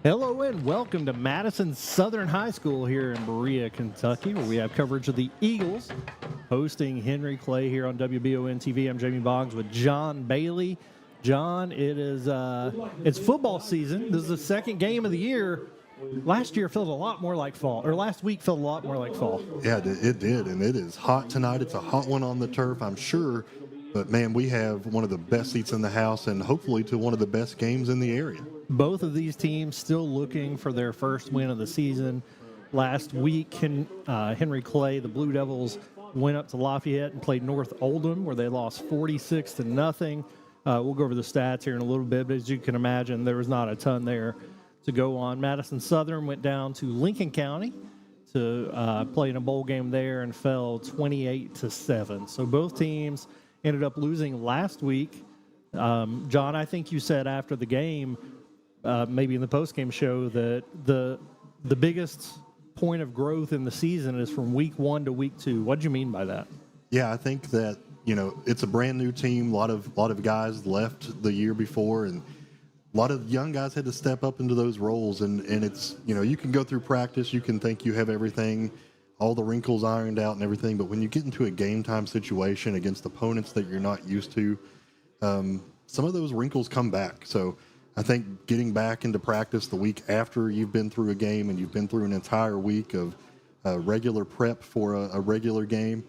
Hello and welcome to Madison Southern High School here in Berea, Kentucky, where we have coverage of the Eagles hosting Henry Clay here on WBON TV. I'm Jamie Boggs with John Bailey. John, it's football season. This is the second game of the year. Last year felt a lot more like fall, or last week felt a lot more like fall. Yeah, it did, and it is hot tonight. It's a hot one on the turf, I'm sure. But, man, we have one of the best seats in the house and hopefully to one of the best games in the area. Both of these teams still looking for their first win of the season. Last week, Henry Clay, the Blue Devils, went up to Lafayette and played North Oldham, where they lost 46-0. We'll go over the stats here in a little bit, but as you can imagine, there was not a ton there to go on. Madison Southern went down to Lincoln County to play in a bowl game there and fell 28-7. So both teams ended up losing last week. John, I think you said after the game, maybe in the postgame show, that the biggest point of growth in the season is from week 1 to week 2. What do you mean by that? Yeah, I think that, it's a brand new team. A lot of guys left the year before, and a lot of young guys had to step up into those roles. And it's, you can go through practice, you can think you have everything, all the wrinkles ironed out and everything, but when you get into a game time situation against opponents that you're not used to, some of those wrinkles come back. So I think getting back into practice the week after you've been through a game and you've been through an entire week of regular prep for a regular game,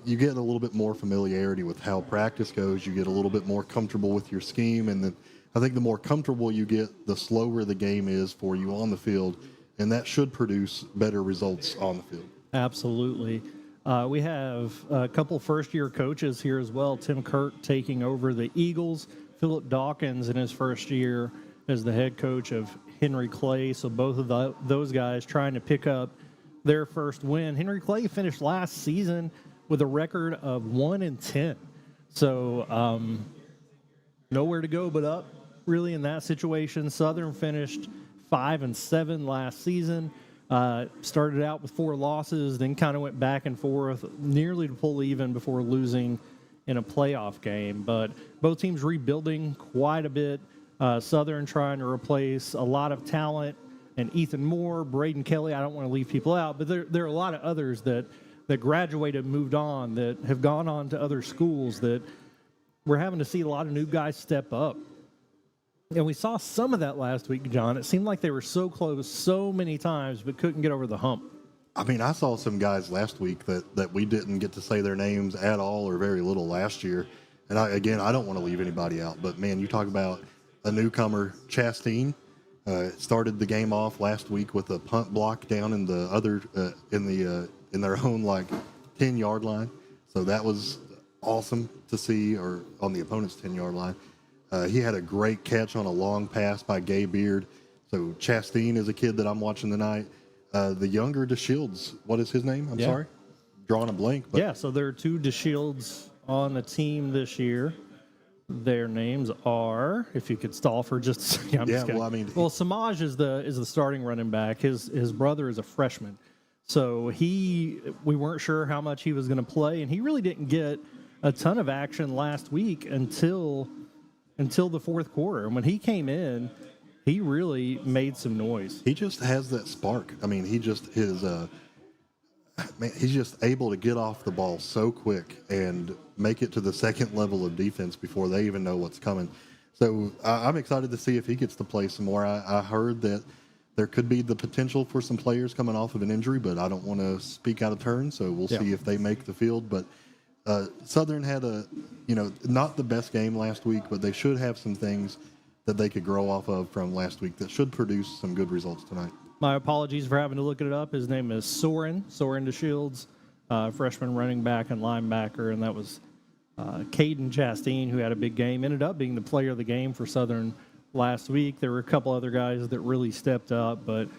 you get a little bit more familiarity with how practice goes. You get a little bit more comfortable with your scheme, and I think the more comfortable you get, the slower the game is for you on the field, and that should produce better results on the field. Absolutely. We have a couple first-year coaches here as well. Tim Kirk taking over the Eagles. Philip Dawkins in his first year as the head coach of Henry Clay. So both of those guys trying to pick up their first win. Henry Clay finished last season with a record of 1-10. So nowhere to go but up, really, in that situation. Southern finished 5-7 last season. Started out with 4 losses, then kind of went back and forth, nearly to pull even before losing in a playoff game. But both teams rebuilding quite a bit. Southern trying to replace a lot of talent, and Ethan Moore, Braden Kelly. I don't want to leave people out, but there are a lot of others that graduated, moved on, that have gone on to other schools, that we're having to see a lot of new guys step up. And we saw some of that last week, John. It seemed like they were so close so many times but couldn't get over the hump. I mean, I saw some guys last week that we didn't get to say their names at all or very little last year. And I don't want to leave anybody out. But, man, you talk about a newcomer, Chastain, started the game off last week with a punt block down in the other in their own, 10-yard line. So that was awesome to see, or on the opponent's 10-yard line. He had a great catch on a long pass by Gay Beard. So Chastain is a kid that I'm watching tonight. The younger DeShields, what is his name? I'm sorry. Drawing a blank. But. Yeah, so there are 2 DeShields on the team this year. Their names are, if you could stall for just a second. Well, Samaj is the starting running back. His brother is a freshman. So we weren't sure how much he was going to play, and he really didn't get a ton of action last week until the fourth quarter. And when he came in, he really made some noise. He just has that spark. I mean, he's just able to get off the ball so quick and make it to the second level of defense before they even know what's coming. So I'm excited to see if he gets to play some more. I heard that there could be the potential for some players coming off of an injury, but I don't want to speak out of turn, so we'll see if they make the field. But Southern had not the best game last week, but they should have some things that they could grow off of from last week that should produce some good results tonight. My apologies for having to look it up. His name is Soren DeShields, freshman running back and linebacker, and that was Caden Chastain, who had a big game, ended up being the player of the game for Southern last week. There were a couple other guys that really stepped up, but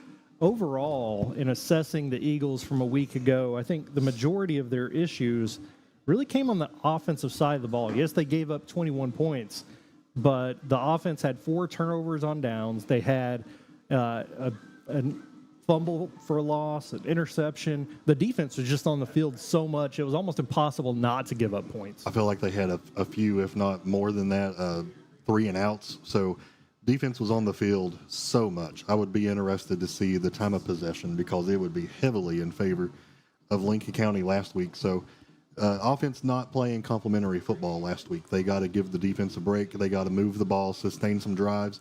overall, in assessing the Eagles from a week ago, I think the majority of their issues really came on the offensive side of the ball. Yes, they gave up 21 points, but the offense had 4 turnovers on downs. They had a fumble for a loss, an interception. The defense was just on the field so much, it was almost impossible not to give up points. I feel like they had a few, if not more than that, 3 and outs. So defense was on the field so much, I would be interested to see the time of possession because it would be heavily in favor of Lincoln County last week. So offense not playing complementary football last week. They got to give the defense a break. They got to move the ball, sustain some drives.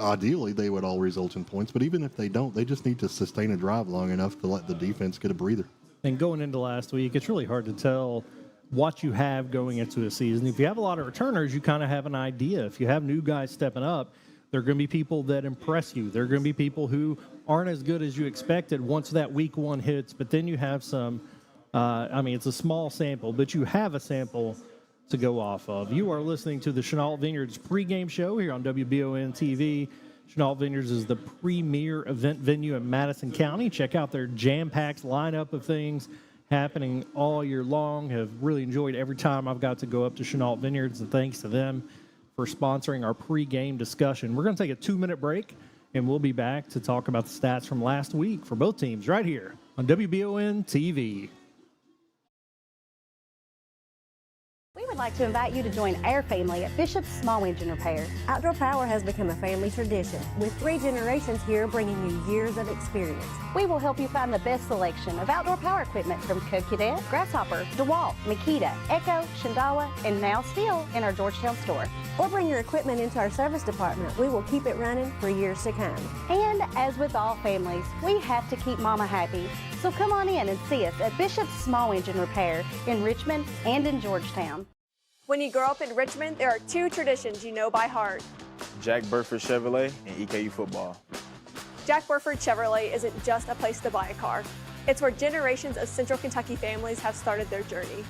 Ideally, they would all result in points, but even if they don't, they just need to sustain a drive long enough to let the defense get a breather. And going into last week, it's really hard to tell what you have going into a season. If you have a lot of returners, you kind of have an idea. If you have new guys stepping up, there are going to be people that impress you. There are going to be people who aren't as good as you expected once that week one hits, but then you have some, it's a small sample, but you have a sample to go off of. You are listening to the Chenault Vineyards pregame show here on WBON TV. Chenault Vineyards is the premier event venue in Madison County. Check out their jam-packed lineup of things happening all year long. Have really enjoyed every time I've got to go up to Chenault Vineyards, and thanks to them for sponsoring our pregame discussion. We're going to take a 2-minute break, and we'll be back to talk about the stats from last week for both teams right here on WBON TV. We would like to invite you to join our family at Bishop's Small Engine Repair. Outdoor Power has become a family tradition, with 3 generations here bringing you years of experience. We will help you find the best selection of outdoor power equipment from Coquedet, Grasshopper, DeWalt, Makita, Echo, Shindawa, and now still in our Georgetown store. Or bring your equipment into our service department. We will keep it running for years to come. And as with all families, we have to keep Mama happy. So come on in and see us at Bishop's Small Engine Repair in Richmond and in Georgetown. When you grow up in Richmond, there are 2 traditions you know by heart. Jack Burford Chevrolet and EKU football. Jack Burford Chevrolet isn't just a place to buy a car. It's where generations of Central Kentucky families have started their journey.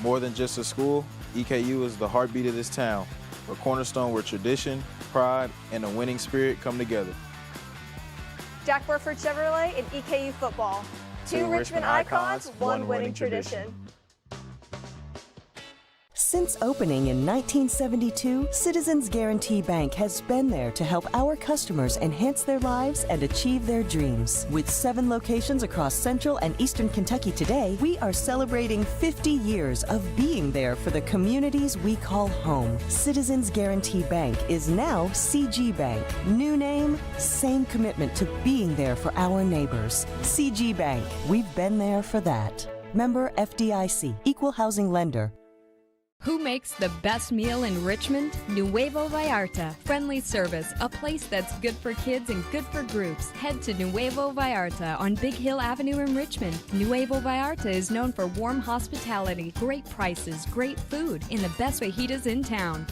More than just a school, EKU is the heartbeat of this town, a cornerstone where tradition, pride, and a winning spirit come together. Jack Burford Chevrolet and EKU football. 2 Richmond icons, 1 winning tradition. Since opening in 1972, Citizens Guarantee Bank has been there to help our customers enhance their lives and achieve their dreams. With 7 locations across Central and Eastern Kentucky today, we are celebrating 50 years of being there for the communities we call home. Citizens Guarantee Bank is now CG Bank. New name, same commitment to being there for our neighbors. CG Bank, we've been there for that. Member FDIC, Equal Housing Lender. Who makes the best meal in Richmond? Nuevo Vallarta. Friendly service, a place that's good for kids and good for groups. Head to Nuevo Vallarta on Big Hill Avenue in Richmond. Nuevo Vallarta is known for warm hospitality, great prices, great food, and the best fajitas in town.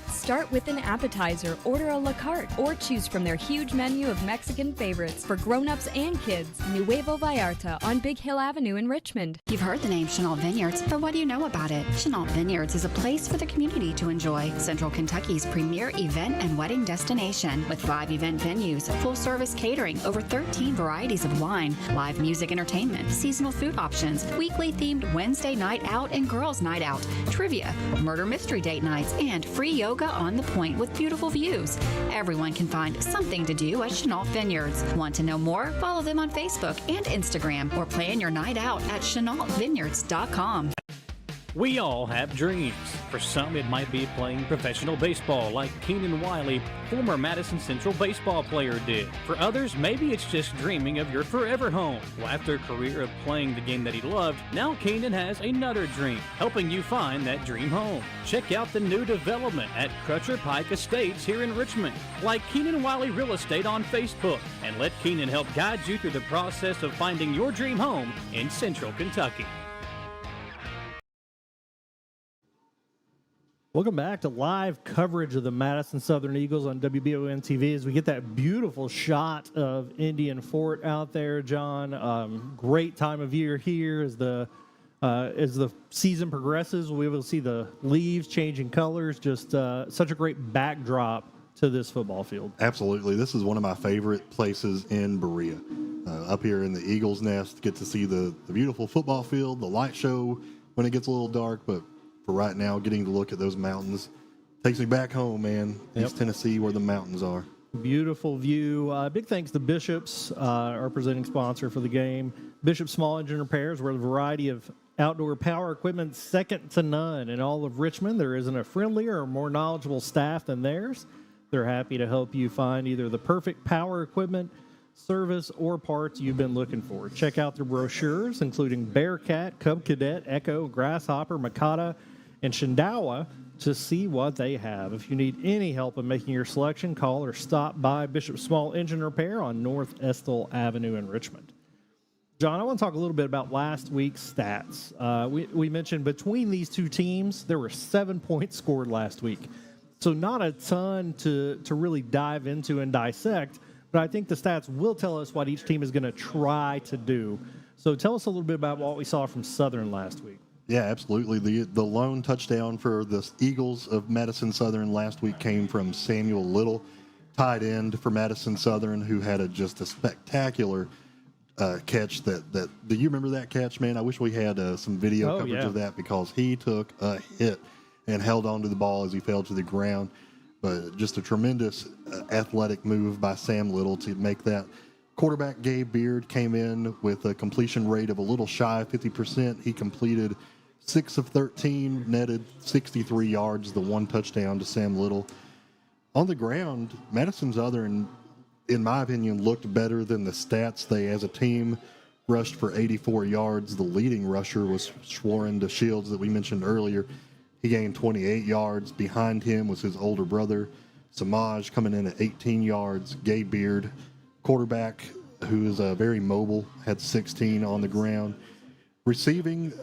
Start with an appetizer, order a la carte, or choose from their huge menu of Mexican favorites for grown-ups and kids. Nuevo Vallarta on Big Hill Avenue in Richmond. You've heard the name Chenault Vineyards, but what do you know about it? Chenault Vineyards is a place for the community to enjoy. Central Kentucky's premier event and wedding destination with 5 event venues, full-service catering, over 13 varieties of wine, live music entertainment, seasonal food options, weekly themed Wednesday night out and girls night out, trivia, murder mystery date nights, and free yoga on the point with beautiful views. Everyone can find something to do at Chenault Vineyards. Want to know more? Follow them on Facebook and Instagram or plan your night out at chenaultvineyards.com. We all have dreams. For some, it might be playing professional baseball like Keenan Wiley, former Madison Central baseball player, did. For others, maybe it's just dreaming of your forever home. Well, after a career of playing the game that he loved, now Keenan has another dream, helping you find that dream home. Check out the new development at Crutcher Pike Estates here in Richmond. Like Keenan Wiley Real Estate on Facebook, and let Keenan help guide you through the process of finding your dream home in Central Kentucky. Welcome back to live coverage of the Madison Southern Eagles on WBON TV as we get that beautiful shot of Indian Fort out there, John. Great time of year here as the season progresses. We will see the leaves changing colors. Just such a great backdrop to this football field. Absolutely. This is one of my favorite places in Berea. Up here in the Eagles Nest, get to see the beautiful football field, the light show when it gets a little dark, but for right now, getting to look at those mountains takes me back home, man. East Tennessee, where the mountains are. Beautiful view. Big thanks to Bishop's, our presenting sponsor for the game. Bishop's Small Engine Repairs, where a variety of Outdoor power equipment second to none. In all of Richmond, there isn't a friendlier or more knowledgeable staff than theirs. They're happy to help you find either the perfect power equipment, service, or parts you've been looking for. Check out their brochures, including Bearcat, Cub Cadet, Echo, Grasshopper, Mikata, and Shindawa, to see what they have. If you need any help in making your selection, call or stop by Bishop Small Engine Repair on North Estill Avenue in Richmond. John, I want to talk a little bit about last week's stats. We mentioned between these two teams, there were 7 points scored last week. So not a ton to really dive into and dissect, but I think the stats will tell us what each team is going to try to do. So tell us a little bit about what we saw from Southern last week. Yeah, absolutely. The lone touchdown for the Eagles of Madison Southern last week came from Samuel Little, tight end for Madison Southern, who had just a spectacular catch. Do you remember that catch, man? I wish we had some video coverage of that, because he took a hit and held on to the ball as he fell to the ground. But just a tremendous athletic move by Sam Little to make that. Quarterback Gabe Beard came in with a completion rate of a little shy of 50%. He completed 6 of 13, netted 63 yards, the 1 touchdown to Sam Little. On the ground, Madison Southern, in my opinion, looked better than the stats. They, as a team, rushed for 84 yards. The leading rusher was Schwarren to Shields that we mentioned earlier. He gained 28 yards. Behind him was his older brother, Samaj, coming in at 18 yards. Gabe Beard, quarterback, who is very mobile, had 16 on the ground. Receiving,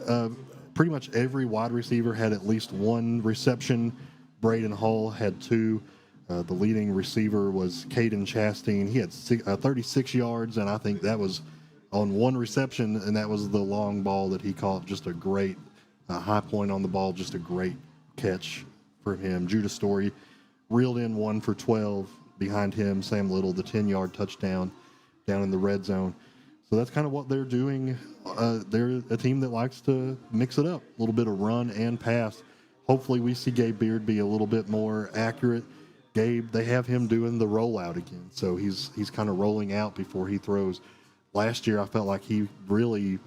pretty much every wide receiver had at least 1 reception. Braden Hall had 2. The leading receiver was Caden Chastain. He had 36 yards, and I think that was on 1 reception, and that was the long ball that he caught. Just a great high point on the ball, just a great catch for him. Judah Story reeled in 1 for 12. Behind him, Sam Little, the 10-yard touchdown down in the red zone. So that's kind of what they're doing. They're a team that likes to mix it up, a little bit of run and pass. Hopefully we see Gabe Beard be a little bit more accurate. Gabe, they have him doing the rollout again, so he's kind of rolling out before he throws. Last year I felt like he really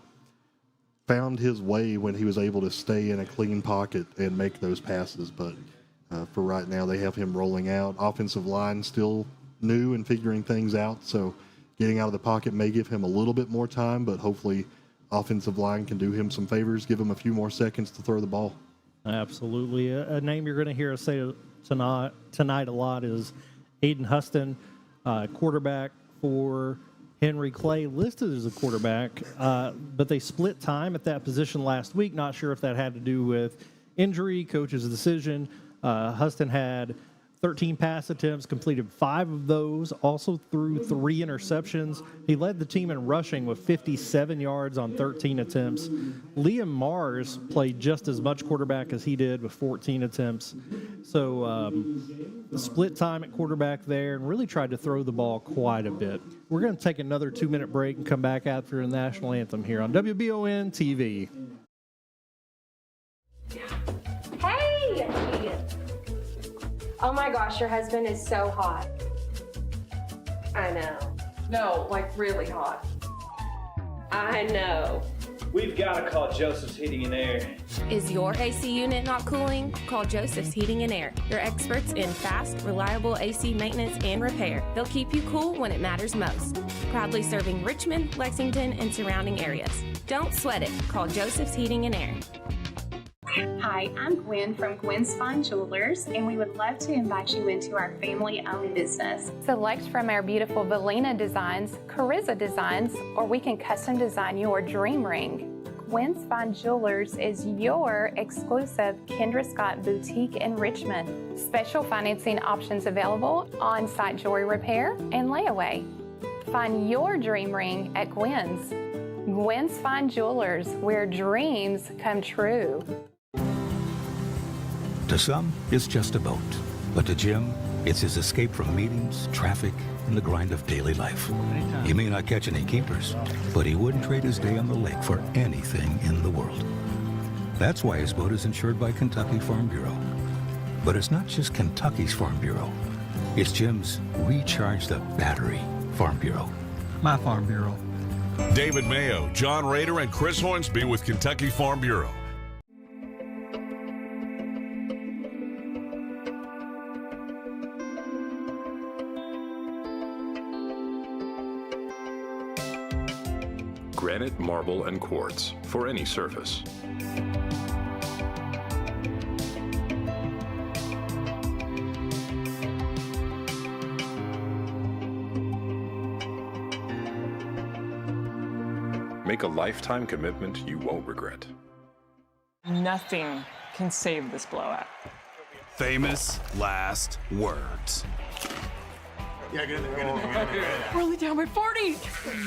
found his way when he was able to stay in a clean pocket and make those passes, but for right now they have him rolling out. Offensive line still new and figuring things out, so getting out of the pocket may give him a little bit more time, but hopefully offensive line can do him some favors, give him a few more seconds to throw the ball. Absolutely. A name you're going to hear us say tonight a lot is Aiden Huston, quarterback for Henry Clay, listed as a quarterback, but they split time at that position last week. Not sure if that had to do with injury, coach's decision. Huston had 13 pass attempts, completed 5 of those, also threw 3 interceptions. He led the team in rushing with 57 yards on 13 attempts. Liam Mars played just as much quarterback as he did with 14 attempts. So split time at quarterback there and really tried to throw the ball quite a bit. We're going to take another 2-minute break and come back after the national anthem here on WBON TV. Hey! Oh my gosh, your husband is so hot. I know. No, like really hot. I know. We've got to call Joseph's Heating and Air. Is your AC unit not cooling? Call Joseph's Heating and Air. Your experts in fast, reliable AC maintenance and repair. They'll keep you cool when it matters most. Proudly serving Richmond, Lexington, and surrounding areas. Don't sweat it. Call Joseph's Heating and Air. Hi, I'm Gwen from Gwen's Fine Jewelers, and we would love to invite you into our family-owned business. Select from our beautiful Valina designs, Carissa designs, or we can custom design your dream ring. Gwen's Fine Jewelers is your exclusive Kendra Scott boutique in Richmond. Special financing options available, on-site jewelry repair, and layaway. Find your dream ring at Gwen's. Gwen's Fine Jewelers, where dreams come true. To some, it's just a boat. But to Jim, it's his escape from meetings, traffic, and the grind of daily life. He may not catch any keepers, but he wouldn't trade his day on the lake for anything in the world. That's why his boat is insured by Kentucky Farm Bureau. But it's not just Kentucky's Farm Bureau. It's Jim's Recharge the Battery Farm Bureau. My Farm Bureau. David Mayo, John Rader, and Chris Hornsby with Kentucky Farm Bureau. Granite, marble, and quartz for any surface. Make a lifetime commitment you won't regret. Nothing can save this blowout. Famous last words. Yeah, get in there. We're only down by 40.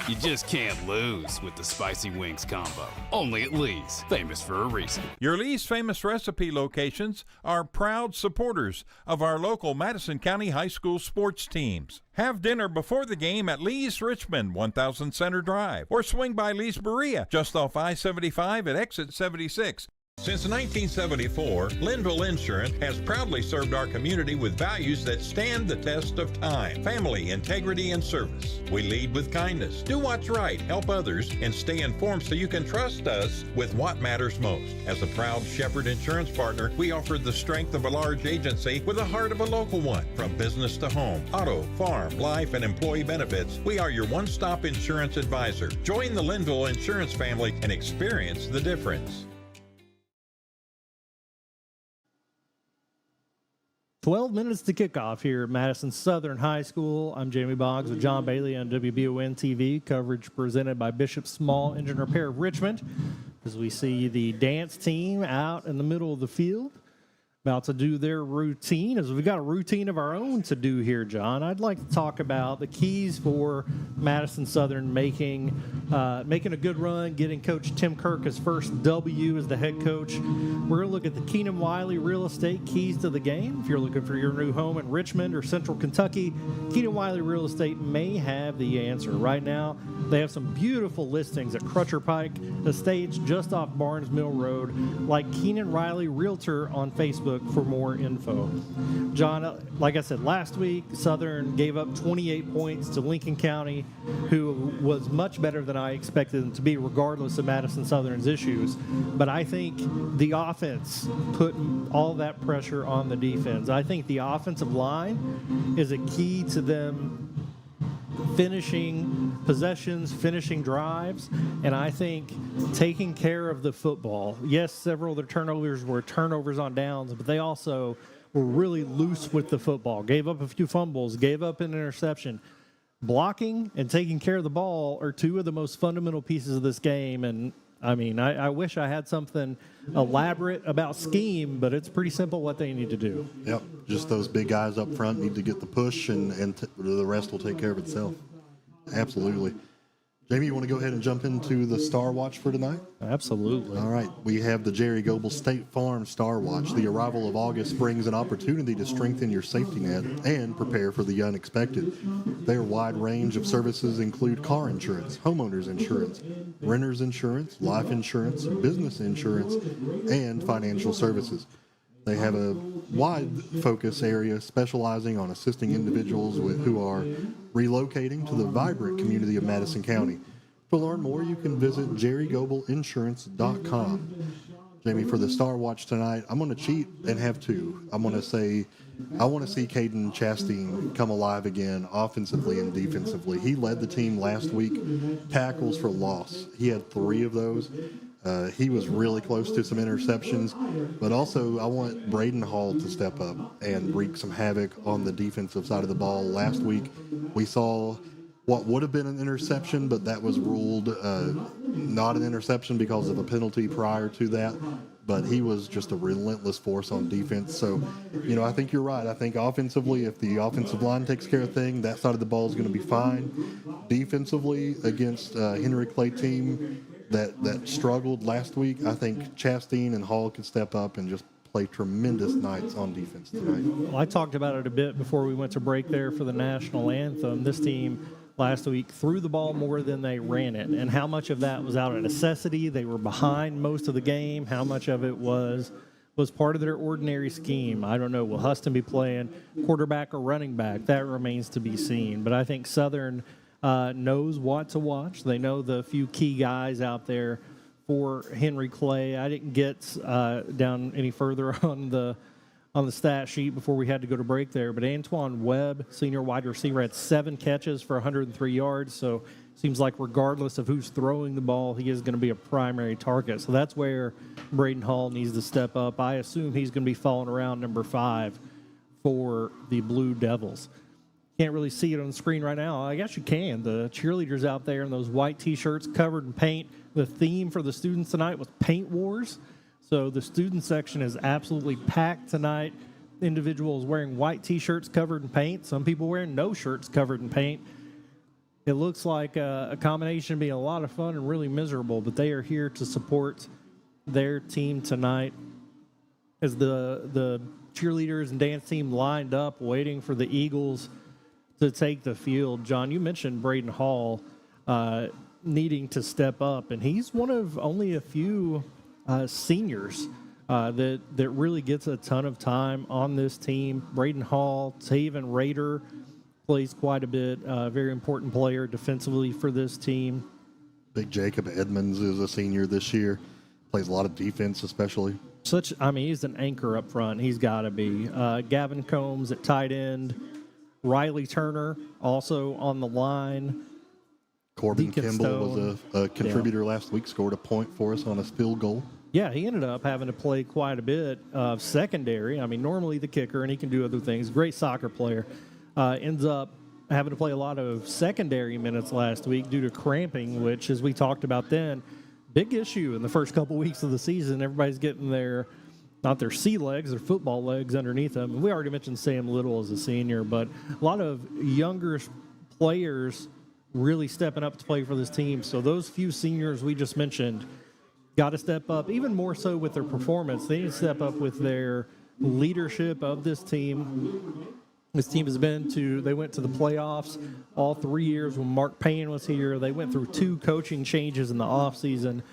You just can't lose with the Spicy Wings combo. Only at Lee's, famous for a reason. Your Lee's Famous Recipe locations are proud supporters of our local Madison County High School sports teams. Have dinner before the game at Lee's Richmond, 1000 Center Drive, or swing by Lee's Berea, just off I-75 at exit 76. Since 1974, Linville Insurance has proudly served our community with values that stand the test of time: family, integrity, and service. We lead with kindness, do what's right, help others, and stay informed so you can trust us with what matters most. As a proud Shepherd Insurance partner, we offer the strength of a large agency with the heart of a local one. From business to home, auto, farm, life, and employee benefits, we are your one-stop insurance advisor. Join the Linville Insurance family and experience the difference. 12 minutes to kickoff here at Madison Southern High School. I'm Jamie Boggs with John Bailey on WBON TV. Coverage presented by Bishop Small Engine Repair of Richmond. As we see the dance team out in the middle of the field, about to do their routine. As we've got a routine of our own to do here, John, I'd like to talk about the keys for Madison Southern making a good run, getting Coach Tim Kirk his first W as the head coach. We're going to look at the Keenan Wiley Real Estate keys to the game. If you're looking for your new home in Richmond or Central Kentucky, Keenan Wiley Real Estate may have the answer. Right now, they have some beautiful listings at Crutcher Pike Estates just off Barnes Mill Road, like Keenan Riley Realtor on Facebook for more info. John, like I said, last week, Southern gave up 28 points to Lincoln County, who was much better than I expected them to be, regardless of Madison Southern's issues. But I think the offense put all that pressure on the defense. I think the offensive line is a key to them finishing possessions, finishing drives, and I think taking care of the football. Yes, several of their turnovers were turnovers on downs, but they also were really loose with the football. Gave up a few fumbles, gave up an interception. Blocking and taking care of the ball are two of the most fundamental pieces of this game, and I mean, I wish I had something elaborate about scheme, but it's pretty simple what they need to do. Yep, just those big guys up front need to get the push, and the rest will take care of itself. Absolutely. Jamie, you want to go ahead and jump into the Star Watch for tonight? Absolutely. All right. We have the Jerry Goebel State Farm Star Watch. The arrival of August brings an opportunity to strengthen your safety net and prepare for the unexpected. Their wide range of services include car insurance, homeowners insurance, renters insurance, life insurance, business insurance, and financial services. They have a wide focus area specializing on assisting individuals who are relocating to the vibrant community of Madison County. To learn more, you can visit jerrygobelinsurance.com. Jamie, for the Star Watch tonight, I'm going to cheat and have two. I'm going to say I want to see Caden Chastain come alive again offensively and defensively. He led the team last week, tackles for loss. He had 3 of those. He was really close to some interceptions, but also I want Braden Hall to step up and wreak some havoc on the defensive side of the ball. Last week, we saw what would have been an interception, but that was ruled not an interception because of a penalty prior to that. But he was just a relentless force on defense. So, you know, I think you're right. I think offensively, if the offensive line takes care of things, that side of the ball is going to be fine. Defensively, against Henry Clay team that struggled last week, I think Chastain and Hall can step up and just play tremendous nights on defense tonight. Well, I talked about it a bit before we went to break there for the national anthem. This team last week threw the ball more than they ran it, and how much of that was out of necessity? They were behind most of the game. How much of it was part of their ordinary scheme? I don't know. Will Huston be playing quarterback or running back? That remains to be seen. But I think Southern knows what to watch. They know the few key guys out there for Henry Clay. I didn't get down any further on the stat sheet before we had to go to break there, but Antoine Webb, senior wide receiver, had 7 catches for 103 yards, so seems like regardless of who's throwing the ball, he is going to be a primary target. So that's where Braden Hall needs to step up. I assume he's going to be falling around number 5 for the Blue Devils. Can't really see it on the screen right now. I guess you can. The cheerleaders out there in those white T-shirts covered in paint. The theme for the students tonight was Paint Wars. So the student section is absolutely packed tonight. Individuals wearing white T-shirts covered in paint. Some people wearing no shirts covered in paint. It looks like a combination being a lot of fun and really miserable, but they are here to support their team tonight as the cheerleaders and dance team lined up waiting for the Eagles to take the field. John, you mentioned Braden Hall needing to step up, and he's one of only a few seniors that really gets a ton of time on this team. Braden Hall, Taven Rader plays quite a bit, very important player defensively for this team. Big Jacob Edmonds is a senior this year, plays a lot of defense especially. He's an anchor up front. He's got to be. Gavin Combs at tight end. Riley Turner also on the line. Corbin Deacon Kimball Stone. was a contributor last week, scored a point for us on a field goal. Yeah, he ended up having to play quite a bit of secondary. I mean, normally the kicker, and he can do other things. Great soccer player. Ends up having to play a lot of secondary minutes last week due to cramping, which, as we talked about then, big issue in the first couple weeks of the season. Everybody's getting not their sea legs, their football legs underneath them. And we already mentioned Sam Little as a senior, but a lot of younger players really stepping up to play for this team. So those few seniors we just mentioned got to step up, even more so with their performance. They need to step up with their leadership of this team. This team they went to the playoffs all 3 years when Mark Payne was here. They went through 2 coaching changes in the offseason.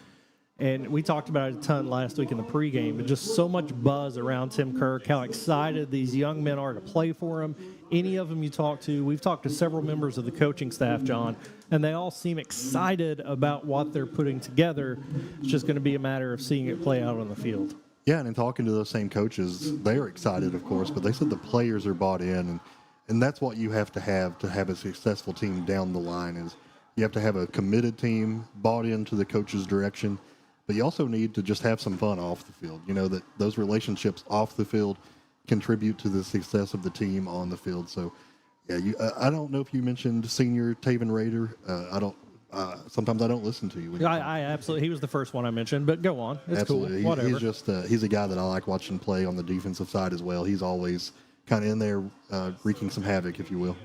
And we talked about it a ton last week in the pregame, but just so much buzz around Tim Kirk, how excited these young men are to play for him. Any of them you talk to, we've talked to several members of the coaching staff, John, and they all seem excited about what they're putting together. It's just going to be a matter of seeing it play out on the field. Yeah, and in talking to those same coaches, they are excited, of course, but they said the players are bought in, and that's what you have to have a successful team down the line. Is you have to have a committed team, bought into the coach's direction, but you also need to just have some fun off the field. You know, that those relationships off the field contribute to the success of the team on the field. So, yeah, I don't know if you mentioned senior Taven Rader. Sometimes I don't listen to you. I absolutely. He was the first one I mentioned, but go on. It's absolutely. Cool. Whatever. He's just he's a guy that I like watching play on the defensive side as well. He's always kind of in there wreaking some havoc, if you will.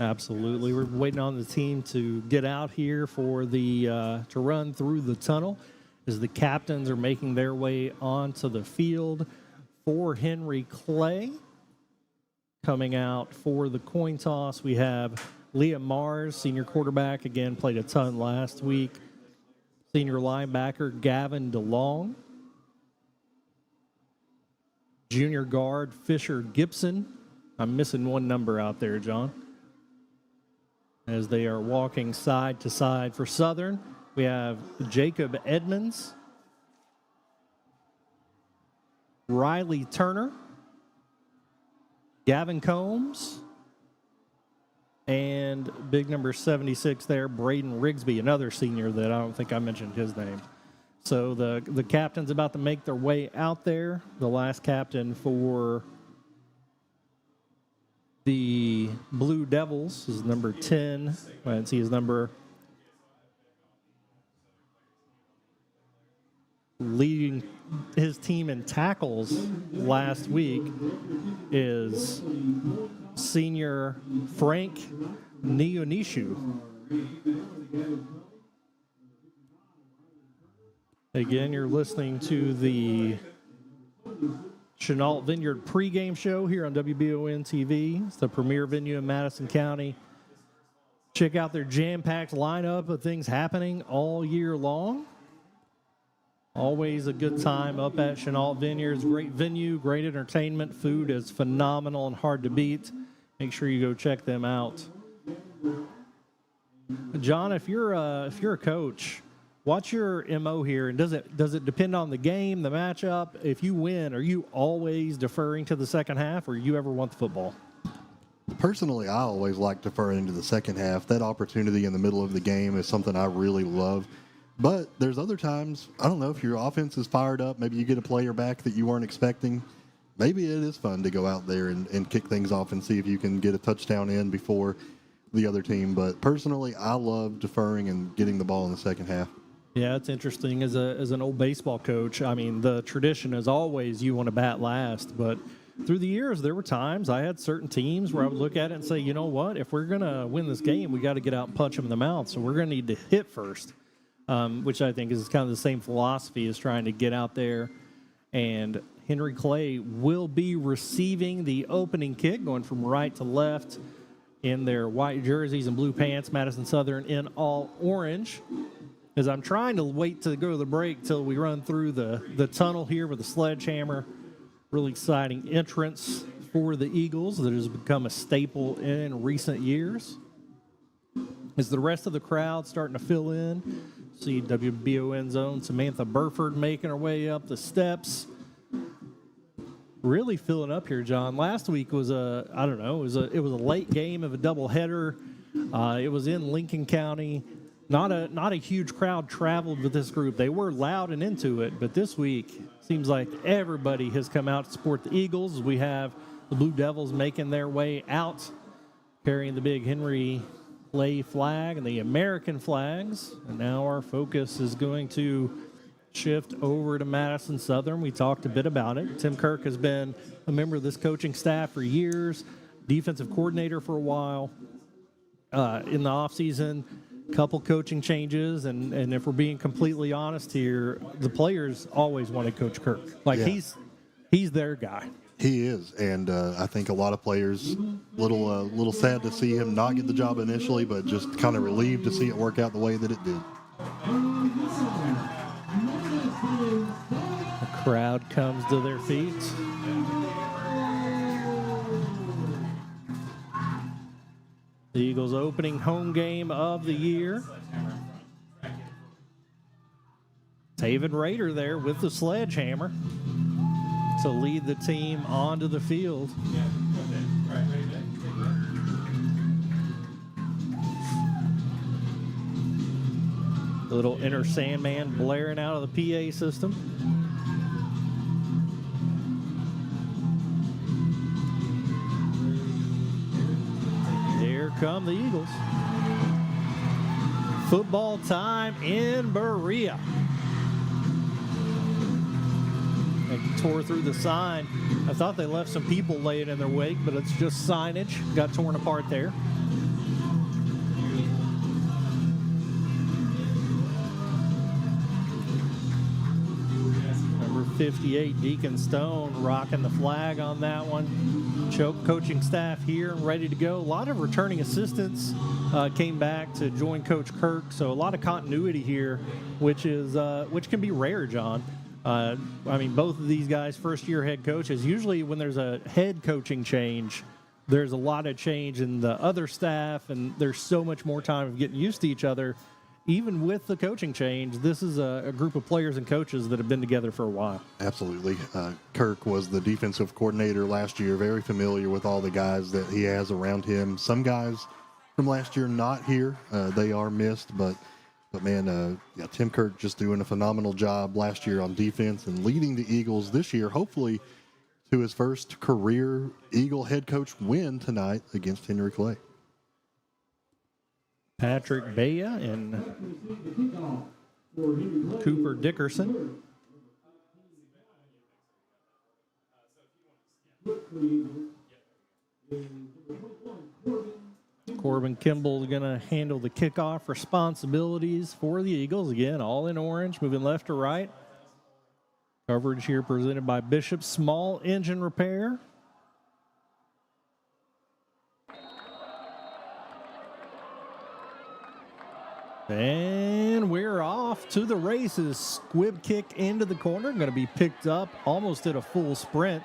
Absolutely. We're waiting on the team to get out here for the to run through the tunnel as the captains are making their way onto the field. For Henry Clay, coming out for the coin toss, we have Liam Mars, senior quarterback, again played a ton last week. Senior linebacker Gavin DeLong. Junior guard Fisher Gibson. I'm missing one number out there, John. As they are walking side to side for Southern, we have Jacob Edmonds, Riley Turner, Gavin Combs, and big number 76 there, Braden Rigsby, another senior that I don't think I mentioned his name. So the captain's about to make their way out there. The last captain for the Blue Devils is number 10. I didn't see his number. Leading his team in tackles last week is senior Frank Neonishu. Again, you're listening to the Chenault Vineyard pregame show here on WBON TV. It's the premier venue in Madison County. Check out their jam-packed lineup of things happening all year long. Always a good time up at Chenault Vineyards. Great venue, great entertainment. Food is phenomenal and hard to beat. Make sure you go check them out. John, if you're a coach, what's your MO here? And does it depend on the game, the matchup? If you win, are you always deferring to the second half, or you ever want the football? Personally, I always like deferring into the second half. That opportunity in the middle of the game is something I really love. But there's other times, I don't know, if your offense is fired up, maybe you get a player back that you weren't expecting. Maybe it is fun to go out there and kick things off and see if you can get a touchdown in before the other team. But personally, I love deferring and getting the ball in the second half. Yeah, it's interesting. As an old baseball coach, I mean, the tradition is always you want to bat last. But through the years, there were times I had certain teams where I would look at it and say, you know what, if we're going to win this game, we got to get out and punch them in the mouth. So we're going to need to hit first, which I think is kind of the same philosophy as trying to get out there. And Henry Clay will be receiving the opening kick, going from right to left in their white jerseys and blue pants. Madison Southern in all orange. As I'm trying to wait to go to the break till we run through the tunnel here with the sledgehammer. Really exciting entrance for the Eagles that has become a staple in recent years. As the rest of the crowd starting to fill in, see WBON's own Samantha Burford making her way up the steps. Really filling up here, John. Last week was it was a late game of a doubleheader. It was in Lincoln County. Not a huge crowd traveled with this group. They were loud and into it, but this week seems like everybody has come out to support the Eagles. We have the Blue Devils making their way out, carrying the big Henry Clay flag and the American flags. And now our focus is going to shift over to Madison Southern. We talked a bit about it. Tim Kirk has been a member of this coaching staff for years, defensive coordinator for a while. In the offseason, couple coaching changes, and if we're being completely honest here, the players always wanted Coach Kirk. He's their guy. He is, and I think a lot of players little sad to see him not get the job initially, but just kind of relieved to see it work out the way that it did. The crowd comes to their feet. The Eagles' opening home game of the year. Taven Rader there with the sledgehammer to lead the team onto the field. The little inner Sandman blaring out of the PA system. Here come the Eagles. Football time in Berea. They tore through the sign. I thought they left some people laying in their wake, but it's just signage. Got torn apart there. Number 58, Deacon Stone, rocking the flag on that one. Coaching staff here, ready to go. A lot of returning assistants came back to join Coach Kirk, so a lot of continuity here, which can be rare, John. I mean, both of these guys, first-year head coaches. Usually when there's a head coaching change, there's a lot of change in the other staff, and there's so much more time of getting used to each other. Even with the coaching change, this is a group of players and coaches that have been together for a while. Absolutely. Kirk was the defensive coordinator last year, very familiar with all the guys that he has around him. Some guys from last year not here. They are missed, but man, Tim Kirk just doing a phenomenal job last year on defense and leading the Eagles this year, hopefully to his first career Eagle head coach win tonight against Henry Clay. Patrick Bea and Cooper Dickerson. Corbin Kimball is going to handle the kickoff responsibilities for the Eagles. Again, all in orange, moving left to right. Coverage here presented by Bishop Small Engine Repair. And we're off to the races. Squib kick into the corner. Going to be picked up almost at a full sprint.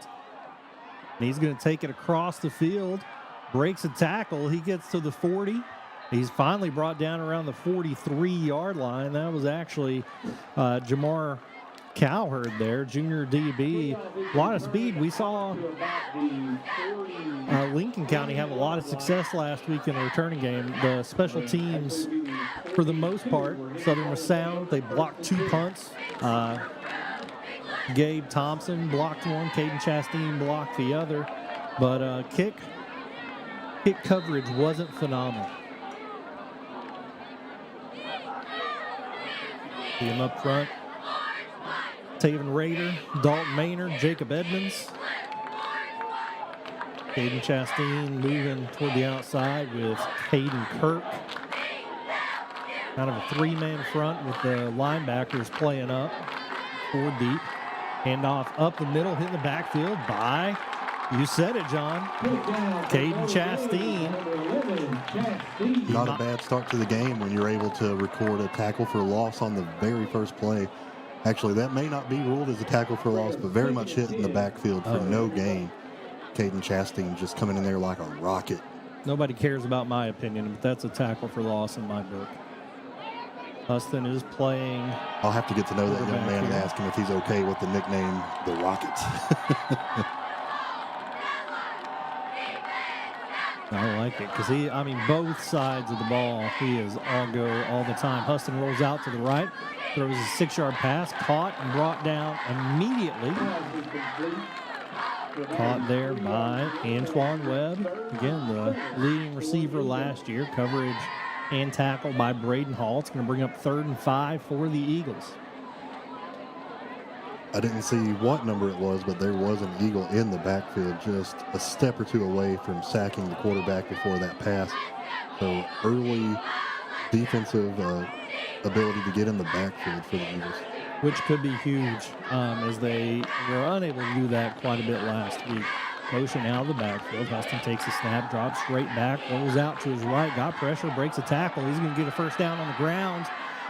And he's going to take it across the field. Breaks a tackle. He gets to the 40. He's finally brought down around the 43-yard line. That was actually Jamar Cowherd there, junior DB. A lot of speed. We saw Lincoln County have a lot of success last week in the returning game. The special teams, for the most part, Southern was sound. They blocked 2 punts. Gabe Thompson blocked one. Caden Chastain blocked the other. But kick coverage wasn't phenomenal. See him up front. Taven Rader, Dalton Maynard, Jacob Edmonds. Caden Chastain moving toward the outside with Caden Kirk. Kind of a 3-man front with the linebackers playing up. 4 deep. Handoff up the middle, hit the backfield by, you said it, John, Caden Chastain. Not a bad start to the game when you're able to record a tackle for loss on the very first play. Actually, that may not be ruled as a tackle for loss, but very much hit in the backfield for no gain. Caden Chastain just coming in there like a rocket. Nobody cares about my opinion, but that's a tackle for loss in my book. Huston is playing. I'll have to get to know that young man and ask him if he's okay with the nickname The Rocket. I like it because both sides of the ball, he is all go all the time. Huston rolls out to the right, throws a 6-yard pass, caught and brought down immediately. Caught there by Antoine Webb. Again, the leading receiver last year. Coverage and tackle by Braden Hall. It's going to bring up 3rd and 5 for the Eagles. I didn't see what number it was, but there was an Eagle in the backfield just a step or two away from sacking the quarterback before that pass. So early defensive ability to get in the backfield for the Eagles. Which could be huge as they were unable to do that quite a bit last week. Motion out of the backfield. Huston takes a snap, drops straight back, rolls out to his right, got pressure, breaks a tackle. He's going to get a first down on the ground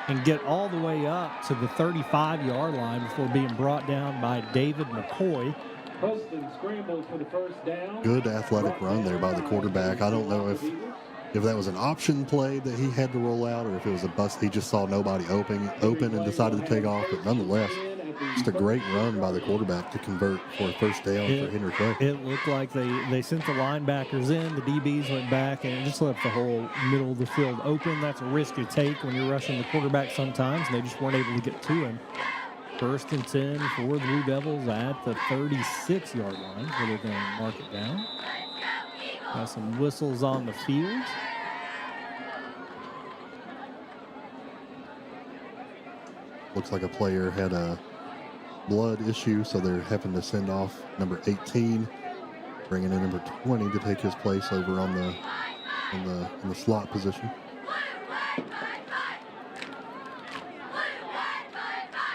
and get all the way up to the 35-yard line before being brought down by David McCoy. Huston scrambles for the first down. Good athletic run there by the quarterback. I don't know if that was an option play that he had to roll out or if it was a bust. He just saw nobody open and decided to take off. But nonetheless, just a great run by the quarterback to convert for a first down for Henry Clay. It looked like they sent the linebackers in, the DBs went back, and it just left the whole middle of the field open. That's a risk you take when you're rushing the quarterback sometimes, and they just weren't able to get to him. 1st and 10 for the Blue Devils at the 36-yard line, where they're going to mark it down. Got some whistles on the field. Looks like a player had a blood issue, so they're having to send off number 18, bringing in number 20 to take his place over on in the slot position.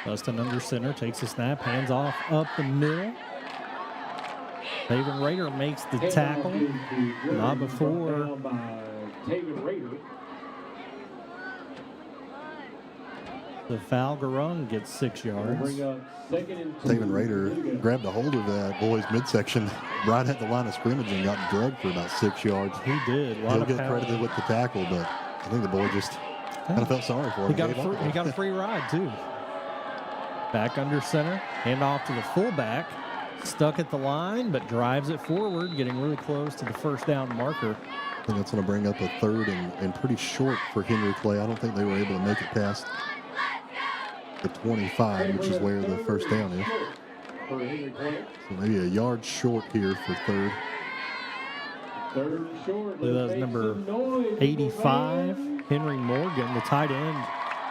Dustin under center, takes a snap, hands off up the middle. Taven Rader makes the tackle. Not before. The Falgarung gets 6 yards. Taven Rader grabbed a hold of that boy's midsection right at the line of scrimmage and got drugged for about 6 yards. He did. He'll get credited with the tackle, but I think the boy just kind of felt sorry for him. He got a free ride, too. Back under center, hand off to the fullback. Stuck at the line, but drives it forward, getting really close to the first down marker. I think that's going to bring up a 3rd and pretty short for Henry Clay. I don't think they were able to make it past the 25, which is where the first down is. So maybe a yard short here for 3rd. That was number 85, Henry Morgan, the tight end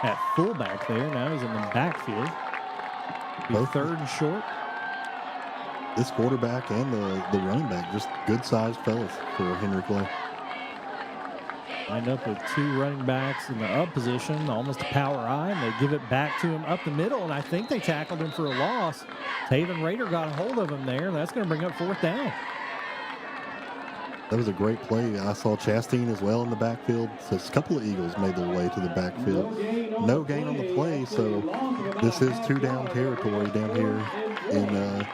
at fullback there. Now he's in the backfield. Both 3rd and short. This quarterback and the running back, just good-sized fellas for Henry Clay. Lined up with 2 running backs in the up position, almost a power I, and they give it back to him up the middle, and I think they tackled him for a loss. Taven Rader got a hold of him there, and that's going to bring up 4th down. That was a great play. I saw Chastain as well in the backfield. So a couple of Eagles made their way to the backfield. No gain on the play, so this is 2-down territory down here in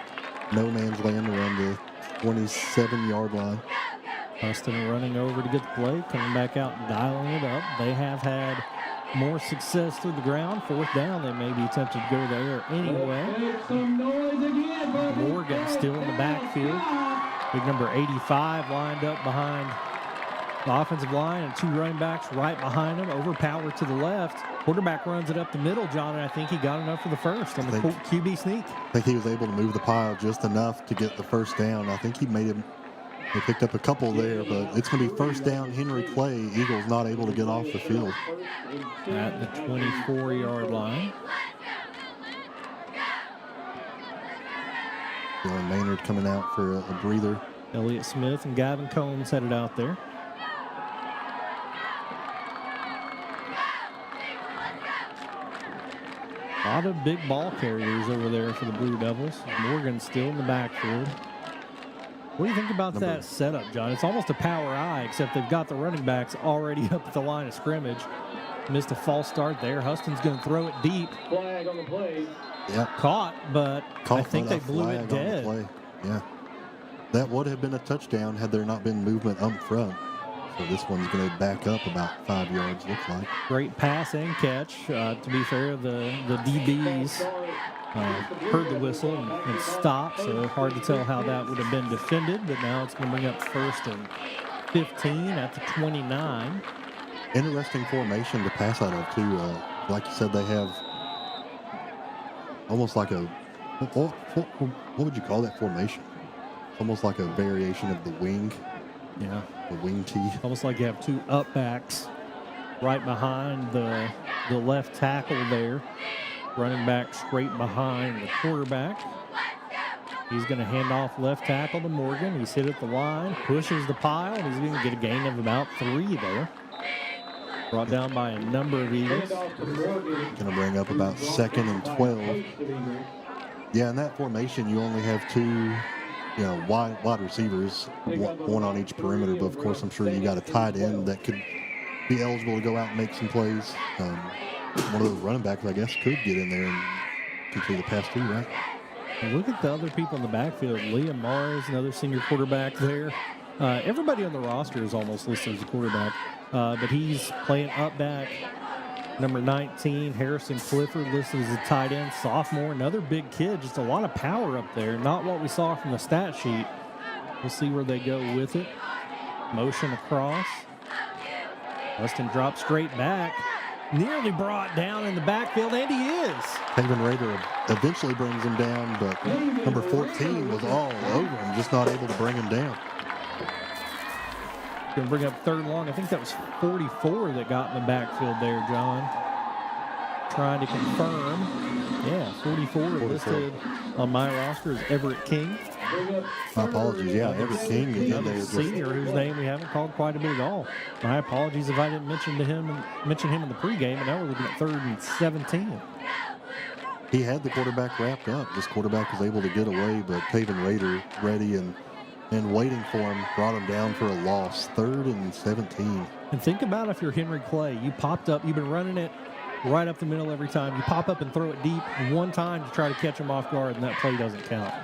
no man's land around the 27-yard line. Huston running over to get the play, coming back out and dialing it up. They have had more success through the ground. Fourth down, they may be tempted to go there anyway. Morgan still in the backfield. Big number 85 lined up behind the offensive line, and 2 running backs right behind him. Overpowered to the left. Quarterback runs it up the middle, John, and I think he got enough for the first on the QB sneak. I think he was able to move the pile just enough to get the first down. I think he picked up a couple there, but it's going to be first down, Henry Clay. Eagles not able to get off the field. At the 24-yard line. Dylan Maynard coming out for a breather. Elliott Smith and Gavin Combs headed out there. A lot of big ball carriers over there for the Blue Devils. Morgan still in the backfield. What do you think about that setup, John? It's almost a power eye, except they've got the running backs already up at the line of scrimmage. Missed a false start there. Huston's going to throw it deep. Flag on the play. Yep. Caught, but I think they blew it dead. Yeah. That would have been a touchdown had there not been movement up front. So this one's going to back up about 5 yards, looks like. Great pass and catch. To be fair, the DBs heard the whistle and stopped, so hard to tell how that would have been defended, but now it's going to bring up 1st and 15 at the 29. Interesting formation to pass out of, too. Like you said, they have almost like a, what would you call that formation? Almost like a variation of the wing. Yeah. The wing tee. Almost like you have 2 up backs right behind the left tackle there. Running back straight behind the quarterback. He's going to hand off left tackle to Morgan. He's hit at the line, pushes the pile, and he's going to get a gain of about 3 there. Brought down by a number of Eagles. Going to bring up about 2nd and 12. Yeah, in that formation, you only have 2 wide receivers, one on each perimeter. But, of course, I'm sure you got a tight end that could be eligible to go out and make some plays. One of those running backs, I guess, could get in there and complete the pass too, right? And look at the other people in the backfield. Liam Morris, another senior quarterback there. Everybody on the roster is almost listed as a quarterback, but he's playing up back. Number 19, Harrison Clifford, listed as a tight end, sophomore, another big kid. Just a lot of power up there. Not what we saw from the stat sheet. We'll see where they go with it. Motion across. Weston drops straight back. Nearly brought down in the backfield, and he is. Taven Rader eventually brings him down, but number 14 was all over him, just not able to bring him down. Going to bring up 3rd long. I think that was 44 that got in the backfield there, John. Trying to confirm. Yeah, 44 listed on my roster is Everett King. My apologies. Yeah, Everett King is in there. Senior whose name we haven't called quite a bit at all. My apologies if I didn't mention him in the pregame, and now we're looking at 3rd and 17. He had the quarterback wrapped up. This quarterback was able to get away, but Taven Rader ready and waiting for him, brought him down for a loss. 3rd and 17. And think about if you're Henry Clay. You popped up. You've been running it right up the middle every time. You pop up and throw it deep one time to try to catch him off guard, and that play doesn't count.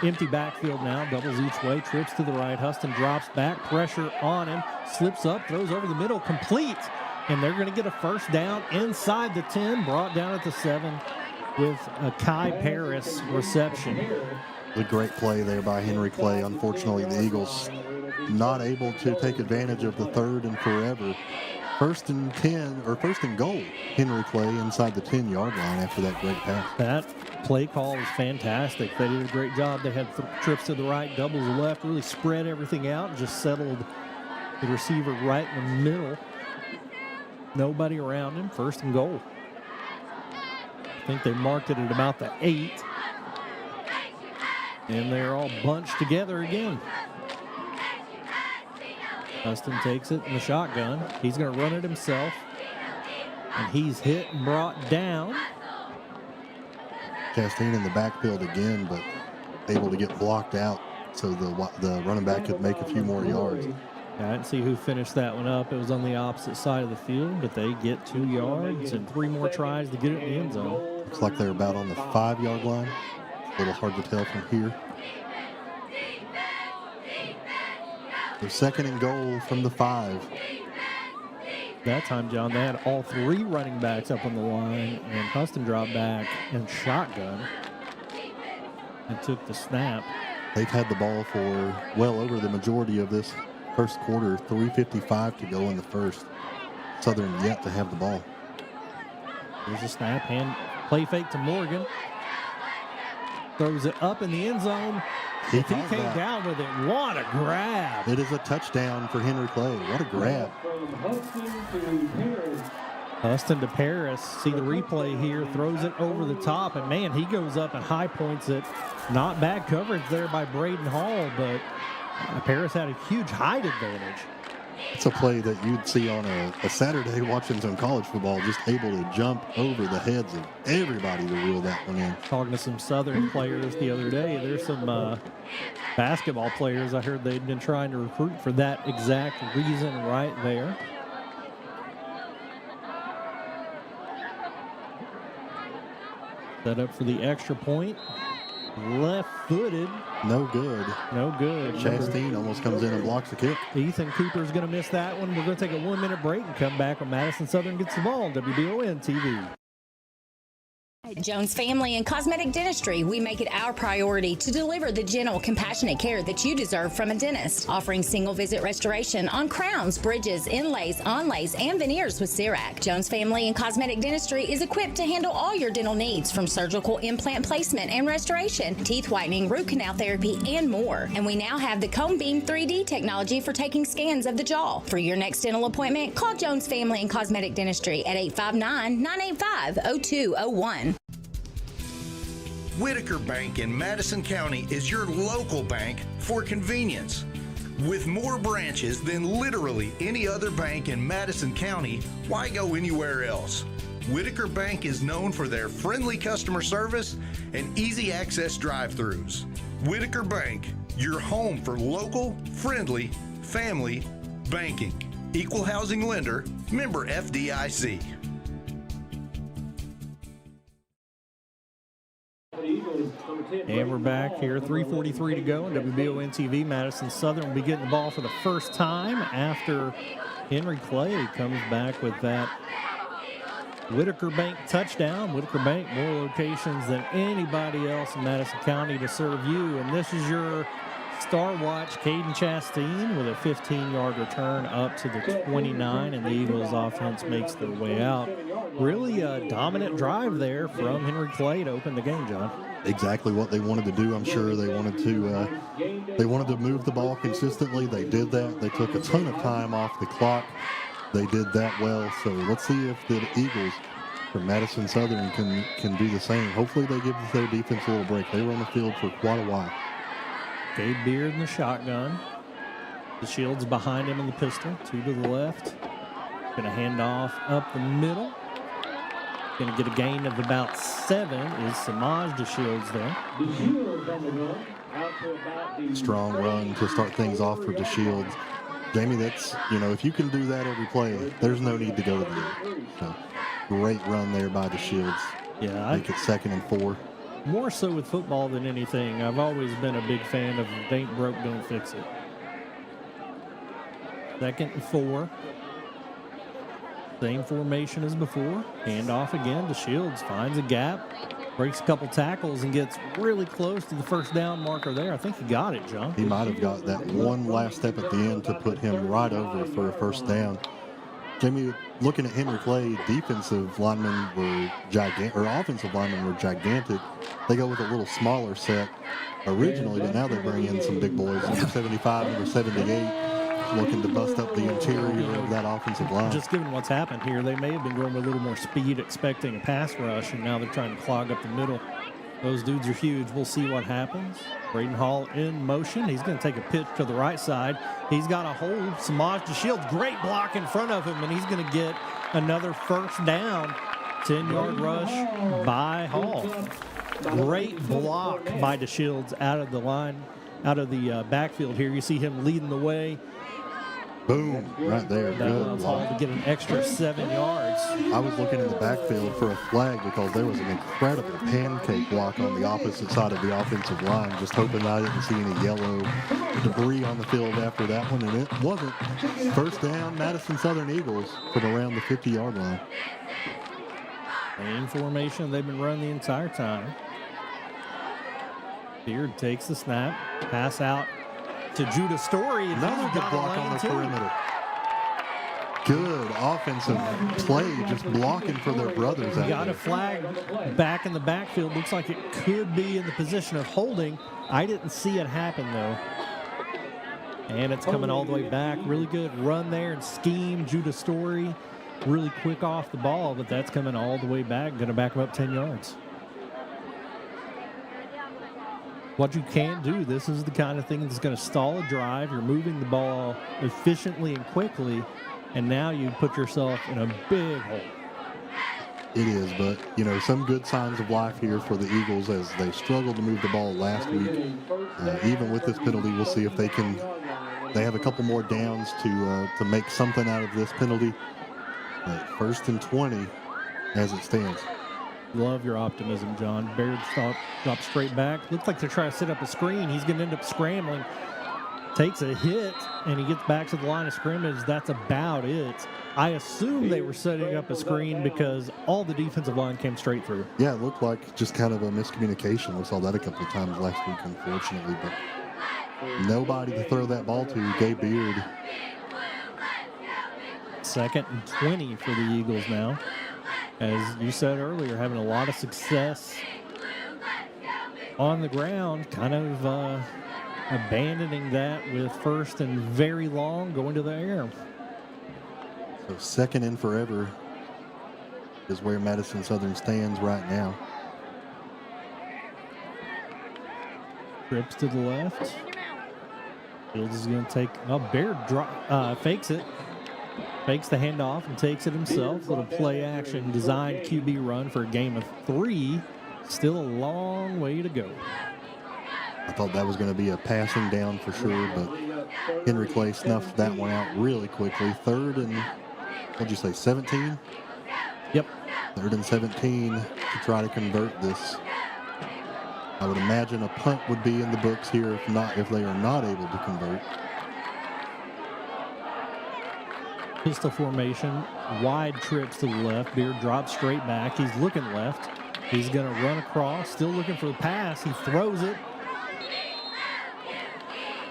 Empty backfield now, doubles each way, trips to the right. Huston drops back, pressure on him, slips up, throws over the middle, complete. And they're going to get a first down inside the 10, brought down at the 7 with a Kai Paris reception. A great play there by Henry Clay. Unfortunately, the Eagles not able to take advantage of the 3rd and forever. 1st and 10, or 1st and goal. Henry Clay inside the 10-yard line after that great pass. That play call was fantastic. They did a great job. They had trips to the right, doubles the left, really spread everything out, and just settled the receiver right in the middle. Nobody around him. 1st and goal. I think they marked it at about the 8. And they're all bunched together again. Huston takes it in the shotgun. He's going to run it himself. And he's hit and brought down. Chastain in the backfield again, but able to get blocked out so the running back could make a few more yards. I didn't see who finished that one up. It was on the opposite side of the field, but they get 2 yards and 3 more tries to get it in the end zone. Looks like they're about on the 5-yard line. A little hard to tell from here. They're second and goal from the 5. That time, John, they had all 3 running backs up on the line, and Huston dropped back and shotgun and took the snap. They've had the ball for well over the majority of this first quarter. 3:55 to go in the first. Southern yet to have the ball. There's a snap, hand play fake to Morgan. Throws it up in the end zone. If he came down with it, what a grab. It is a touchdown for Henry Clay. What a grab. Huston to Paris. See the replay here. Throws it over the top. And, man, he goes up and high points it. Not bad coverage there by Braden Hall, but Paris had a huge height advantage. It's a play that you'd see on a Saturday watching some college football, just able to jump over the heads of everybody to reel that one in. Talking to some Southern players the other day, there's some basketball players I heard they'd been trying to recruit for that exact reason right there. Set up for the extra point. Left-footed. No good. No good. Chastain almost comes in and blocks the kick. Ethan Cooper's going to miss that one. We're going to take a 1-minute break and come back when Madison Southern gets the ball on WBON TV. At Jones Family and Cosmetic Dentistry, we make it our priority to deliver the gentle, compassionate care that you deserve from a dentist. Offering single-visit restoration on crowns, bridges, inlays, onlays, and veneers with CERAC. Jones Family and Cosmetic Dentistry is equipped to handle all your dental needs, from surgical implant placement and restoration, teeth whitening, root canal therapy, and more. And we now have the Cone Beam 3D technology for taking scans of the jaw. For your next dental appointment, call Jones Family and Cosmetic Dentistry at 859-985-0201. Whitaker Bank in Madison County is your local bank for convenience. With more branches than literally any other bank in Madison County, why go anywhere else? Whitaker Bank is known for their friendly customer service and easy access drive-thrus. Whitaker Bank, your home for local, friendly, family banking. Equal housing lender, member FDIC. And we're back here, 3:43 to go on WBON TV. Madison Southern will be getting the ball for the first time after Henry Clay comes back with that Whitaker Bank touchdown. Whitaker Bank, more locations than anybody else in Madison County to serve you. And this is your star watch, Caden Chastain, with a 15-yard return up to the 29, and the Eagles offense makes their way out. Really a dominant drive there from Henry Clay to open the game, John. Exactly what they wanted to do. I'm sure they wanted to move the ball consistently. They did that. They took a ton of time off the clock. They did that well. So let's see if the Eagles from Madison Southern can do the same. Hopefully they give their defense a little break. They were on the field for quite a while. Gabe Beard in the shotgun. The Shields behind him in the pistol. 2 to the left. Going to hand off up the middle. Going to get a gain of about 7 is Samaj DeShields there. Strong run to start things off for DeShields. Jamie, that's, if you can do that every play, there's no need to go to the end. So, great run there by DeShields. Yeah, I think it's 2nd and 4. More so with football than anything. I've always been a big fan of if it ain't broke, don't fix it. 2nd and 4. Same formation as before. Hand off again. DeShields finds a gap, breaks a couple tackles, and gets really close to the first down marker there. I think he got it, John. He might have got that one last step at the end to put him right over for a first down. Jamie, looking at Henry Clay, defensive linemen were gigantic, or offensive linemen were gigantic. They go with a little smaller set originally, but now they bring in some big boys. Number 75, number 78. Looking to bust up the interior of that offensive line. Just given what's happened here, they may have been going with a little more speed, expecting a pass rush, and now they're trying to clog up the middle. Those dudes are huge. We'll see what happens. Braden Hall in motion. He's going to take a pitch to the right side. He's got a hold. Samaj DeShields, great block in front of him, and he's going to get another first down. 10-yard rush by Hall. Great block by DeShields out of the line, out of the backfield here. You see him leading the way. Boom, right there. That Good one's block. hauled to get an extra 7 yards. I was looking in the backfield for a flag because there was an incredible pancake block on the opposite side of the offensive line, just hoping I didn't see any yellow debris on the field after that one, and it wasn't. First down, Madison Southern Eagles from around the 50-yard line. Same formation they've been running the entire time. Beard takes the snap, pass out to Judah Story. And another good block on the perimeter. Good offensive play, just blocking for their brothers out Got there. a flag back in the backfield. Looks like it could be in the position of holding. I didn't see it happen, though. And it's coming all the way back. Really good run there and scheme. Judah Story really quick off the ball, but that's coming all the way back. Going to back him up 10 yards. What you can't do, this is the kind of thing that's going to stall a drive. You're moving the ball efficiently and quickly, and now you put yourself in a big hole. It is, but, you know, some good signs of life here for the Eagles as they struggled to move the ball last week. Even with this penalty, we'll see if they have a couple more downs to make something out of this penalty. But 1st and 20 as it stands. Love your optimism, John. Baird drops straight back. Looks like they're trying to set up a screen. He's going to end up scrambling. Takes a hit, and he gets back to the line of scrimmage. That's about it. I assume they were setting up a screen because all the defensive line came straight through. Yeah, it looked like just kind of a miscommunication. We saw that a couple of times last week, unfortunately. But nobody to throw that ball to. Gabe Beard. 2nd and 20 for the Eagles now. As you said earlier, having a lot of success on the ground, kind of abandoning that with 1st and very long, going to the air. So 2nd and forever is where Madison Southern stands right now. Trips to the left. Fields is going to take, Baird fakes it. Fakes the handoff and takes it himself. Little play action designed QB run for a game of 3. Still a long way to go. I thought that was going to be a passing down for sure, but Henry Clay snuffed that one out really quickly. 3rd and, what'd you say, 17? Yep. 3rd and 17 to try to convert this. I would imagine a punt would be in the books here if they are not able to convert. Pistol formation, wide trips to the left. Beard drops straight back. He's looking left. He's going to run across, still looking for the pass. He throws it.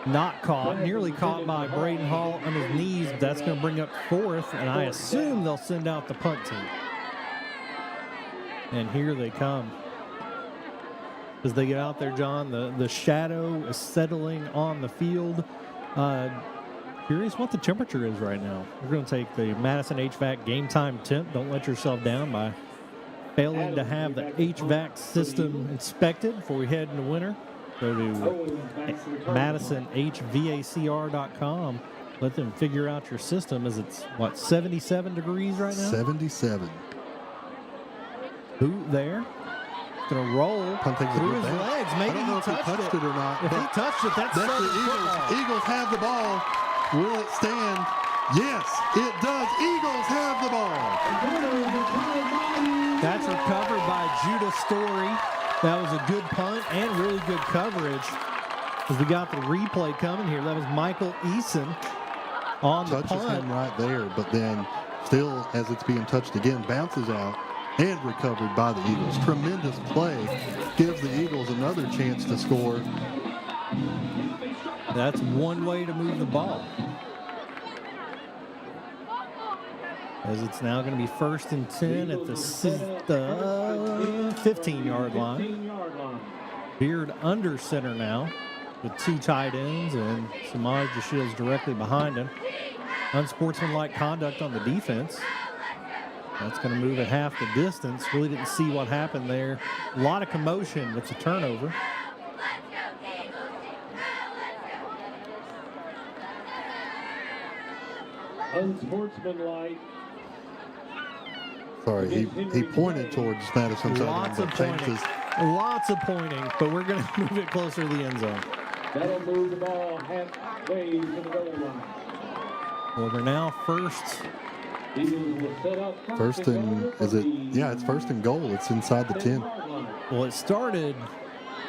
Not caught, nearly caught by Braden Hall on his knees. But that's going to bring up 4th, and I assume they'll send out the punt team. And here they come. As they get out there, John, the shadow is settling on the field. Curious what the temperature is right now. We're going to take the Madison HVAC game time temp. Don't let yourself down by failing to have the HVAC system inspected before we head into winter. Go to MadisonHVACR.com. Let them figure out your system as it's, 77 degrees right now? 77. Who there? Going to roll through his legs. Maybe he touched it or not. If he touched it, that's the Eagles. Eagles have the ball. Will it stand? Yes, it does. Eagles have the ball. That's recovered by Judah Story. That was a good punt and really good coverage. As we got the replay coming here, that was Michael Eason on the punt. Touches him right there, but then still, as it's being touched again, bounces out and recovered by the Eagles. Tremendous play. Gives the Eagles another chance to score. That's one way to move the ball. As it's now going to be 1st and 10 at the 15-yard line. Beard under center now with 2 tight ends and Samaj Shields directly behind him. Unsportsmanlike conduct on the defense. That's going to move at half the distance. Really didn't see what happened there. A lot of commotion. It's a turnover. Unsportsmanlike. Sorry, he pointed towards Madison Southern. Lots of pointing. Lots of pointing, but we're going to move it closer to the end zone. That'll move the ball halfway to the goal line. Well, we're now first. First and, is it? Yeah, it's first and goal. It's inside the 10. Well, it started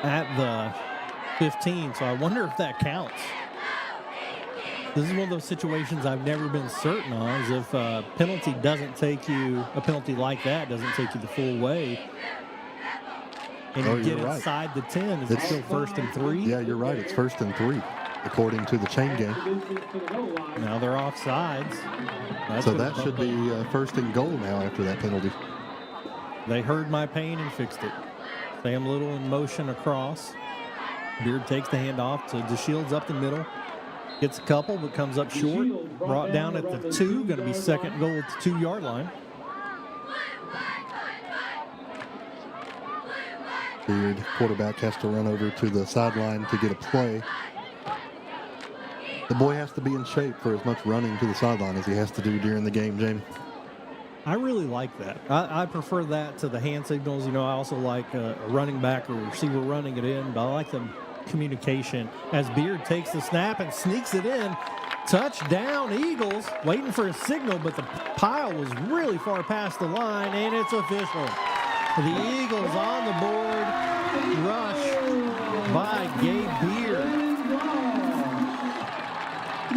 at the 15, so I wonder if that counts. This is one of those situations I've never been certain on, is if a penalty doesn't take you, a penalty like that doesn't take you the full way, and you get inside the 10, is it still first and 3? Yeah, you're right. It's first and 3, according to the chain game. Now they're offsides. So that should be first and goal now after that penalty. They heard my pain and fixed it. Sam Little in motion across. Beard takes the handoff to DeShields up the middle. Gets a couple, but comes up short. Brought down at the 2. Going to be second goal at the 2-yard line. Beard, quarterback, has to run over to the sideline to get a play. The boy has to be in shape for as much running to the sideline as he has to do during the game, Jamie. I really like that. I prefer that to the hand signals. You know, I also like a running back or receiver running it in, but I like the communication as Beard takes the snap and sneaks it in. Touchdown, Eagles. Waiting for a signal, but the pile was really far past the line, and it's official. The Eagles on the board. Rush by Gabe Beard.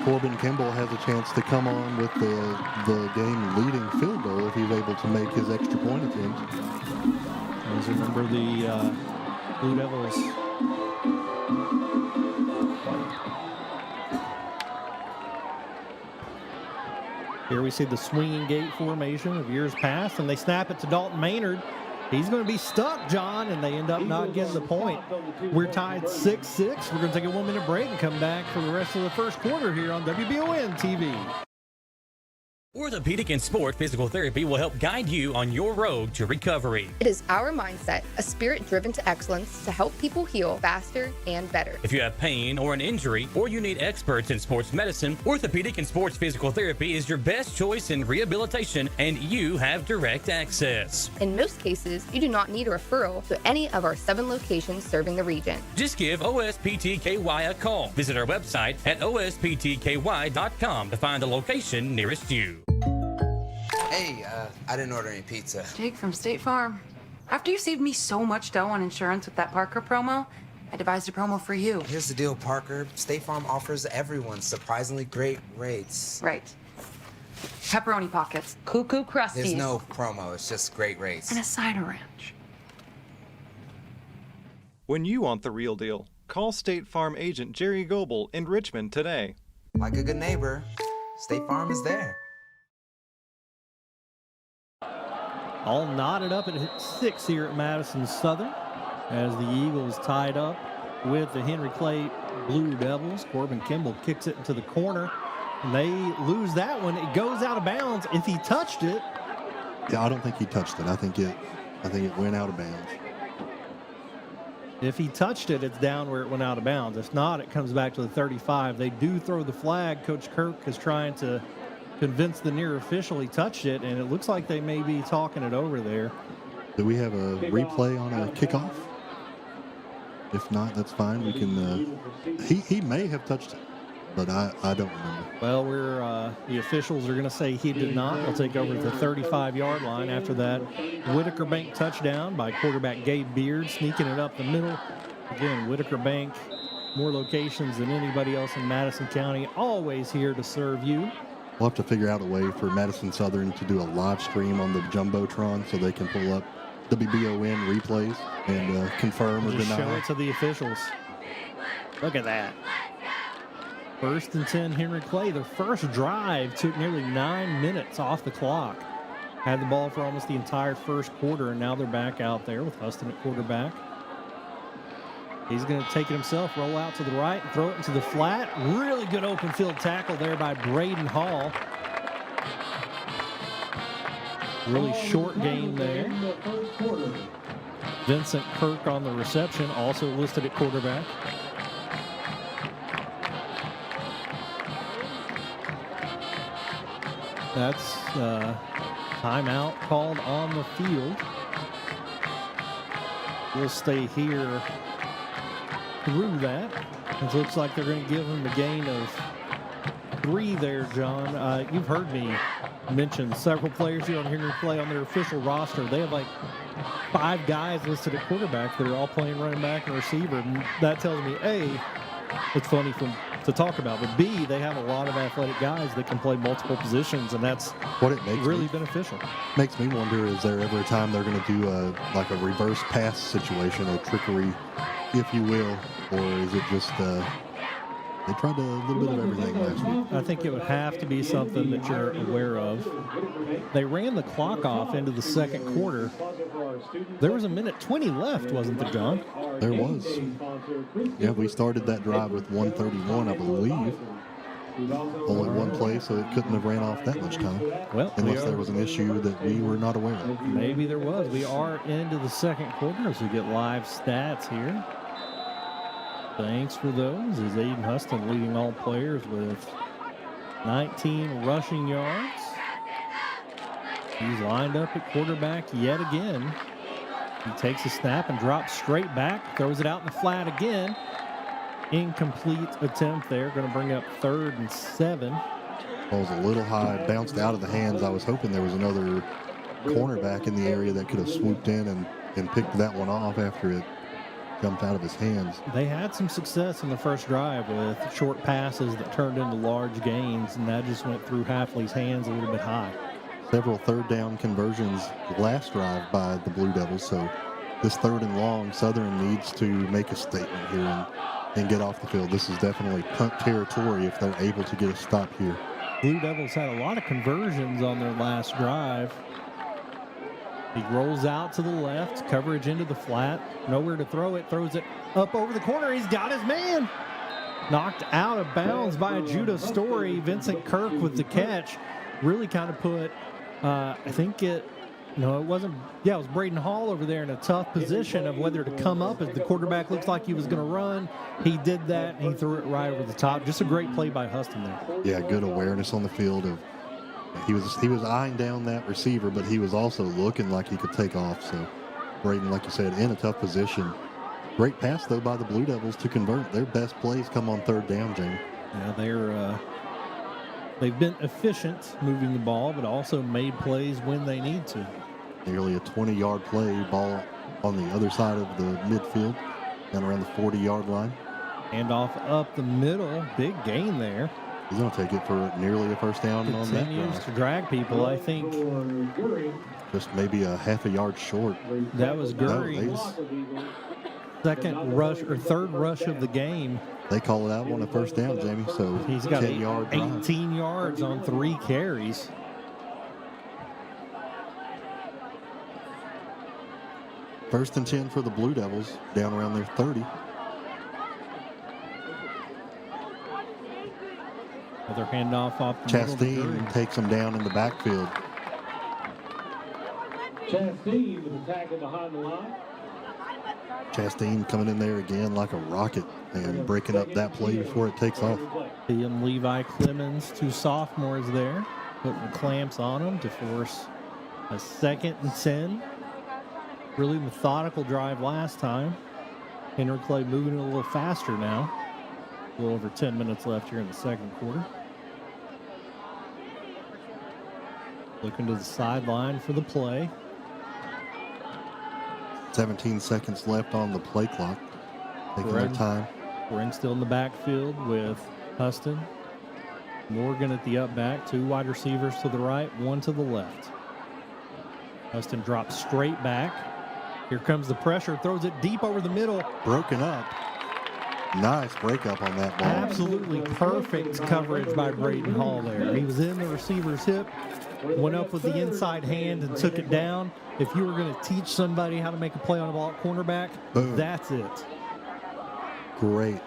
Corbin Kimball has a chance to come on with the game-leading field goal if he's able to make his extra point attempt. As remember the Blue Devils. Here we see the swinging gate formation of years past, and they snap it to Dalton Maynard. He's going to be stuck, John, and they end up not getting the point. We're tied 6-6. We're going to take a 1-minute break and come back for the rest of the first quarter here on WBON TV. Orthopedic and Sport Physical Therapy will help guide you on your road to recovery. It is our mindset, a spirit driven to excellence to help people heal faster and better. If you have pain or an injury, or you need experts in sports medicine, Orthopedic and Sports Physical Therapy is your best choice in rehabilitation, and you have direct access. In most cases, you do not need a referral to any of our 7 locations serving the region. Just give OSPTKY a call. Visit our website at osptky.com to find the location nearest you. Hey, I didn't order any pizza. Jake from State Farm. After you saved me so much dough on insurance with that Parker promo, I devised a promo for you. Here's the deal, Parker. State Farm offers everyone surprisingly great rates. Right. Pepperoni pockets, cuckoo crusties. There's no promo, it's just great rates. And a cider ranch. When you want the real deal, call State Farm agent Jerry Goebel in Richmond today. Like a good neighbor, State Farm is there. All knotted up at 6 here at Madison Southern as the Eagles tied up with the Henry Clay Blue Devils. Corbin Kimball kicks it into the corner, and they lose that one. It goes out of bounds. If he touched it. Yeah, I don't think he touched it. I think it went out of bounds. If he touched it, it's down where it went out of bounds. If not, it comes back to the 35. They do throw the flag. Coach Kirk is trying to convince the near official he touched it, and it looks like they may be talking it over there. Do we have a replay on a kickoff? If not, that's fine. We can. He may have touched it, but I don't remember. Well, the officials are going to say he did not. They'll take over the 35-yard line after that Whitaker Bank touchdown by quarterback Gabe Beard, sneaking it up the middle. Again, Whitaker Bank, more locations than anybody else in Madison County, always here to serve you. We'll have to figure out a way for Madison Southern to do a live stream on the Jumbotron so they can pull up WBON replays and confirm or deny. Show it to the officials. Look at that. 1st and 10, Henry Clay. Their first drive took nearly 9 minutes off the clock. Had the ball for almost the entire first quarter, and now they're back out there with Huston at quarterback. He's going to take it himself, roll out to the right, and throw it into the flat. Really good open field tackle there by Braden Hall. Really short game there. Vincent Kirk on the reception, also listed at quarterback. That's timeout called on the field. We'll stay here through that. It looks like they're going to give him a gain of 3 there, John. You've heard me mention several players here on Henry Clay on their official roster. They have like 5 guys listed at quarterback that are all playing running back and receiver. And that tells me, A, it's funny to talk about, but B, they have a lot of athletic guys that can play multiple positions, and that's what it makes really beneficial. Makes me wonder, is there ever a time they're going to do like a reverse pass situation, a trickery, if you will, or is it just they tried a little bit of everything last week? I think it would have to be something that you're aware of. They ran the clock off into the second quarter. There was 1:20 left, wasn't there, John? There was. Yeah, we started that drive with 1:31, I believe. Only one play, so it couldn't have ran off that much time. Well, unless there was an issue that we were not aware of. Maybe there was. We are into the second quarter as we get live stats here. Thanks for those. Is Aiden Huston leading all players with 19 rushing yards. He's lined up at quarterback yet again. He takes a snap and drops straight back, throws it out in the flat again. Incomplete attempt there. Going to bring up 3rd and 7. Ball was a little high, bounced out of the hands. I was hoping there was another cornerback in the area that could have swooped in and picked that one off after it jumped out of his hands. They had some success in the first drive with short passes that turned into large gains, and that just went through Hafley's hands a little bit high. Several 3rd down conversions last drive by the Blue Devils, so this 3rd and long, Southern needs to make a statement here and get off the field. This is definitely punt territory if they're able to get a stop here. Blue Devils had a lot of conversions on their last drive. He rolls out to the left, coverage into the flat, nowhere to throw it, throws it up over the corner. He's got his man. Knocked out of bounds by Judah Story. Vincent Kirk with the catch. Really kind of put, it was Braden Hall over there in a tough position of whether to come up as the quarterback looks like he was going to run. He did that, and he threw it right over the top. Just a great play by Huston there. Yeah, good awareness on the field. He was eyeing down that receiver, but he was also looking like he could take off. So Braden, like you said, in a tough position. Great pass, though, by the Blue Devils to convert. Their best plays come on 3rd down, Jamie. Yeah, they've been efficient moving the ball, but also made plays when they need to. Nearly a 20-yard play, ball on the other side of the midfield, down around the 40-yard line. Handoff up the middle, big gain there. He's going to take it for nearly a first down on that drive. Continues to drag people, I think. Just maybe a half a yard short. That was Goering's second rush or 3rd rush of the game. They call it out on a first down, Jamie. So he's got 10-yard 18 yards on 3 carries. First and 10 for the Blue Devils, down around their 30. Another handoff off the Chastain takes him down in the backfield. Chastain with the tackle behind the line. Chastain coming in there again like a rocket and breaking up that play before it takes off. Liam Levi Clemens, 2 sophomores there, putting the clamps on them to force a 2nd and 10. Really methodical drive last time. Henry Clay moving a little faster now. A little over 10 minutes left here in the second quarter. Looking to the sideline for the play. 17 seconds left on the play clock. Taking their time. Ring still in the backfield with Huston. Morgan at the up back. 2 wide receivers to the right, 1 to the left. Huston drops straight back. Here comes the pressure. Throws it deep over the middle. Broken up. Nice breakup on that ball. Absolutely perfect coverage by Braden Hall there. He was in the receiver's hip, went up with the inside hand and took it down. If you were going to teach somebody how to make a play on a ball at cornerback, boom. That's it. Great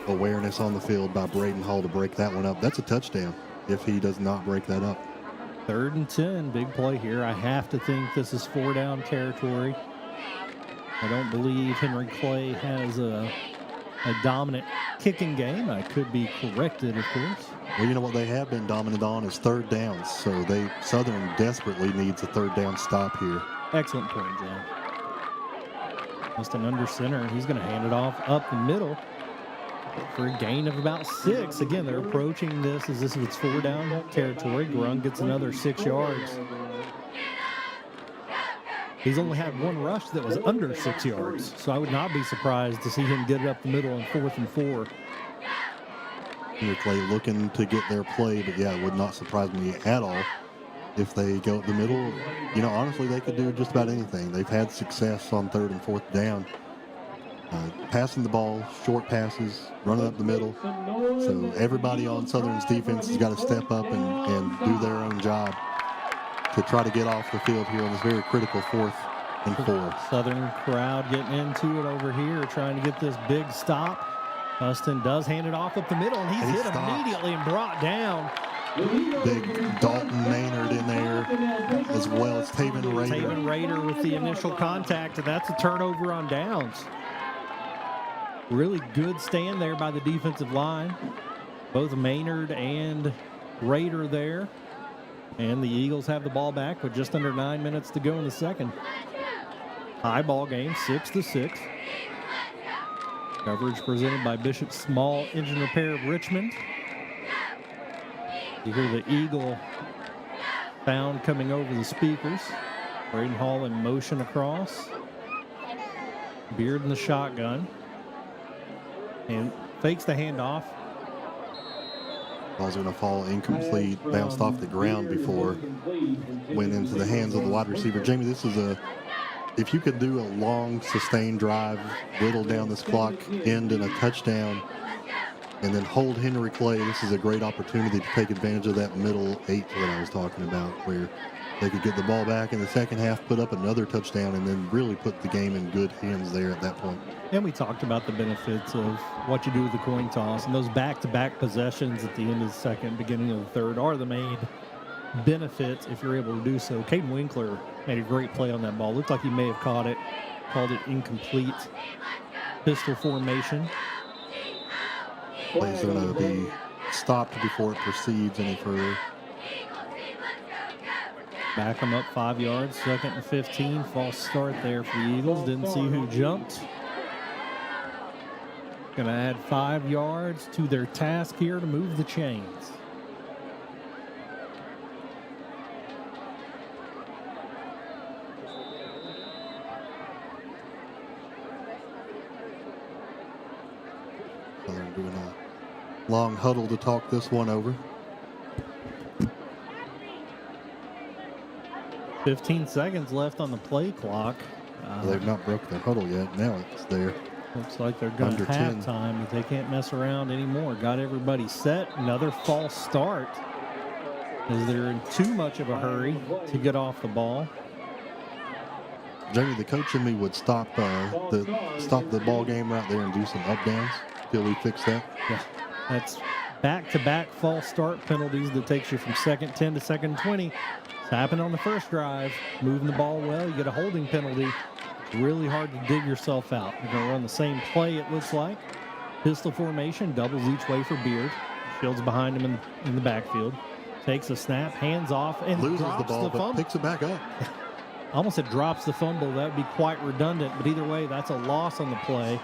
awareness on the field by Braden Hall to break that one up. That's a touchdown if he does not break that up. 3rd and 10, big play here. I have to think this is 4-down territory. I don't believe Henry Clay has a dominant kicking game. I could be corrected, of course. Well, you know what they have been dominant on is 3rd downs. So Southern desperately needs a 3rd down stop here. Excellent point, John. Just an under center. He's going to hand it off up the middle. for a gain of about 6. Again, they're approaching this as if it's 4 down territory. Grung gets another 6 yards. He's only had 1 rush that was under 6 yards, so I would not be surprised to see him get it up the middle on 4th and 4. Henry Clay looking to get their play, but yeah, it would not surprise me at all if they go up the middle. You know, honestly, they could do just about anything. They've had success on 3rd and 4th down. Passing the ball, short passes, running up the middle. So everybody on Southern's defense has got to step up and do their own job to try to get off the field here on this very critical 4th and 4. Southern crowd getting into it over here, trying to get this big stop. Huston does hand it off up the middle, and he's hit immediately and brought down. Big Dalton Maynard in there, as well as Taven Rader. Taven Rader with the initial contact, and that's a turnover on downs. Really good stand there by the defensive line. Both Maynard and Rader there. And the Eagles have the ball back with just under 9 minutes to go in the second. High ball game, 6-6. Coverage presented by Bishop Small Engine Repair of Richmond. You hear the Eagle sound coming over the speakers. Braden Hall in motion across. Beard in the shotgun. And fakes the handoff. Ball's going to fall incomplete, bounced off the ground before went into the hands of the wide receiver. Jamie, this is if you could do a long, sustained drive, whittle down this clock, end in a touchdown, and then hold Henry Clay, this is a great opportunity to take advantage of that middle 8 that I was talking about, where they could get the ball back in the second half, put up another touchdown, and then really put the game in good hands there at that point. And we talked about the benefits of what you do with the coin toss, and those back-to-back possessions at the end of the second, beginning of the third are the main benefits if you're able to do so. Caden Winkler made a great play on that ball. Looked like he may have caught it, called it incomplete. Pistol formation. Play's going to be stopped before it proceeds any further. Back them up 5 yards, 2nd and 15. False start there for the Eagles. Didn't see who jumped. Going to add 5 yards to their task here to move the chains. So they're doing a long huddle to talk this one over. 15 seconds left on the play clock. They've not broke their huddle yet. Now it's there. Looks like they're going to halftime, but they can't mess around anymore. Got everybody set. Another false start as they're in too much of a hurry to get off the ball. Jamie, the coach in me would stop the ball game right there and do some up downs till we fix that. Yeah, that's back-to-back false start penalties that takes you from 2nd 10 to 2nd 20. It's happened on the first drive. Moving the ball well, you get a holding penalty. Really hard to dig yourself out. You're going to run the same play, it looks like. Pistol formation, doubles each way for Beard. Shields behind him in the backfield. Takes a snap, hands off, and loses drops the ball, but picks it back up. Almost it drops the fumble. That would be quite redundant, but either way, that's a loss on the play.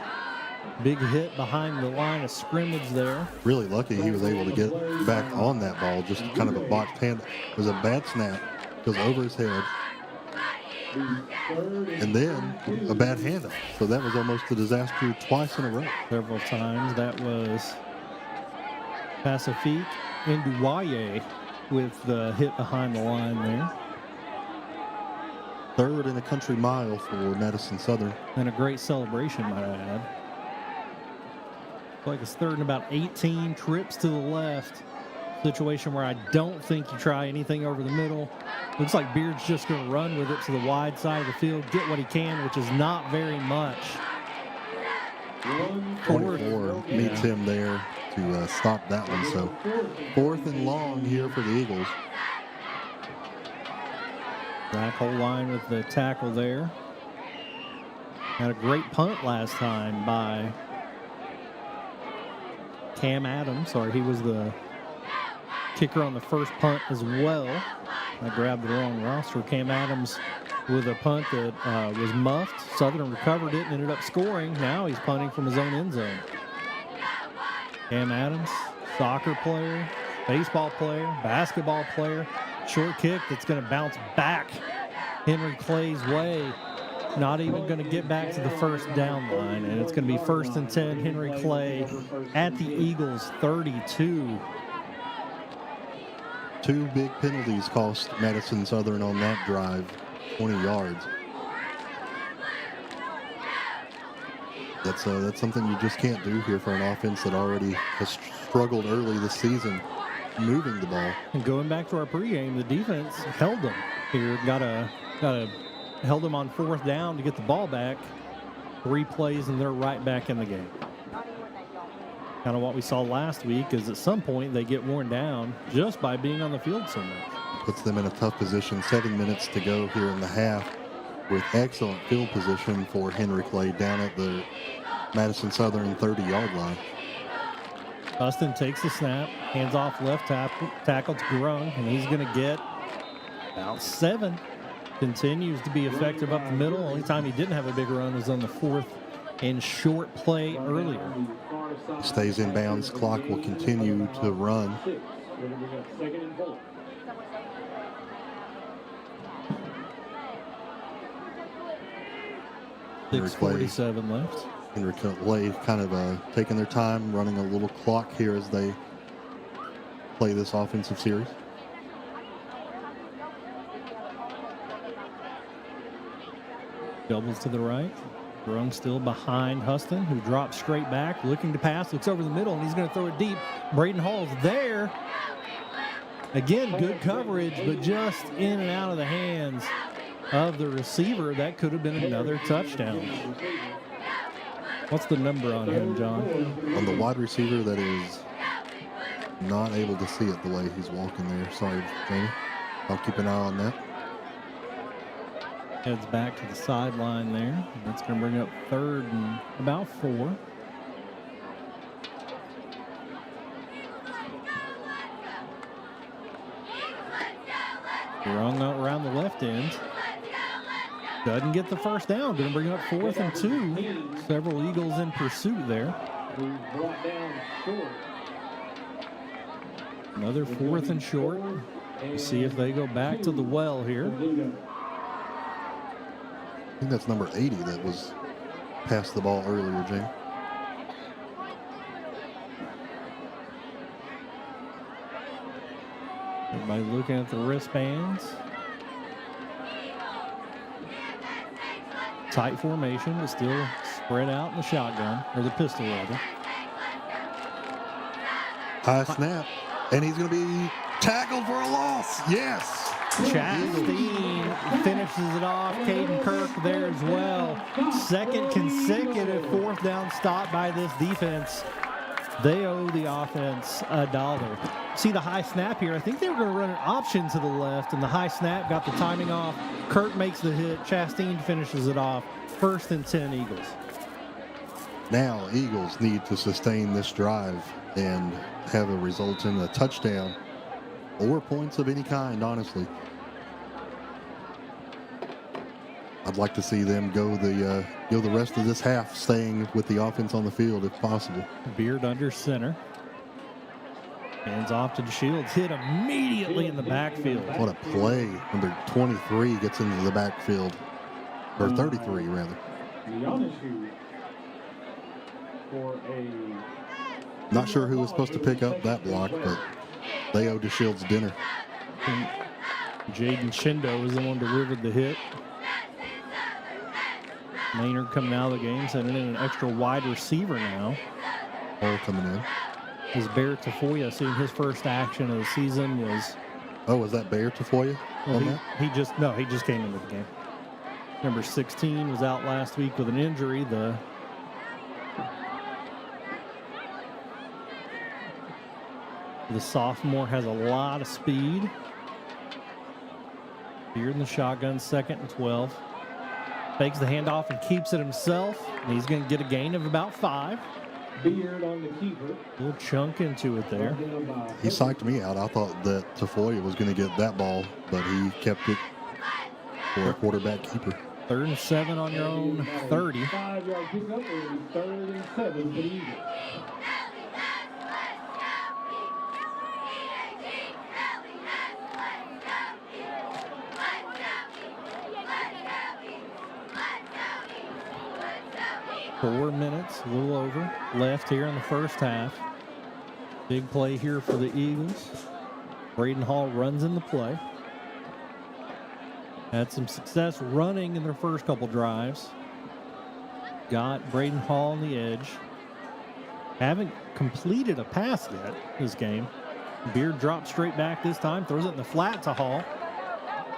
Big hit behind the line of scrimmage there. Really lucky he was able to get back on that ball. Just kind of a botched hand. It was a bad snap. Goes over his head. And then a bad handoff. So that was almost a disaster twice in a row. Several times. That was Pacifique Nduwaye with the hit behind the line there. 3rd in a country mile for Madison Southern. And a great celebration, might I add. Like it's 3rd and about 18, trips to the left. Situation where I don't think you try anything over the middle. Looks like Beard's just going to run with it to the wide side of the field, get what he can, which is not very much. 24 meets him there to stop that one. So 4th and long here for the Eagles. Back whole line with the tackle there. Had a great punt last time by Cam Adams. Sorry, he was the kicker on the first punt as well. I grabbed the wrong roster. Cam Adams with a punt that was muffed. Southern recovered it and ended up scoring. Now he's punting from his own end zone. Cam Adams, soccer player, baseball player, basketball player. Short kick that's going to bounce back Henry Clay's way. Not even going to get back to the first down line, and it's going to be 1st and 10, Henry Clay at the Eagles 32. 2 big penalties cost Madison Southern on that drive, 20 yards. That's something you just can't do here for an offense that already has struggled early this season moving the ball. And going back to our pregame, the defense held them here. Held them on 4th down to get the ball back. 3 plays and they're right back in the game. Kind of what we saw last week is at some point they get worn down just by being on the field so much. Puts them in a tough position. 7 minutes to go here in the half with excellent field position for Henry Clay down at the Madison Southern 30-yard line. Huston takes the snap, hands off left tackle to Grung, and he's going to get about 7. Continues to be effective up the middle. Only time he didn't have a big run was on the 4th and short play earlier. He stays in bounds. Clock will continue to run. 6:47 left. Henry Clay kind of taking their time, running a little clock here as they play this offensive series. Doubles to the right. Grung still behind Huston, who drops straight back, looking to pass, looks over the middle, and he's going to throw it deep. Braden Hall's there. Again, good coverage, but just in and out of the hands of the receiver. That could have been another touchdown. What's the number on him, John? On the wide receiver that is not able to see it the way he's walking there. Sorry, Jamie. I'll keep an eye on that. Heads back to the sideline there. That's going to bring up 3rd and about 4. Rung out around the left end. Doesn't get the first down. Going to bring up 4th and 2. Several Eagles in pursuit there. Another 4th and short. We'll see if they go back to the well here. I think that's number 80 that was passed the ball earlier, Jane. Everybody looking at the wristbands. Tight formation, but still spread out in the shotgun, or the pistol rather. High snap, and he's going to be tackled for a loss. Yes. Chastain finishes it off. Caden Kirk there as well. 2nd consecutive 4th down stop by this defense. They owe the offense $1. See the high snap here. I think they were going to run an option to the left, and the high snap got the timing off. Kirk makes the hit. Chastain finishes it off. 1st and 10 Eagles. Now Eagles need to sustain this drive and have a result in a touchdown or points of any kind, honestly. I'd like to see them go the rest of this half staying with the offense on the field if possible. Beard under center. Hands off to DeShields. Hit immediately in the backfield. What a play. Number 23 gets into the backfield. Or 33, rather. Not sure who was supposed to pick up that block, but they owe DeShields dinner. And Jaden Shindo is the one delivered the hit. Maynard coming out of the game, sending in an extra wide receiver now. All coming in. Is Bear Tafoya seeing his first action of the season was... Oh, was that Bear Tafoya on that? He just came into the game. Number 16 was out last week with an injury. The sophomore has a lot of speed. Beard in the shotgun, 2nd and 12. Fakes the handoff and keeps it himself. And he's going to get a gain of about 5. Beard on the keeper. A little chunk into it there. He psyched me out. I thought that Tafoya was going to get that ball, but he kept it for a quarterback keeper. 3rd and 7 on your own 30. 5-yard pickup and 3rd and 7 for the Eagles. 4 minutes, a little over, left here in the first half. Big play here for the Eagles. Braden Hall runs in the play. Had some success running in their first couple drives. Got Braden Hall on the edge. Haven't completed a pass yet this game. Beard drops straight back this time, throws it in the flat to Hall.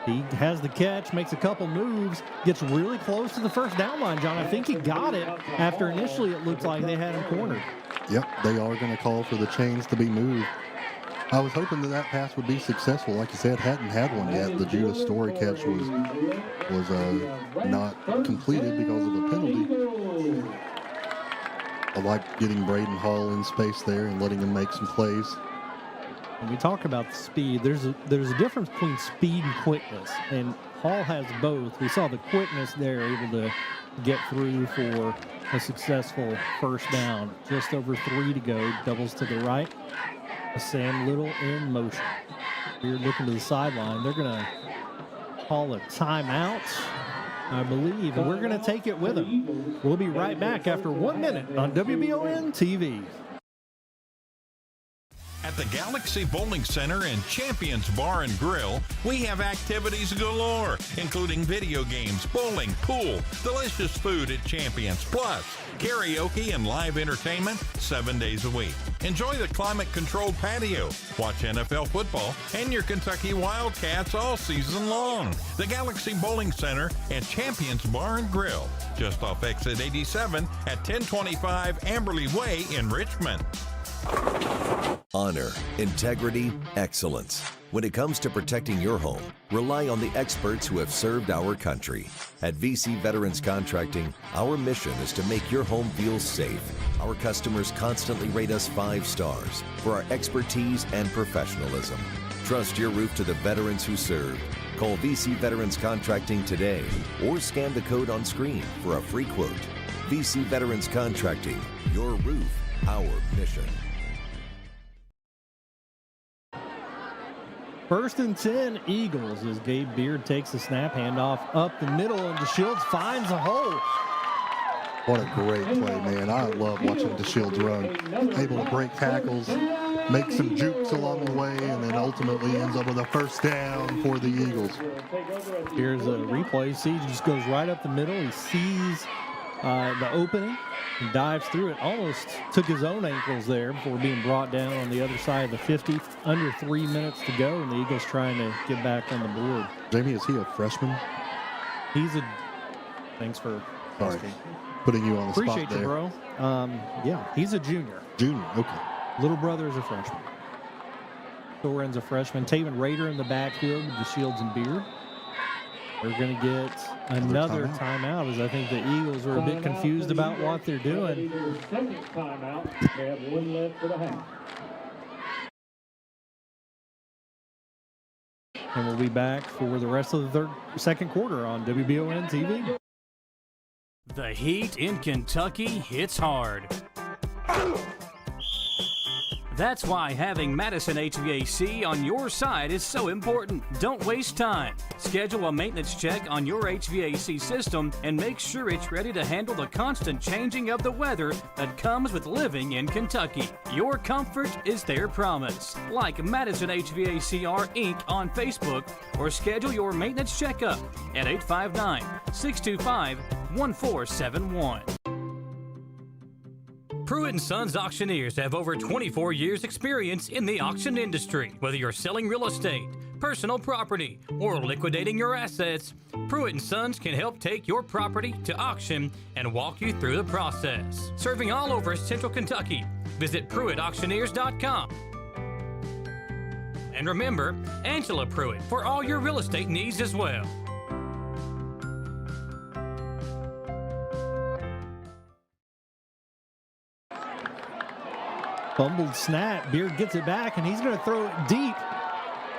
He has the catch, makes a couple moves, gets really close to the first down line, John. I think he got it after initially it looked like they had him cornered. Yep, they are going to call for the chains to be moved. I was hoping that pass would be successful. Like you said, hadn't had one yet. The Judah Story catch was not completed because of a penalty. I like getting Braden Hall in space there and letting him make some plays. When we talk about the speed, there's a difference between speed and quickness, and Hall has both. We saw the quickness there, able to get through for a successful first down. Just over 3 to go, doubles to the right. Sam Little in motion. We're looking to the sideline. They're going to call a timeout, I believe, and we're going to take it with them. We'll be right back after 1 minute on WBON TV. At the Galaxy Bowling Center and Champions Bar and Grill, we have activities galore, including video games, bowling, pool, delicious food at Champions, plus karaoke and live entertainment 7 days a week. Enjoy the climate-controlled patio, watch NFL football, and your Kentucky Wildcats all season long. The Galaxy Bowling Center and Champions Bar and Grill, just off exit 87 at 1025 Amberley Way in Richmond. Honor, integrity, excellence. When it comes to protecting your home, rely on the experts who have served our country. At VC Veterans Contracting, our mission is to make your home feel safe. Our customers constantly rate us 5 stars for our expertise and professionalism. Trust your roof to the veterans who served. Call VC Veterans Contracting today or scan the code on screen for a free quote. VC Veterans Contracting, your roof, our mission. 1st and 10 Eagles as Gabe Beard takes the snap, handoff up the middle, and DeShields finds a hole. What a great play, man. I love watching DeShields run. Able to break tackles, make some jukes along the way, and then ultimately ends up with a first down for the Eagles. Here's a replay. See, he just goes right up the middle. He sees the opening and dives through it. Almost took his own ankles there before being brought down on the other side of the 50. Under 3 minutes to go, and the Eagles trying to get back on the board. Jamie, is he a freshman? He's a... Thanks for... Sorry, putting you on the Appreciate spot there. you, bro. Yeah, he's a junior. Junior, okay. Little brother is a freshman. Thoren's a freshman. Taven Rader in the backfield with DeShields and Beard. We're going to get another timeout, as I think the Eagles are a bit confused about what they're doing. Second timeout. They have 1 left for the half. And we'll be back for the rest of the second quarter on WBON TV. The heat in Kentucky hits hard. That's why having Madison HVAC on your side is so important. Don't waste time. Schedule a maintenance check on your HVAC system and make sure it's ready to handle the constant changing of the weather that comes with living in Kentucky. Your comfort is their promise. Like Madison HVACR Inc. on Facebook or schedule your maintenance checkup at 859-625-1471. Pruitt & Sons Auctioneers have over 24 years experience in the auction industry. Whether you're selling real estate, personal property, or liquidating your assets, Pruitt & Sons can help take your property to auction and walk you through the process. Serving all over Central Kentucky, visit PruittAuctioneers.com. And remember, Angela Pruitt for all your real estate needs as well. Fumbled snap. Beard gets it back, and he's going to throw it deep.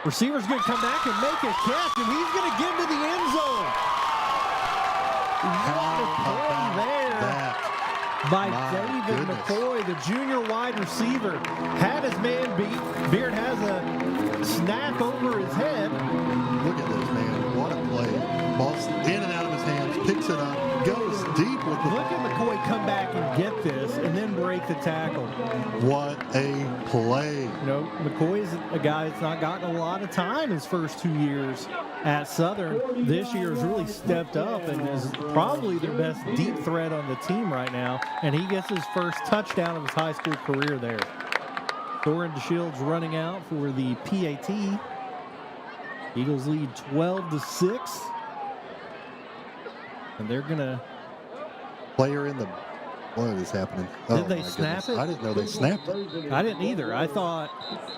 Receiver's going to come back and make a catch, and he's going to get into the end zone. What a play there by David McCoy, the junior wide receiver. Had his man beat. Beard has a snap over his head. Look at this, man. What a play. Ball's in and out of his hands, picks it up, goes deep with Look at McCoy come back and get this and then break the tackle. What a play. You know, McCoy's a guy that's not gotten a lot of time his first 2 years at Southern. This year has really stepped up and is probably their best deep threat on the team right now. And he gets his first touchdown of his high school career there. Thorin DeShields running out for the PAT. Eagles lead 12-6. And they're going to... Player in the... What is happening? Did they snap it? I didn't know they snapped it. I didn't either. I thought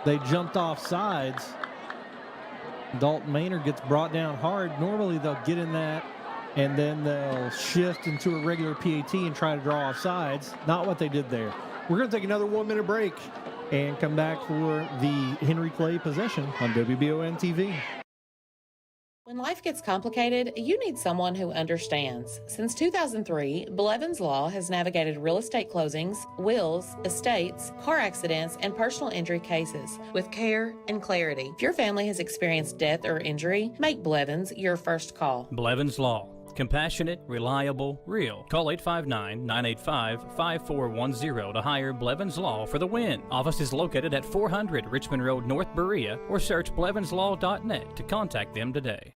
they jumped off sides. Dalton Maynard gets brought down hard. Normally they'll get in that and then they'll shift into a regular PAT and try to draw off sides. Not what they did there. We're going to take another 1-minute break and come back for the Henry Clay possession on WBON TV. When life gets complicated, you need someone who understands. Since 2003, Blevins Law has navigated real estate closings, wills, estates, car accidents, and personal injury cases with care and clarity. If your family has experienced death or injury, make Blevins your first call. Blevins Law. Compassionate, reliable, real. Call 859-985-5410 to hire Blevins Law for the win. Office is located at 400 Richmond Road, North Berea, or search blevinslaw.net to contact them today.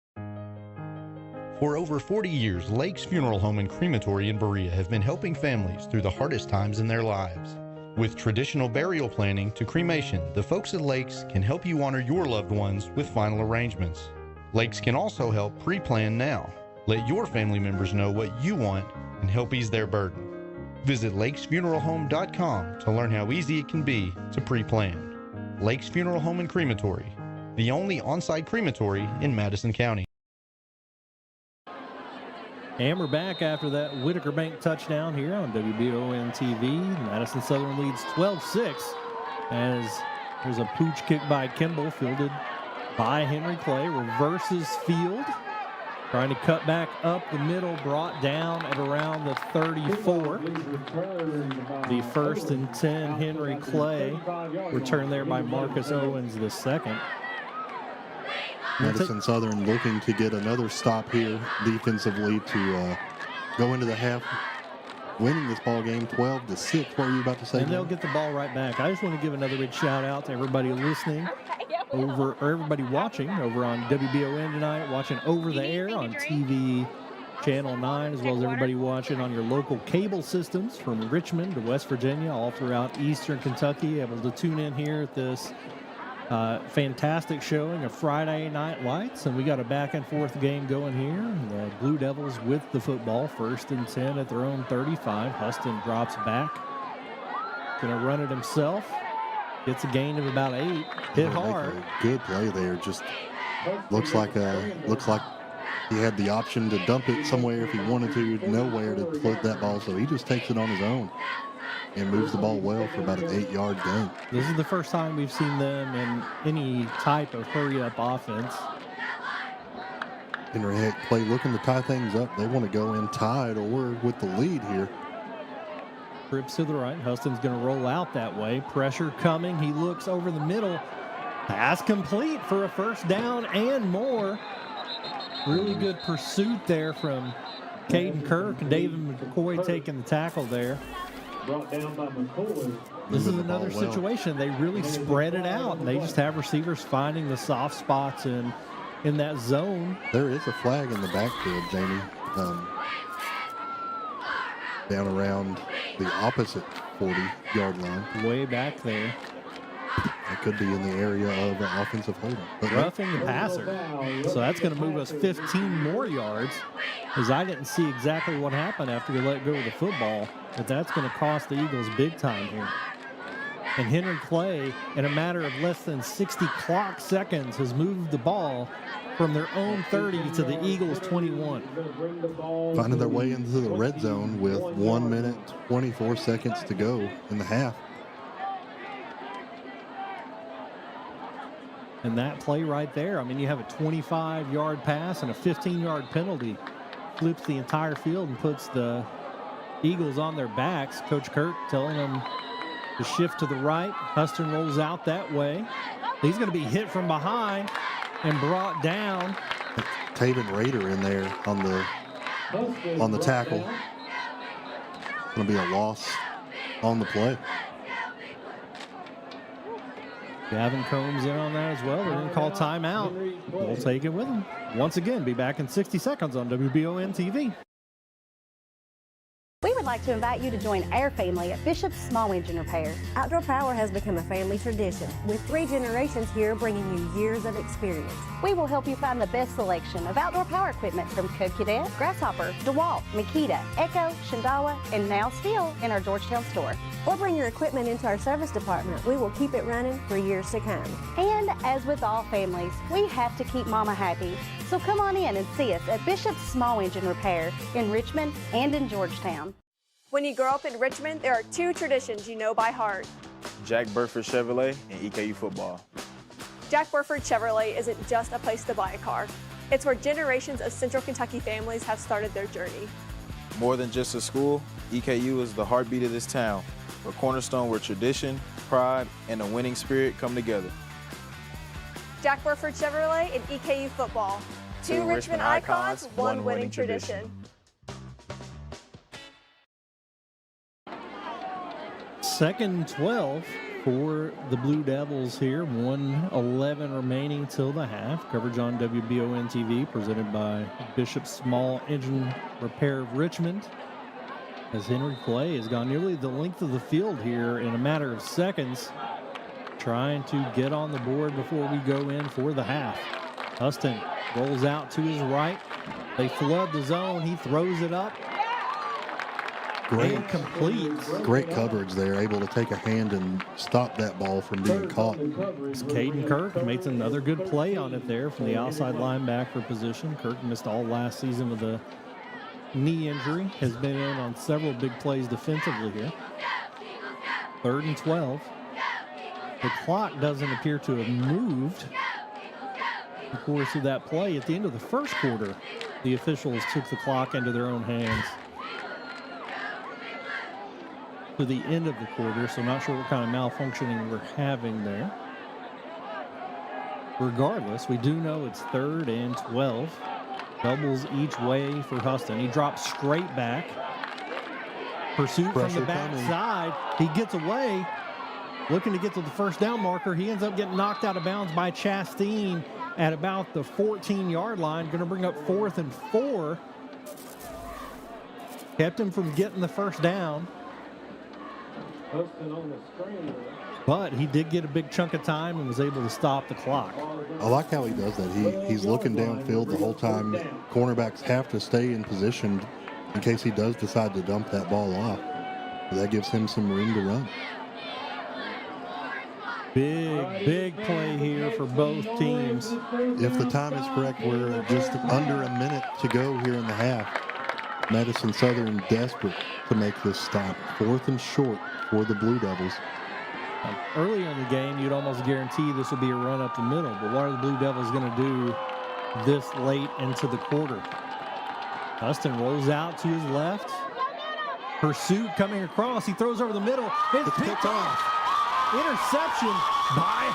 For over 40 years, Lake's Funeral Home and Crematory in Berea have been helping families through the hardest times in their lives. With traditional burial planning to cremation, the folks at Lake's can help you honor your loved ones with final arrangements. Lake's can also help pre-plan now. Let your family members know what you want and help ease their burden. Visit lakesfuneralhome.com to learn how easy it can be to pre-plan. Lake's Funeral Home and Crematory, the only on-site crematory in Madison County. And we're back after that Whitaker Bank touchdown here on WBON TV. Madison Southern leads 12-6 as there's a pooch kick by Kimball, fielded by Henry Clay, reverses field. Trying to cut back up the middle, brought down at around the 34. The 1st and 10, Henry Clay. Returned there by Marcus Owens the second. Madison Southern looking to get another stop here defensively to go into the half, winning this ball game 12-6. What were you about to say? And they'll get the ball right back. I just want to give another big shout out to everybody listening. Everybody watching over on WBON tonight, watching over the air on TV Channel 9, as well as everybody watching on your local cable systems from Richmond to West Virginia, all throughout Eastern Kentucky, able to tune in here at this fantastic showing of Friday Night Lights. And we got a back and forth game going here. The Blue Devils with the football, 1st and 10 at their own 35. Huston drops back. Gonna run it himself. Gets a gain of about 8. Hit hard. Good play there. Just looks like he had the option to dump it somewhere if he wanted to. Nowhere to put that ball, so he just takes it on his own and moves the ball well for about an 8-yard gain. This is the first time we've seen them in any type of hurry-up offense. Henry Clay looking to tie things up. They want to go in tied or with the lead here. Trips to the right. Huston's going to roll out that way. Pressure coming. He looks over the middle. Pass complete for a first down and more. Really good pursuit there from Caden Kirk and David McCoy taking the tackle there. Brought down by McCoy. This is another situation. They really spread it out, and they just have receivers finding the soft spots in that zone. There is a flag in the backfield, Jamie. Down around the opposite 40-yard line. Way back there. It could be in the area of an offensive holding. Roughing the passer. So that's going to move us 15 more yards, as I didn't see exactly what happened after we let go of the football, but that's going to cost the Eagles big time here. And Henry Clay, in a matter of less than 60 clock seconds, has moved the ball from their own 30 to the Eagles' 21. Finding their way into the red zone with 1 minute, 24 seconds to go in the half. And that play right there, I mean, you have a 25-yard pass and a 15-yard penalty. Flips the entire field and puts the Eagles on their backs. Coach Kirk telling them to shift to the right. Huston rolls out that way. He's going to be hit from behind and brought down. Taven Rader in there on the tackle. going to be a loss on the play. Gavin Combs in on that as well. They're going to call timeout. We'll take it with them. Once again, be back in 60 seconds on WBON TV. We would like to invite you to join our family at Bishop's Small Engine Repair. Outdoor Power has become a family tradition, with 3 generations here bringing you years of experience. We will help you find the best selection of outdoor power equipment from Co-Cadet, Grasshopper, DeWalt, Makita, Echo, Shindawa, and now still in our Georgetown store. Or bring your equipment into our service department. We will keep it running for years to come. And as with all families, we have to keep Mama happy. So come on in and see us at Bishop's Small Engine Repair in Richmond and in Georgetown. When you grow up in Richmond, there are 2 traditions you know by heart. Jack Burford Chevrolet and EKU football. Jack Burford Chevrolet isn't just a place to buy a car. It's where generations of Central Kentucky families have started their journey. More than just a school, EKU is the heartbeat of this town, a cornerstone where tradition, pride, and a winning spirit come together. Jack Burford Chevrolet and EKU football. 2 Richmond icons, 1 winning tradition. Second and 12 for the Blue Devils here. 1:11 remaining till the half. Coverage on WBON TV presented by Bishop's Small Engine Repair of Richmond. As Henry Clay has gone nearly the length of the field here in a matter of seconds, trying to get on the board before we go in for the half. Huston rolls out to his right. They flood the zone. He throws it up. Great, complete. Great coverage there, able to take a hand and stop that ball from being caught. Caden Kirk makes another good play on it there from the outside linebacker position. Kirk missed all last season with a knee injury, has been in on several big plays defensively here. 3rd and 12. The clock doesn't appear to have moved in the course of that play. At the end of the first quarter, the officials took the clock into their own hands to the end of the quarter, so not sure what kind of malfunctioning we're having there. Regardless, we do know it's 3rd and 12. Doubles each way for Huston. He drops straight back. Pursuit from the backside. He gets away, looking to get to the first down marker. He ends up getting knocked out of bounds by Chastain at about the 14-yard line. Going to bring up 4th and 4. Kept him from getting the first down. But he did get a big chunk of time and was able to stop the clock. I like how he does that. He's looking downfield the whole time. Cornerbacks have to stay in position in case he does decide to dump that ball off. That gives him some room to run. Big play here for both teams. If the time is correct, we're just under a minute to go here in the half. Madison Southern desperate to make this stop. 4th and short for the Blue Devils. Earlier in the game, you'd almost guarantee this would be a run up the middle, but what are the Blue Devils going to do this late into the quarter? Huston rolls out to his left. Pursuit coming across. He throws over the middle. It's picked off. Interception by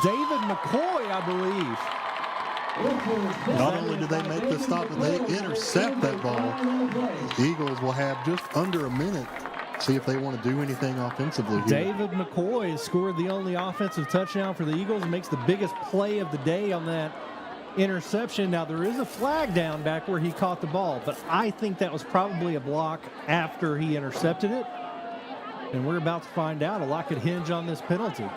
David McCoy, I believe. Not only did they make the stop, but they intercept that ball. The Eagles will have just under a minute. See if they want to do anything offensively here. David McCoy has scored the only offensive touchdown for the Eagles. Makes the biggest play of the day on that interception. Now, there is a flag down back where he caught the ball, but I think that was probably a block after he intercepted it. And we're about to find out. A lot could hinge on this penalty.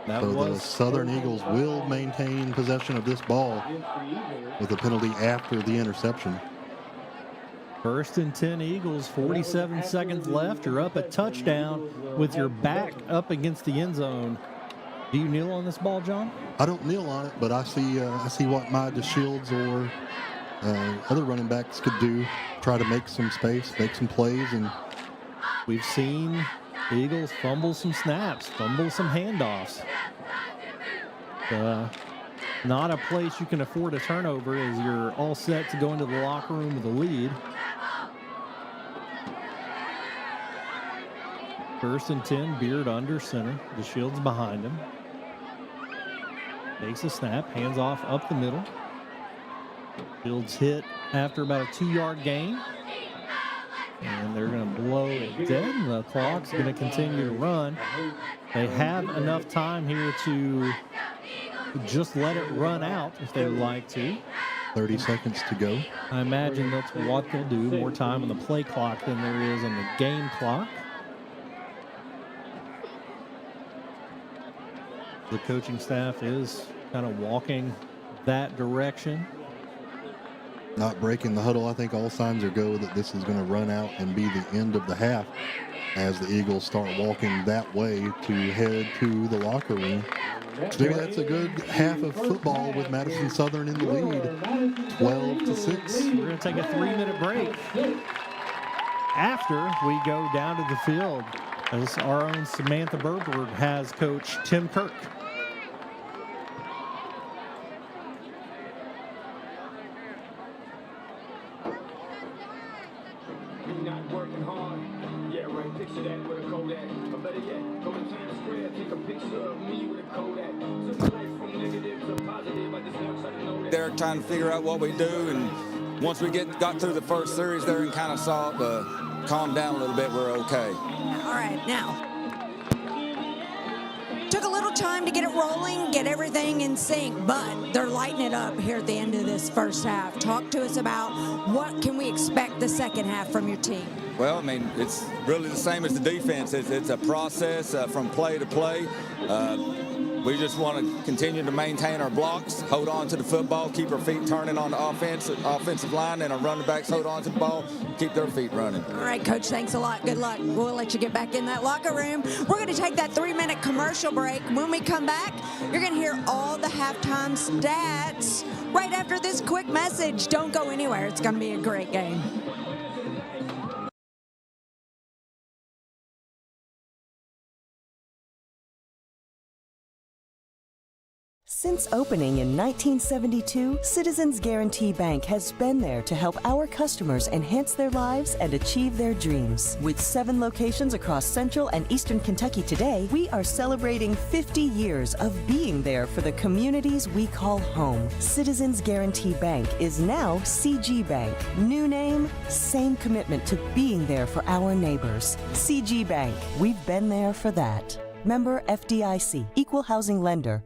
So the Southern Eagles will maintain possession of this ball with a penalty after the interception. 1st and 10 Eagles, 47 seconds left. You're up a touchdown with your back up against the end zone. Do you kneel on this ball, John? I don't kneel on it, but I see what my DeShields or other running backs could do. Try to make some space, make some plays, and we've seen the Eagles fumble some snaps, fumble some handoffs. Not a place you can afford a turnover as you're all set to go into the locker room with a lead. 1st and 10, Beard under center. DeShields behind him. Takes a snap, hands off up the middle. Fields hit after about a 2-yard gain. And they're going to blow it dead. The clock's going to continue to run. They have enough time here to just let it run out if they would like to. 30 seconds to go. I imagine that's what they'll do. More time on the play clock than there is on the game clock. The coaching staff is kind of walking that direction. Not breaking the huddle. I think all signs are go that this is going to run out and be the end of the half as the Eagles start walking that way to head to the locker room. So maybe that's a good half of football with Madison Southern in the lead, 12-6. We're going to take a 3-minute break after we go down to the field as our own Samantha Burford has Coach Tim Kirk. They're trying to figure out what we do, and once we got through the first series there and kind of saw it calm down a little bit, we're okay. All right, now. Took a little time to get it rolling, get everything in sync, but they're lighting it up here at the end of this first half. Talk to us about what can we expect the second half from your team? Well, I mean, it's really the same as the defense. It's a process from play to play. We just want to continue to maintain our blocks, hold on to the football, keep our feet turning on the offensive line, and our running backs hold on to the ball, keep their feet running. All right, Coach, thanks a lot. Good luck. We'll let you get back in that locker room. We're going to take that 3-minute commercial break. When we come back, you're going to hear all the halftime stats right after this quick message. Don't go anywhere. It's going to be a great game. Since opening in 1972, Citizens Guarantee Bank has been there to help our customers enhance their lives and achieve their dreams. With 7 locations across Central and Eastern Kentucky today, we are celebrating 50 years of being there for the communities we call home. Citizens Guarantee Bank is now CG Bank. New name, same commitment to being there for our neighbors. CG Bank, we've been there for that. Member FDIC, Equal Housing Lender.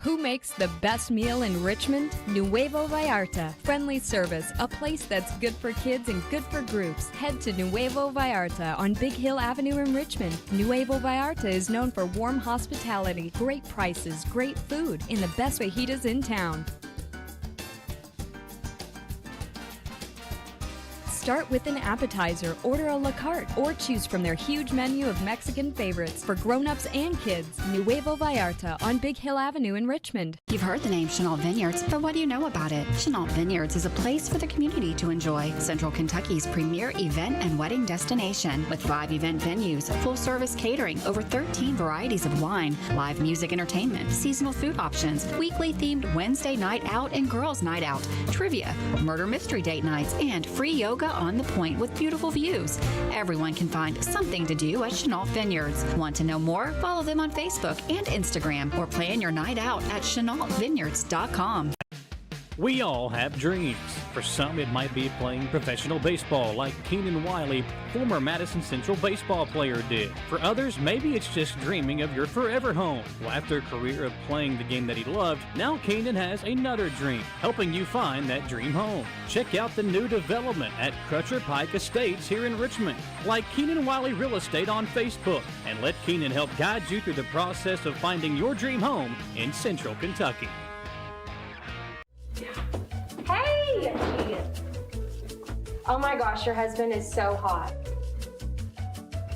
Who makes the best meal in Richmond? Nuevo Vallarta. Friendly service, a place that's good for kids and good for groups. Head to Nuevo Vallarta on Big Hill Avenue in Richmond. Nuevo Vallarta is known for warm hospitality, great prices, great food, and the best fajitas in town. Start with an appetizer, order a la carte, or choose from their huge menu of Mexican favorites for grown-ups and kids. Nuevo Vallarta on Big Hill Avenue in Richmond. You've heard the name Chenault Vineyards, but what do you know about it? Chenault Vineyards is a place for the community to enjoy. Central Kentucky's premier event and wedding destination with 5 event venues, full-service catering, over 13 varieties of wine, live music entertainment, seasonal food options, weekly themed Wednesday night out and girls night out, trivia, murder mystery date nights, and free yoga on the point with beautiful views. Everyone can find something to do at Chenault Vineyards. Want to know more? Follow them on Facebook and Instagram or plan your night out at ChenaultVineyards.com. We all have dreams. For some, it might be playing professional baseball like Keenan Wiley, former Madison Central baseball player, did. For others, maybe it's just dreaming of your forever home. Well, after a career of playing the game that he loved, now Keenan has another dream, helping you find that dream home. Check out the new development at Crutcher Pike Estates here in Richmond. Like Keenan Wiley Real Estate on Facebook, and let Keenan help guide you through the process of finding your dream home in Central Kentucky. Hey! Oh my gosh, your husband is so hot.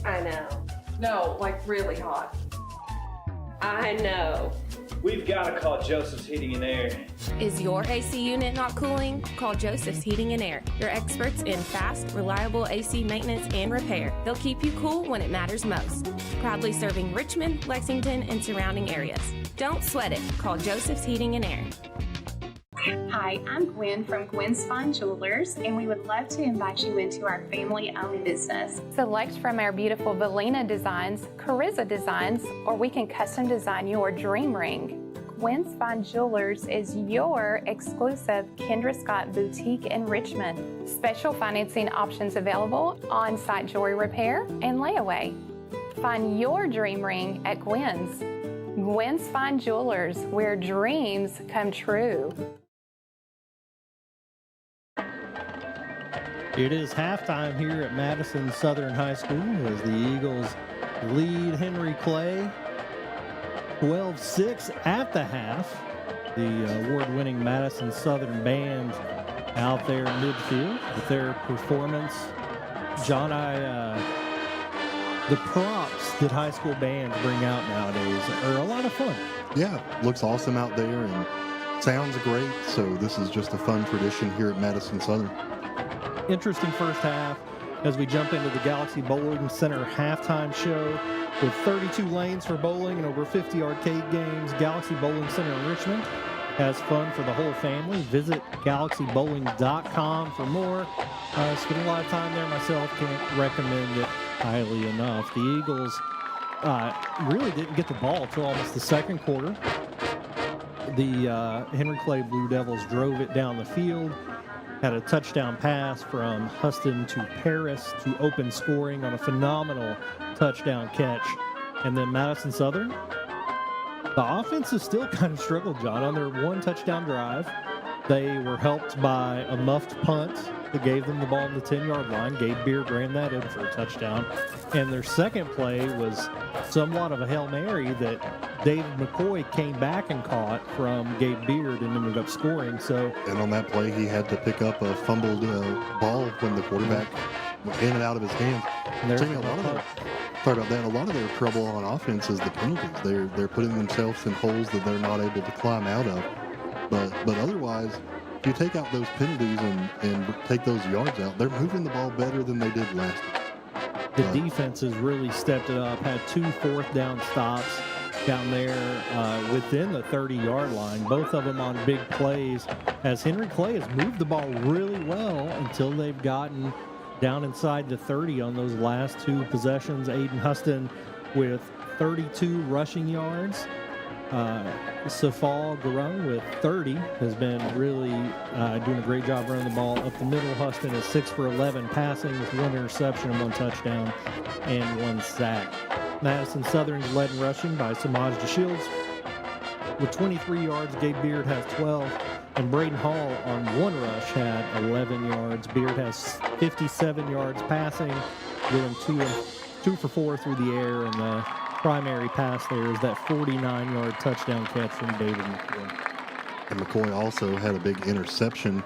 I know. No, like really hot. I know. We've got to call Joseph's Heating and Air. Is your AC unit not cooling? Call Joseph's Heating and Air. Your experts in fast, reliable AC maintenance and repair. They'll keep you cool when it matters most. Proudly serving Richmond, Lexington, and surrounding areas. Don't sweat it. Call Joseph's Heating and Air. Hi, I'm Gwen from Gwen's Fine Jewelers, and we would love to invite you into our family-owned business. Select from our beautiful Valina designs, Carriza designs, or we can custom design your dream ring. Gwen's Fine Jewelers is your exclusive Kendra Scott boutique in Richmond. Special financing options available, on-site jewelry repair, and layaway. Find your dream ring at Gwen's. Gwen's Fine Jewelers, where dreams come true. It is halftime here at Madison Southern High School as the Eagles lead Henry Clay 12-6 at the half. The award-winning Madison Southern band out there midfield with their performance. John, the props that high school bands bring out nowadays are a lot of fun. Yeah, looks awesome out there and sounds great. So this is just a fun tradition here at Madison Southern. Interesting first half as we jump into the Galaxy Bowling Center halftime show with 32 lanes for bowling and over 50 arcade games. Galaxy Bowling Center in Richmond has fun for the whole family. Visit galaxybowling.com for more. Spent a lot of time there myself. Can't recommend it highly enough. The Eagles really didn't get the ball until almost the second quarter. The Henry Clay Blue Devils drove it down the field. Had a touchdown pass from Huston to Paris to open scoring on a phenomenal touchdown catch. And then Madison Southern, the offense has still kind of struggled, John. On their one touchdown drive, they were helped by a muffed punt that gave them the ball on the 10-yard line. Gabe Beard ran that in for a touchdown. And their second play was somewhat of a Hail Mary that David McCoy came back and caught from Gabe Beard and ended up scoring. And on that play, he had to pick up a fumbled ball when the quarterback went in and out of his hands. Sorry about that. A lot of their trouble on offense is the penalties. They're putting themselves in holes that they're not able to climb out of. But otherwise, if you take out those penalties and take those yards out, they're moving the ball better than they did last year. The defense has really stepped it up, had 2 fourth down stops down there within the 30-yard line, both of them on big plays, as Henry Clay has moved the ball really well until they've gotten down inside the 30 on those last 2 possessions. Aiden Huston with 32 rushing yards. Safal Garung with 30 has been really doing a great job running the ball up the middle. Huston is 6 for 11 passing with 1 interception and 1 touchdown and 1 sack. Madison Southern's led in rushing by Samaj DeShields with 23 yards. Gabe Beard has 12, and Braden Hall on 1 rush had 11 yards. Beard has 57 yards passing, going 2 for 4 through the air, and the primary pass there is that 49-yard touchdown catch from David McCoy. And McCoy also had a big interception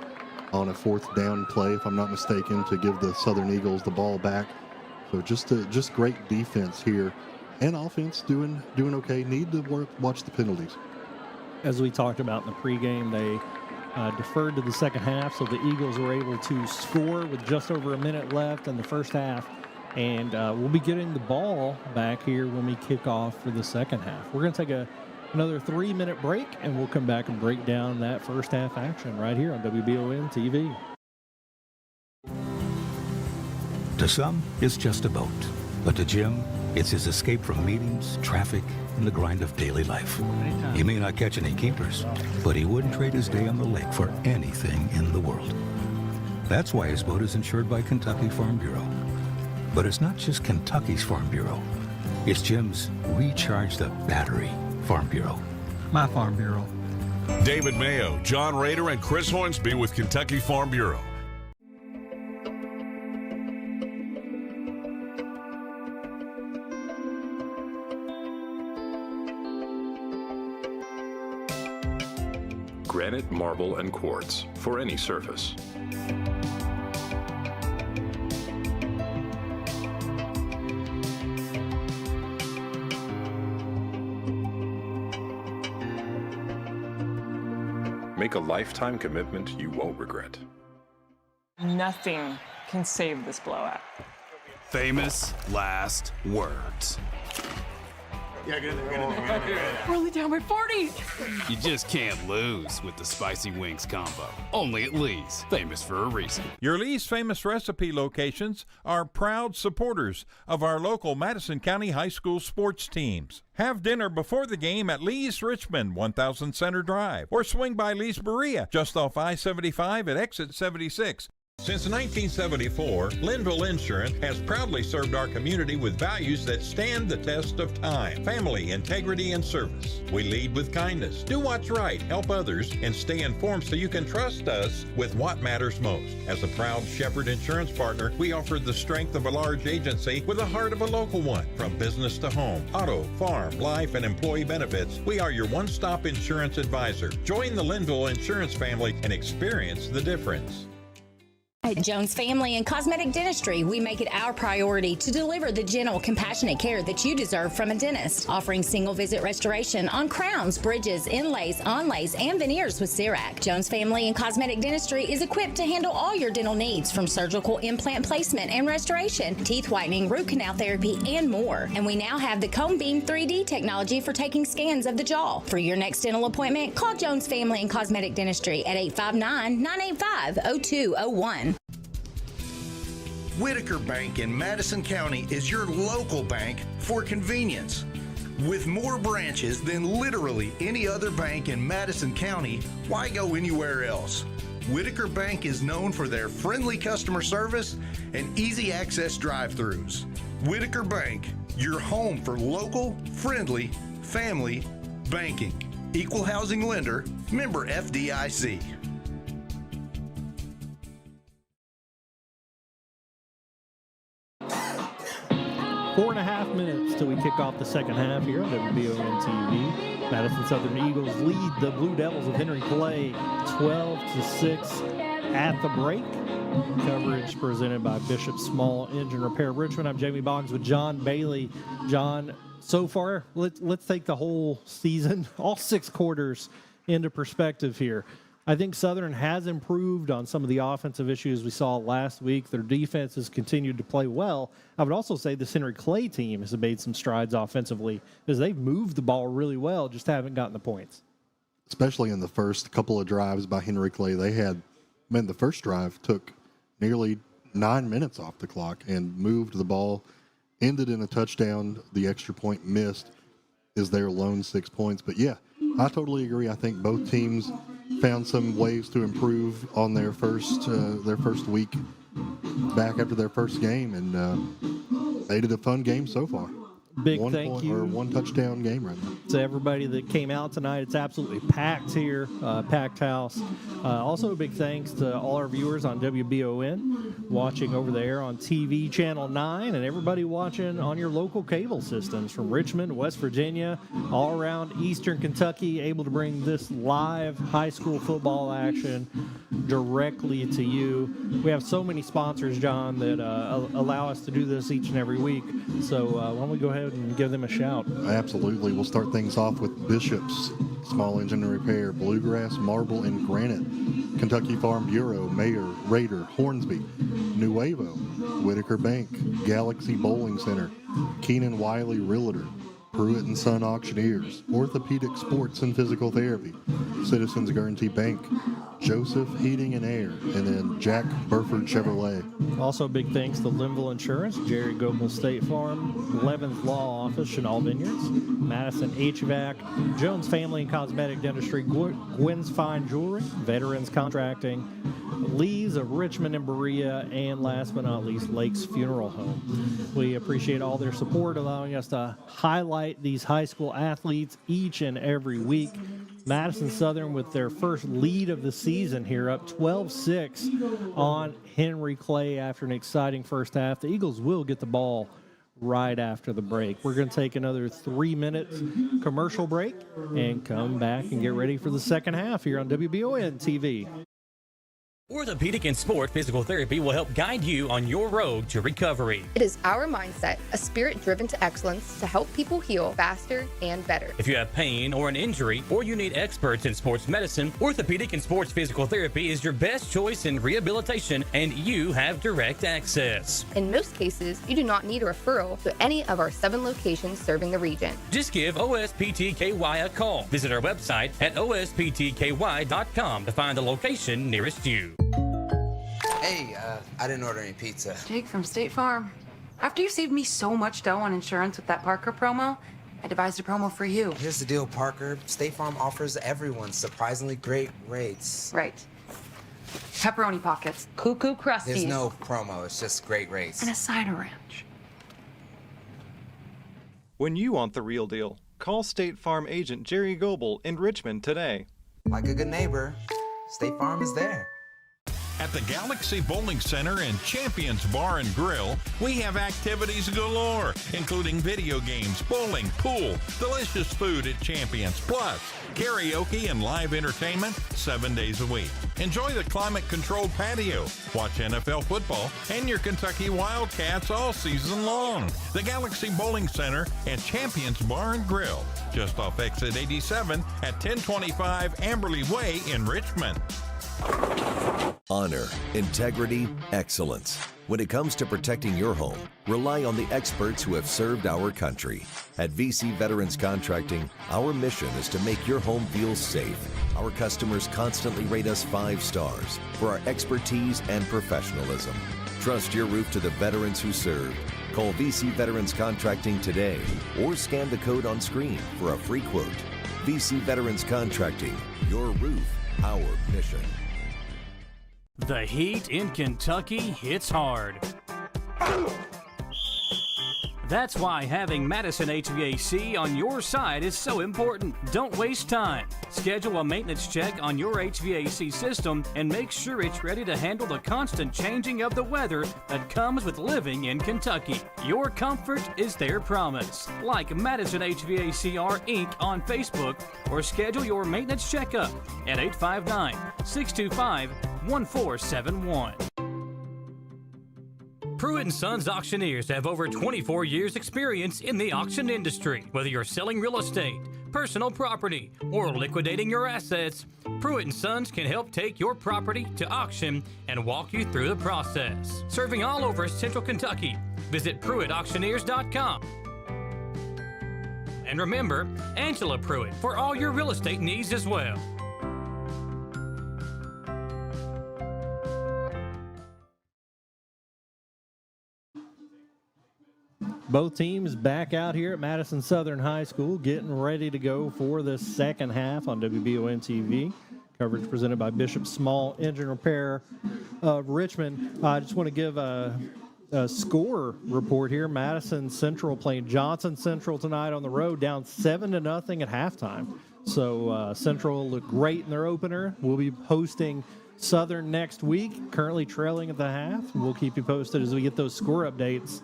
on a 4th down play, if I'm not mistaken, to give the Southern Eagles the ball back. So just great defense here, and offense doing okay. Need to watch the penalties. As we talked about in the pregame, they deferred to the second half, so the Eagles were able to score with just over a minute left in the first half. And we'll be getting the ball back here when we kick off for the second half. We're going to take another 3-minute break, and we'll come back and break down that first half action right here on WBON TV. To some, it's just a boat. But to Jim, it's his escape from meetings, traffic, and the grind of daily life. He may not catch any keepers, but he wouldn't trade his day on the lake for anything in the world. That's why his boat is insured by Kentucky Farm Bureau. But it's not just Kentucky's Farm Bureau. It's Jim's Recharge the Battery Farm Bureau. My Farm Bureau. David Mayo, John Rader, and Chris Hornsby with Kentucky Farm Bureau. Granite, marble, and quartz for any surface. Make a lifetime commitment you won't regret. Nothing can save this blowout. Famous last words. Yeah, get in there. We're only down by 40. You just can't lose with the Spicy Wings combo. Only at Lee's, famous for a reason. Your Lee's Famous Recipe locations are proud supporters of our local Madison County High School sports teams. Have dinner before the game at Lee's Richmond, 1000 Center Drive, or swing by Lee's Berea, just off I-75 at exit 76. Since 1974, Linville Insurance has proudly served our community with values that stand the test of time: family, integrity, and service. We lead with kindness, do what's right, help others, and stay informed so you can trust us with what matters most. As a proud Shepherd Insurance partner, we offer the strength of a large agency with the heart of a local one. From business to home, auto, farm, life, and employee benefits, we are your one-stop insurance advisor. Join the Linville Insurance family and experience the difference. At Jones Family and Cosmetic Dentistry, we make it our priority to deliver the gentle, compassionate care that you deserve from a dentist. Offering single-visit restoration on crowns, bridges, inlays, onlays, and veneers with CERAC. Jones Family and Cosmetic Dentistry is equipped to handle all your dental needs, from surgical implant placement and restoration, teeth whitening, root canal therapy, and more. And we now have the Cone Beam 3D technology for taking scans of the jaw. For your next dental appointment, call Jones Family and Cosmetic Dentistry at 859-985-0201. Whitaker Bank in Madison County is your local bank for convenience. With more branches than literally any other bank in Madison County, why go anywhere else? Whitaker Bank is known for their friendly customer service and easy access drive-thrus. Whitaker Bank, your home for local, friendly, family banking. Equal housing lender, member FDIC. 4.5 minutes till we kick off the second half here on WBON TV. Madison Southern Eagles lead the Blue Devils of Henry Clay 12-6 at the break. Coverage presented by Bishop Small Engine Repair Richmond. I'm Jamie Boggs with John Bailey. John, so far, let's take the whole season, all 6 quarters, into perspective here. I think Southern has improved on some of the offensive issues we saw last week. Their defense has continued to play well. I would also say this Henry Clay team has made some strides offensively as they've moved the ball really well, just haven't gotten the points. Especially in the first couple of drives by Henry Clay. The first drive took nearly 9 minutes off the clock and moved the ball, ended in a touchdown. The extra point missed is their lone 6 points. But yeah, I totally agree. I think both teams found some ways to improve on their first week back after their first game, and made it a fun game so far. Big thank you. One touchdown game right now. To everybody that came out tonight. It's absolutely packed here, packed house. Also a big thanks to all our viewers on WBON, watching over there on TV Channel 9, and everybody watching on your local cable systems from Richmond, West Virginia, all around Eastern Kentucky, able to bring this live high school football action directly to you. We have so many sponsors, John, that allow us to do this each and every week. So why don't we go ahead and give them a shout? Absolutely. We'll start things off with Bishop's Small Engine Repair, Bluegrass, Marble, and Granite, Kentucky Farm Bureau, Mayor, Raider, Hornsby, Nuevo, Whitaker Bank, Galaxy Bowling Center, Keenan Wiley Realtor, Pruitt and Son Auctioneers, Orthopedic Sports and Physical Therapy, Citizens Guarantee Bank, Joseph Heating and Air, and then Jack Burford Chevrolet. Also, big thanks to Linville Insurance, Jerry Gobel State Farm, 11th Law Office, Chenal Vineyards, Madison HVAC, Jones Family and Cosmetic Dentistry, Gwen's Fine Jewelry, Veterans Contracting, Lee's of Richmond and Berea, and last but not least, Lake's Funeral Home. We appreciate all their support, allowing us to highlight these high school athletes each and every week. Madison Southern with their first lead of the season here, up 12-6 on Henry Clay after an exciting first half. The Eagles will get the ball right after the break. We're going to take another 3 minutes commercial break and come back and get ready for the second half here on WBON TV. Orthopedic and Sport Physical Therapy will help guide you on your road to recovery. It is our mindset, a spirit driven to excellence, to help people heal faster and better. If you have pain or an injury, or you need experts in sports medicine, Orthopedic and Sports Physical Therapy is your best choice in rehabilitation, and you have direct access. In most cases, you do not need a referral to any of our 7 locations serving the region. Just give OSPTKY a call. Visit our website at osptky.com to find the location nearest you. Hey, I didn't order any pizza. Jake from State Farm. After you saved me so much dough on insurance with that Parker promo, I devised a promo for you. Here's the deal, Parker. State Farm offers everyone surprisingly great rates. Right. Pepperoni pockets, cuckoo crusties. There's no promo, it's just great rates. And a side of ranch. When you want the real deal, call State Farm agent Jerry Goebel in Richmond today. Like a good neighbor, State Farm is there. At the Galaxy Bowling Center and Champions Bar and Grill, we have activities galore, including video games, bowling, pool, delicious food at Champions, plus karaoke and live entertainment 7 days a week. Enjoy the climate-controlled patio, watch NFL football, and your Kentucky Wildcats all season long. The Galaxy Bowling Center and Champions Bar and Grill, just off exit 87 at 1025 Amberley Way in Richmond. Honor, integrity, excellence. When it comes to protecting your home, rely on the experts who have served our country. At VC Veterans Contracting, our mission is to make your home feel safe. Our customers constantly rate us 5 stars for our expertise and professionalism. Trust your roof to the veterans who served. Call VC Veterans Contracting today or scan the code on screen for a free quote. VC Veterans Contracting, your roof, our mission. The heat in Kentucky hits hard. That's why having Madison HVAC on your side is so important. Don't waste time. Schedule a maintenance check on your HVAC system and make sure it's ready to handle the constant changing of the weather that comes with living in Kentucky. Your comfort is their promise. Like Madison HVACR Inc. on Facebook or schedule your maintenance checkup at 859-625-1471. Pruitt & Sons Auctioneers have over 24 years experience in the auction industry. Whether you're selling real estate, personal property, or liquidating your assets, Pruitt & Sons can help take your property to auction and walk you through the process. Serving all over Central Kentucky, visit PruittAuctioneers.com. And remember, Angela Pruitt for all your real estate needs as well. Both teams back out here at Madison Southern High School getting ready to go for the second half on WBON TV. Coverage presented by Bishop Small Engine Repair of Richmond. I just want to give a score report here. Madison Central playing Johnson Central tonight on the road, down 7-0 at halftime. So Central looked great in their opener. We'll be hosting Southern next week, currently trailing at the half. We'll keep you posted as we get those score updates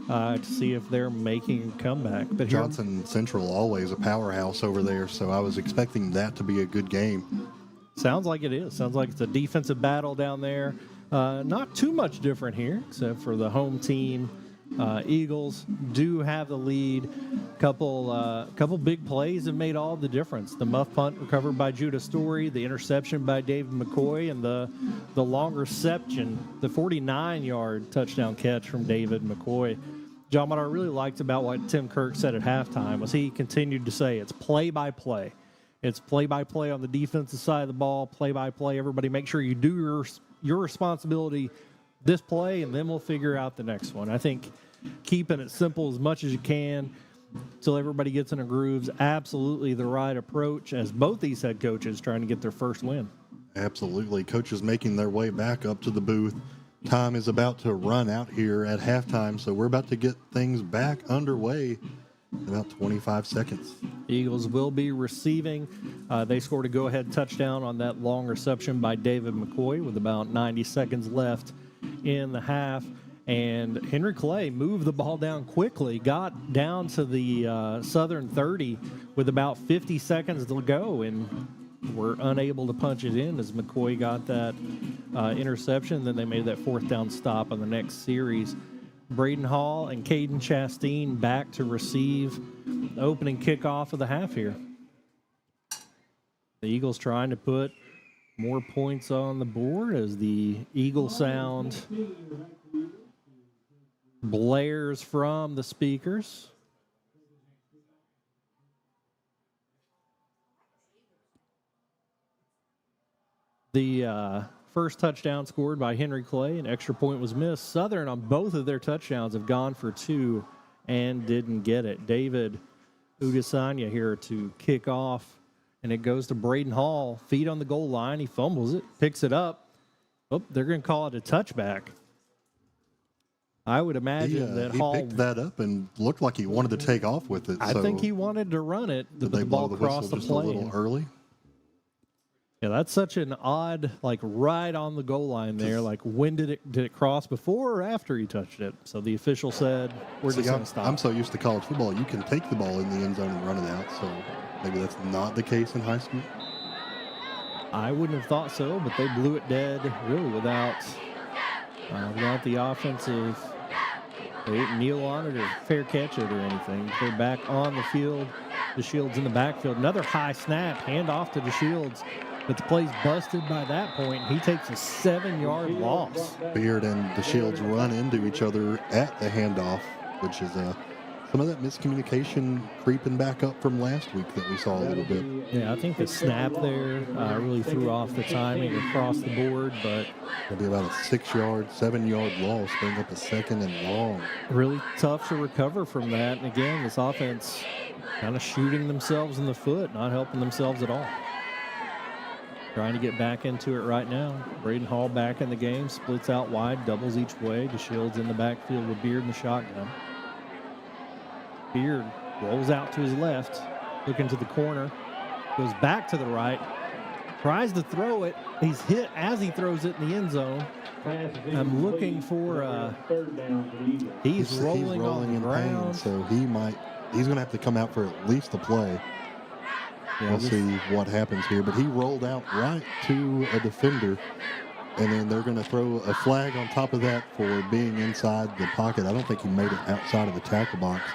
to see if they're making a comeback. But Johnson Central always a powerhouse over there, so I was expecting that to be a good game. Sounds like it is. Sounds like it's a defensive battle down there. Not too much different here, except for the home team. Eagles do have the lead. Couple big plays have made all the difference. The muff punt recovered by Judah Story, the interception by David McCoy, and the long reception, the 49-yard touchdown catch from David McCoy. John, what I really liked about what Tim Kirk said at halftime was he continued to say it's play-by-play. It's play-by-play on the defensive side of the ball, play-by-play. Everybody make sure you do your responsibility this play, and then we'll figure out the next one. I think keeping it simple as much as you can until everybody gets in a groove is absolutely the right approach, as both these head coaches trying to get their first win. Absolutely. Coaches making their way back up to the booth. Time is about to run out here at halftime, so we're about to get things back underway in about 25 seconds. Eagles will be receiving. They scored a go-ahead touchdown on that long reception by David McCoy with about 90 seconds left in the half, and Henry Clay moved the ball down quickly, got down to the Southern 30 with about 50 seconds to go, and were unable to punch it in as McCoy got that interception. Then they made that 4th down stop on the next series. Braden Hall and Caden Chastain back to receive the opening kickoff of the half here. The Eagles trying to put more points on the board as the Eagle sound blares from the speakers. The first touchdown scored by Henry Clay. An extra point was missed. Southern on both of their touchdowns have gone for 2 and didn't get it. David Udesanya here to kick off, and it goes to Braden Hall. Feet on the goal line. He fumbles it, picks it up. Oh, they're going to call it a touchback. I would imagine that Hall picked that up and looked like he wanted to take off with it. I think he wanted to run it, but the ball crossed the plane. A little early. Yeah, that's such an odd, like right on the goal line there. Like, when did it cross, before or after he touched it? So the official said, we're just going to stop. I'm so used to college football, you can take the ball in the end zone and run it out. So maybe that's not the case in high school. I wouldn't have thought so, but they blew it dead really without the offensive. They didn't kneel on it or fair catch it or anything. They're back on the field. DeShields in the backfield. Another high snap, hand off to DeShields. But the play's busted by that point. He takes a 7-yard loss. Beard and DeShields run into each other at the handoff, which is some of that miscommunication creeping back up from last week that we saw a little bit. Yeah, I think the snap there really threw off the timing across the board, but it'll be about a 6-yard, 7-yard loss, bring up a 2nd and long. Really tough to recover from that. And again, this offense kind of shooting themselves in the foot, not helping themselves at all. Trying to get back into it right now. Braden Hall back in the game, splits out wide, doubles each way. DeShields in the backfield with Beard in the shotgun. Beard rolls out to his left, looking to the corner, goes back to the right, tries to throw it. He's hit as he throws it in the end zone. I'm looking for he's rolling on the ground. Pain, so he's going to have to come out for at least a play. We'll see what happens here. But he rolled out right to a defender, and then they're going to throw a flag on top of that for being inside the pocket. I don't think he made it outside of the tackle box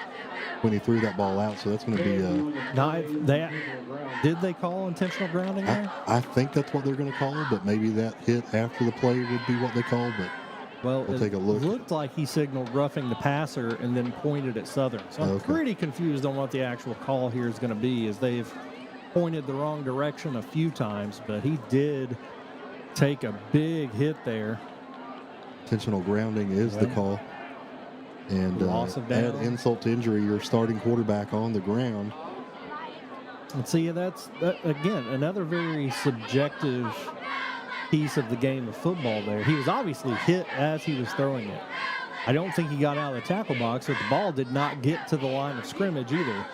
when he threw that ball out, so that's going to be did they call intentional grounding there? I think that's what they're going to call it, but maybe that hit after the play would be what they call, but we'll take a look. It looked like he signaled roughing the passer and then pointed at Southern. So I'm pretty confused on what the actual call here is going to be, as they've pointed the wrong direction a few times, but he did take a big hit there. Intentional grounding is the call. And add insult to injury, your starting quarterback on the ground. And see, that's, again, another very subjective piece of the game of football there. He was obviously hit as he was throwing it. I don't think he got out of the tackle box, but the ball did not get to the line of scrimmage either.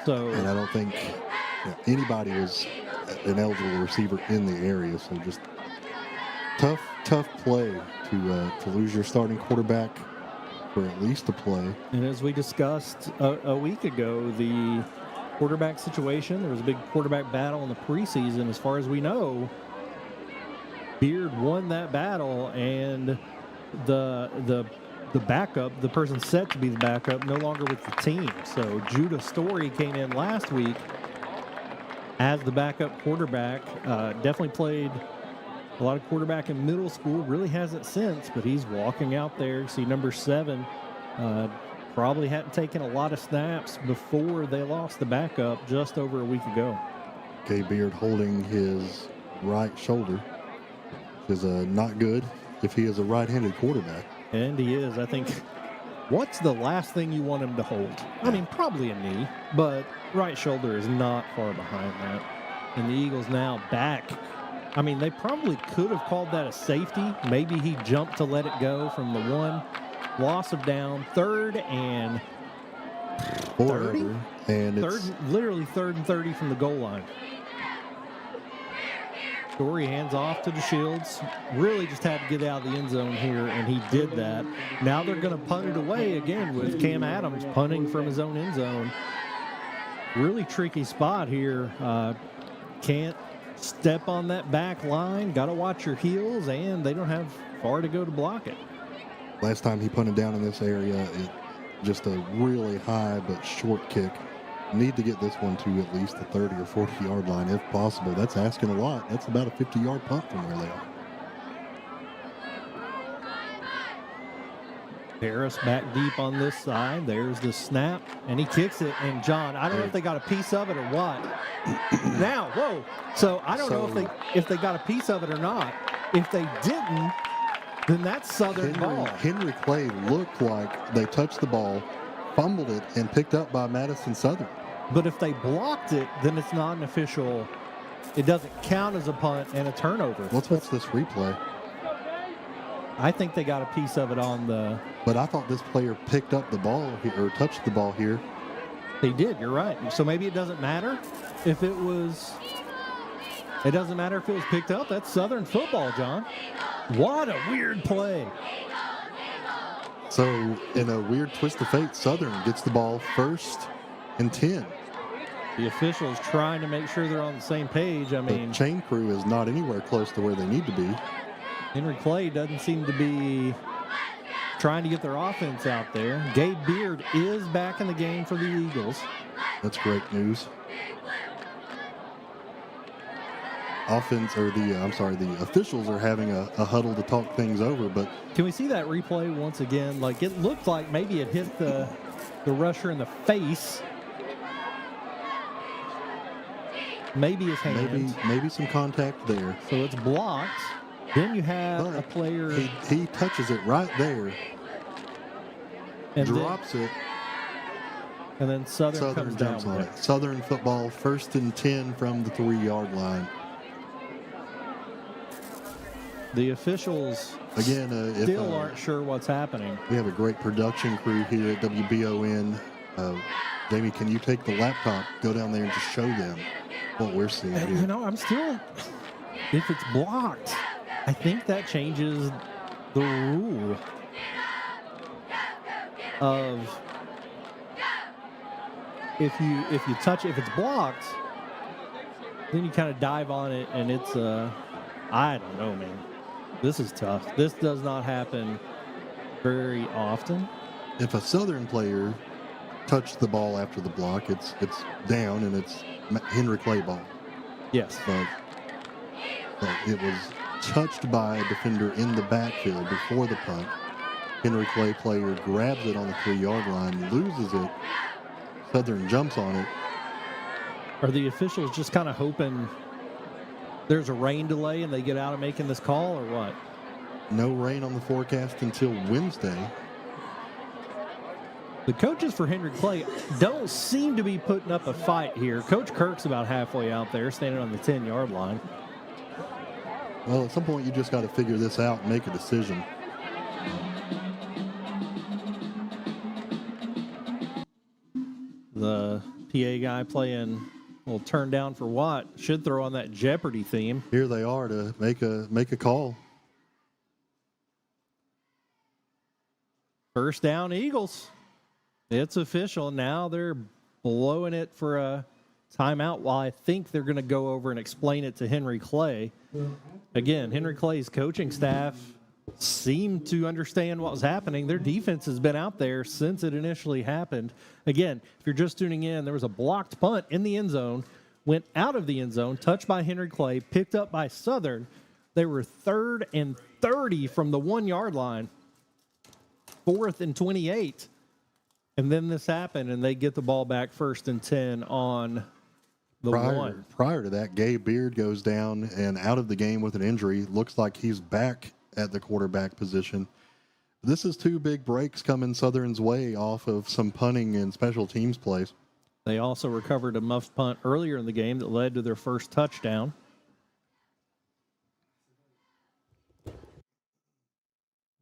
So, and I don't think anybody was an eligible receiver in the area. So just tough play to lose your starting quarterback for at least a play. And as we discussed a week ago, the quarterback situation, there was a big quarterback battle in the preseason. As far as we know, Beard won that battle, and the backup, the person set to be the backup, no longer with the team. So Judah Story came in last week as the backup quarterback. Definitely played a lot of quarterback in middle school, really hasn't since, but he's walking out there. See, number 7 probably hadn't taken a lot of snaps before they lost the backup just over a week ago. Okay, Beard holding his right shoulder is not good if he is a right-handed quarterback. And he is. I think, what's the last thing you want him to hold? I mean, probably a knee, but right shoulder is not far behind that. And the Eagles now back. I mean, they probably could have called that a safety. Maybe he jumped to let it go from the one. Loss of down, 3rd and 30. And literally 3rd and 30 from the goal line. Story hands off to DeShields. Really just had to get out of the end zone here, and he did that. Now they're going to punt it away again with Cam Adams punting from his own end zone. Really tricky spot here. Can't step on that back line. Got to watch your heels, and they don't have far to go to block it. Last time he punted down in this area, just a really high but short kick. Need to get this one to at least the 30 or 40-yard line if possible. That's asking a lot. That's about a 50-yard punt from where they are. Harris back deep on this side. There's the snap, and he kicks it. And John, I don't know if they got a piece of it or what. Now, whoa! So I don't know if they got a piece of it or not. If they didn't, then that's Southern ball. Henry Clay looked like they touched the ball, fumbled it, and picked up by Madison Southern. But if they blocked it, then it's not an official. It doesn't count as a punt and a turnover. Let's watch this replay. I think they got a piece of it on the. But I thought this player picked up the ball here, or touched the ball here. They did, you're right. So maybe it doesn't matter if it was. It doesn't matter if it was picked up. That's Southern football, John. What a weird play. So, in a weird twist of fate, Southern gets the ball 1st and 10. The officials trying to make sure they're on the same page. I mean, the chain crew is not anywhere close to where they need to be. Henry Clay doesn't seem to be trying to get their offense out there. Gabe Beard is back in the game for the Eagles. That's great news. The officials are having a huddle to talk things over, but can we see that replay once again? Like, it looked like maybe it hit the rusher in the face. Maybe his hand. Maybe some contact there. So it's blocked. Then you have a player. He touches it right there. And drops it. And then Southern comes jumps down on it. Southern football, 1st and 10 from the 3-yard line. The officials still aren't sure what's happening. We have a great production crew here at WBON. Jamie, can you take the laptop, go down there and just show them what we're seeing here? You know, I'm still, if it's blocked, I think that changes the rule of if you touch it, if it's blocked, then you kind of dive on it, and it's I don't know, man. This is tough. This does not happen very often. If a Southern player touched the ball after the block, it's down, and it's Henry Clay ball. Yes. But it was touched by a defender in the backfield before the punt. Henry Clay player grabs it on the 3-yard line, loses it. Southern jumps on it. Are the officials just kind of hoping there's a rain delay and they get out of making this call, or what? No rain on the forecast until Wednesday. The coaches for Henry Clay don't seem to be putting up a fight here. Coach Kirk's about halfway out there, standing on the 10-yard line. Well, at some point, you just got to figure this out and make a decision. The PA guy playing, well, turn down for what? Should throw on that Jeopardy theme. Here they are to make a call. First down, Eagles. It's official. Now they're blowing it for a timeout while I think they're going to go over and explain it to Henry Clay. Again, Henry Clay's coaching staff seemed to understand what was happening. Their defense has been out there since it initially happened. Again, if you're just tuning in, there was a blocked punt in the end zone, went out of the end zone, touched by Henry Clay, picked up by Southern. They were 3rd and 30 from the 1-yard line, 4th and 28. And then this happened, and they get the ball back 1st and 10 on the 1. Prior to that, Gabe Beard goes down and out of the game with an injury. Looks like he's back at the quarterback position. This is 2 big breaks coming Southern's way off of some punting and special teams plays. They also recovered a muffed punt earlier in the game that led to their first touchdown.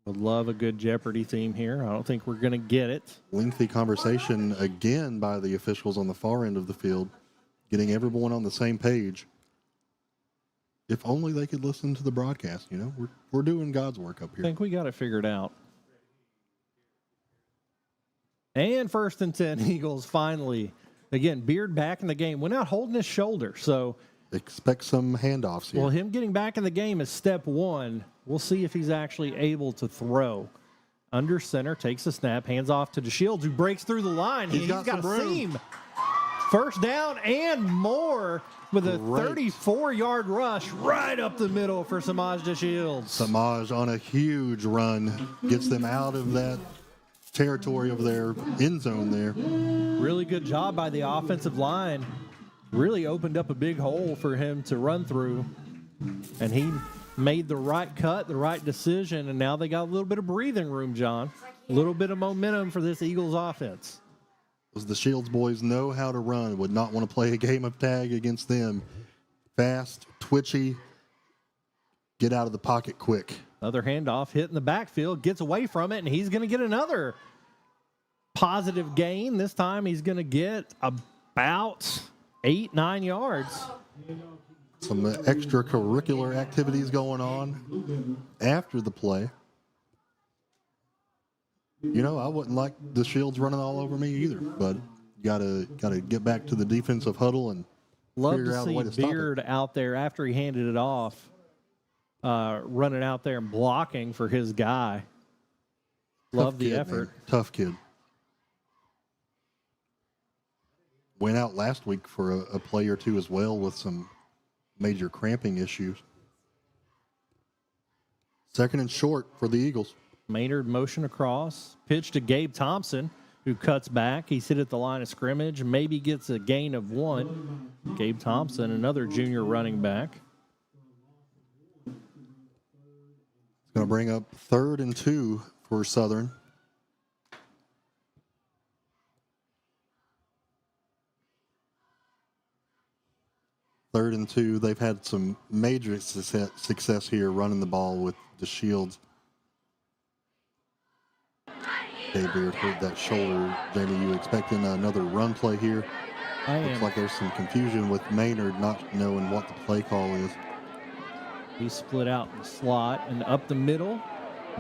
Would love a good Jeopardy theme here. I don't think we're going to get it. Lengthy conversation again by the officials on the far end of the field, getting everyone on the same page. If only they could listen to the broadcast, you know. We're doing God's work up here. I think we got it figured out. And 1st and 10, Eagles finally. Again, Beard back in the game. Went out holding his shoulder. So expect some handoffs here. Well, him getting back in the game is step one. We'll see if he's actually able to throw. Under center, takes the snap, hands off to DeShields, who breaks through the line. He's got a seam. First down and more with a 34-yard rush right up the middle for Samaj DeShields. Samaj on a huge run gets them out of that territory of their end zone there. Really good job by the offensive line. Really opened up a big hole for him to run through. And he made the right cut, the right decision, and now they got a little bit of breathing room, John. A little bit of momentum for this Eagles offense. The Shields boys know how to run, would not want to play a game of tag against them. Fast, twitchy, get out of the pocket quick. Another handoff, hit in the backfield, gets away from it, and he's going to get another positive gain. This time he's going to get about 8-9 yards. Some extracurricular activities going on after the play. You know, I wouldn't like the Shields running all over me either, but you gotta get back to the defensive huddle and figure out a way to stop it. Beard out there after he handed it off, running out there and blocking for his guy. Love the effort. Man. Tough kid. Went out last week for a play or two as well with some major cramping issues. Second and short for the Eagles. Maynard motion across, pitch to Gabe Thompson, who cuts back. He's hit at the line of scrimmage, maybe gets a gain of 1. Gabe Thompson, another junior running back. It's going to bring up 3rd and 2 for Southern. Third and 2. They've had some major success here running the ball with the Shields. Beard hurt that shoulder. Jamie, you expecting another run play here? Looks like there's some confusion with Maynard not knowing what the play call is. He split out in the slot and up the middle.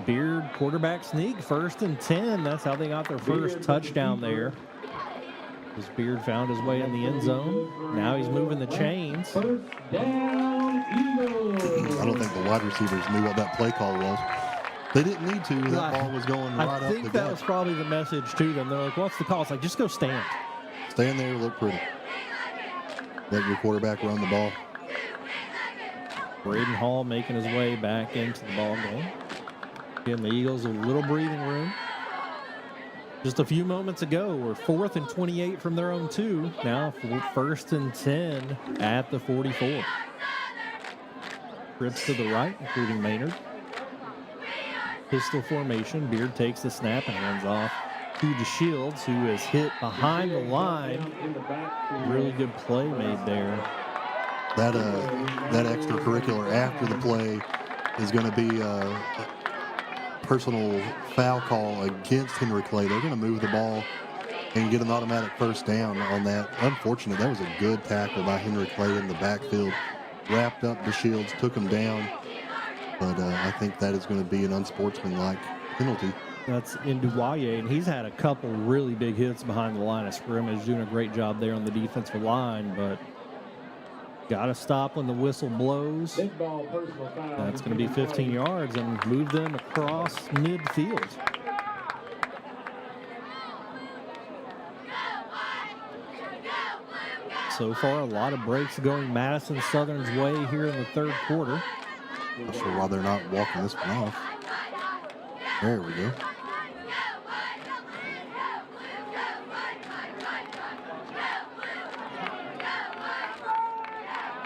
Beard quarterback sneak, 1st and 10. That's how they got their first touchdown there. As Beard found his way in the end zone. Now he's moving the chains. I don't think the wide receivers knew what that play call was. They didn't need to. That ball was going right up the gut. I think that was probably the message to them. They're like, what's the call? It's like, just go stand. Stand there, look pretty. Let your quarterback run the ball. Braden Hall making his way back into the ball game. Again, the Eagles a little breathing room. Just a few moments ago, we're 4th and 28 from their own 2. Now 1st and 10 at the 44. Trips to the right, including Maynard. Pistol formation. Beard takes the snap and hands off to DeShields, who is hit behind the line. Really good play made there. That extracurricular after the play is going to be a personal foul call against Henry Clay. They're going to move the ball and get an automatic first down on that. Unfortunate. That was a good tackle by Henry Clay in the backfield. Wrapped up DeShields, took him down. But I think that is going to be an unsportsmanlike penalty. That's Nduwaye, and he's had a couple really big hits behind the line of scrimmage, doing a great job there on the defensive line, but got to stop when the whistle blows. That's going to be 15 yards and move them across midfield. So far, a lot of breaks going Madison Southern's way here in the 3rd quarter. Not sure why they're not walking this one off. There we go.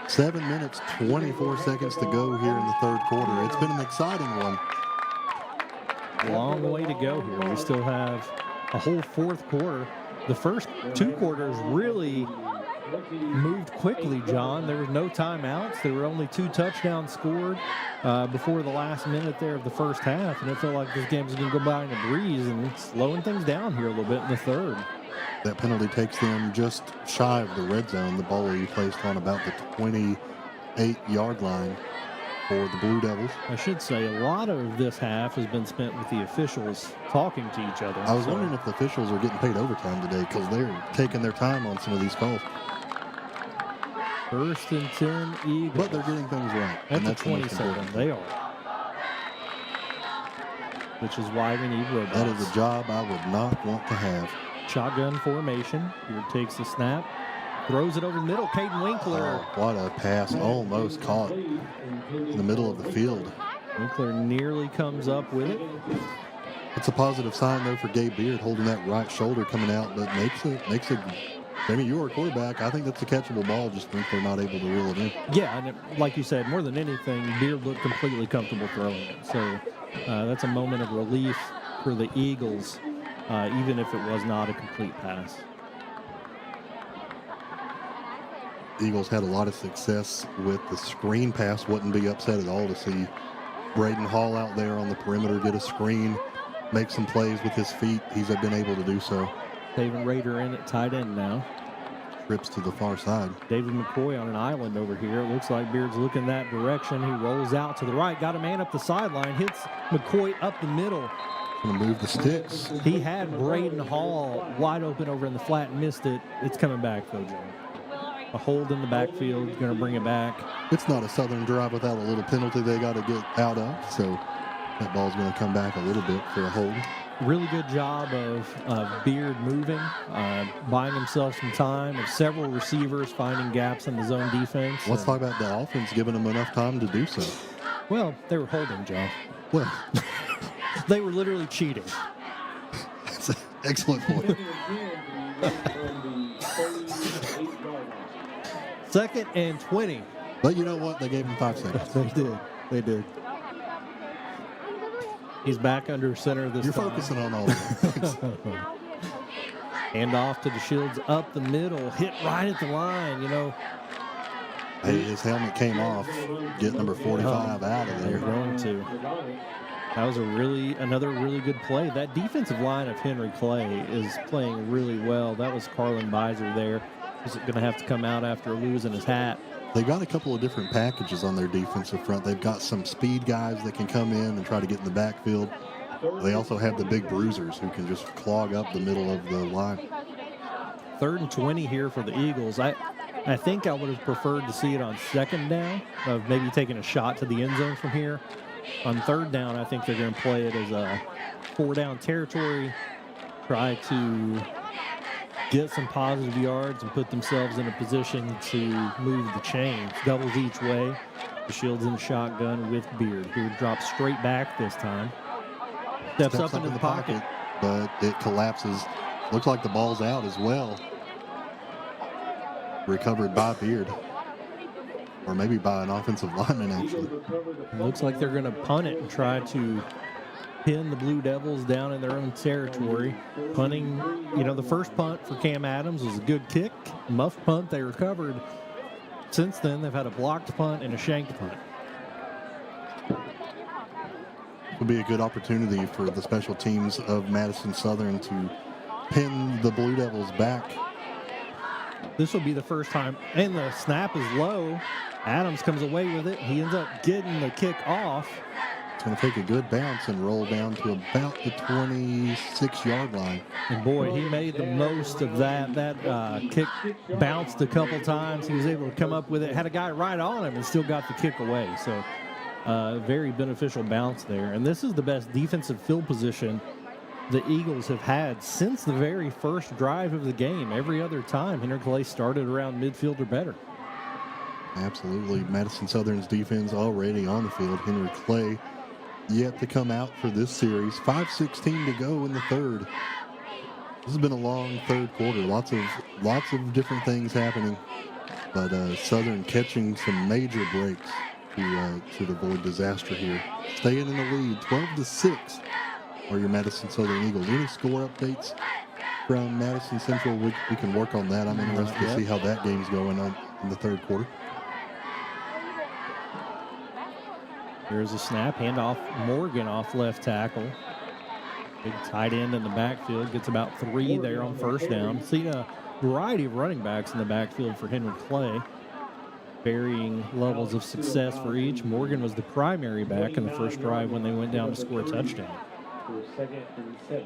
Seven minutes, 24 seconds to go here in the 3rd quarter. It's been an exciting one. Long way to go here. We still have a whole 4th quarter. The first 2 quarters really moved quickly, John. There were no timeouts. There were only 2 touchdowns scored before the last minute there of the first half, and it felt like this game was going to go by in a breeze, and it's slowing things down here a little bit in the 3rd. That penalty takes them just shy of the red zone. The ball will be placed on about the 28-yard line for the Blue Devils. I should say a lot of this half has been spent with the officials talking to each other. I was wondering if the officials are getting paid overtime today because they're taking their time on some of these calls. First and 10 Eagles. But they're getting things right. At and the that's the most 27, important. they are. Which is why we need robots. That is a job I would not want to have. Shotgun formation. Here takes the snap. Throws it over the middle. Caden Winkler. Oh, what a pass. Almost caught in the middle of the field. Winkler nearly comes up with it. It's a positive sign, though, for Gabe Beard holding that right shoulder coming out, but makes it. I mean, you're a quarterback. I think that's a catchable ball. Just Winkler not able to reel it in. Yeah, and like you said, more than anything, Beard looked completely comfortable throwing it. So that's a moment of relief for the Eagles, even if it was not a complete pass. Eagles had a lot of success with the screen pass. Wouldn't be upset at all to see Braden Hall out there on the perimeter get a screen, make some plays with his feet. He's been able to do so. David Rader in at tight end now. Trips to the far side. David McCoy on an island over here. It looks like Beard's looking that direction. He rolls out to the right, got a man up the sideline, hits McCoy up the middle. Going to move the sticks. He had Braden Hall wide open over in the flat and missed it. It's coming back, though, Joe. A hold in the backfield, going to bring it back. It's not a Southern drive without a little penalty they got to get out of, so that ball's going to come back a little bit for a hold. Really good job of Beard moving, buying himself some time, of several receivers finding gaps in the zone defense. Let's talk about the offense giving them enough time to do so. Well, they were holding, Joe. Well, they were literally cheating. That's an excellent point. Second and 20. But you know what? They gave him 5 seconds. They did. He's back under center this You're time. focusing on all that. Hand off to the Shields up the middle. Hit right at the line, Hey, his helmet came off. Get number 45 out of there. They're going to. That was another really good play. That defensive line of Henry Clay is playing really well. That was Carlin Beiser there. He's going to have to come out after losing his hat. They got a couple of different packages on their defensive front. They've got some speed guys that can come in and try to get in the backfield. They also have the big bruisers who can just clog up the middle of the line. 3rd and 20 here for the Eagles. I think I would have preferred to see it on 2nd down, of maybe taking a shot to the end zone from here. On 3rd down, I think they're going to play it as a 4-down territory, try to get some positive yards and put themselves in a position to move the chains. Doubles each way. The Shields in a shotgun with Beard. Beard drops straight back this time. Steps up into the pocket. But it collapses. Looks like the ball's out as well. Recovered by Beard. Or maybe by an offensive lineman, actually. Looks like they're going to punt it and try to pin the Blue Devils down in their own territory. Punting, the first punt for Cam Adams was a good kick. Muff punt, they recovered. Since then, they've had a blocked punt and a shanked punt. It'll be a good opportunity for the special teams of Madison Southern to pin the Blue Devils back. This will be the first time, and the snap is low. Adams comes away with it. He ends up getting the kick off. It's going to take a good bounce and roll down to about the 26-yard line. And boy, he made the most of that. That kick bounced a couple times. He was able to come up with it. Had a guy right on him and still got the kick away. So very beneficial bounce there. And this is the best defensive field position the Eagles have had since the very first drive of the game. Every other time, Henry Clay started around midfield or better. Absolutely. Madison Southern's defense already on the field. Henry Clay yet to come out for this series. 5:16 to go in the third. This has been a long third quarter. Lots of different things happening. But Southern catching some major breaks to avoid disaster here. Staying in the lead, 12-6 are your Madison Southern Eagles. Any score updates from Madison Central? We can work on that. I'm interested to see how that game's going on in the third quarter. Here's a snap, handoff Morgan off left tackle. Big tight end in the backfield, gets about 3 there on 1st down. Seen a variety of running backs in the backfield for Henry Clay. Varying levels of success for each. Morgan was the primary back in the first drive when they went down to score a touchdown. 2nd and 7.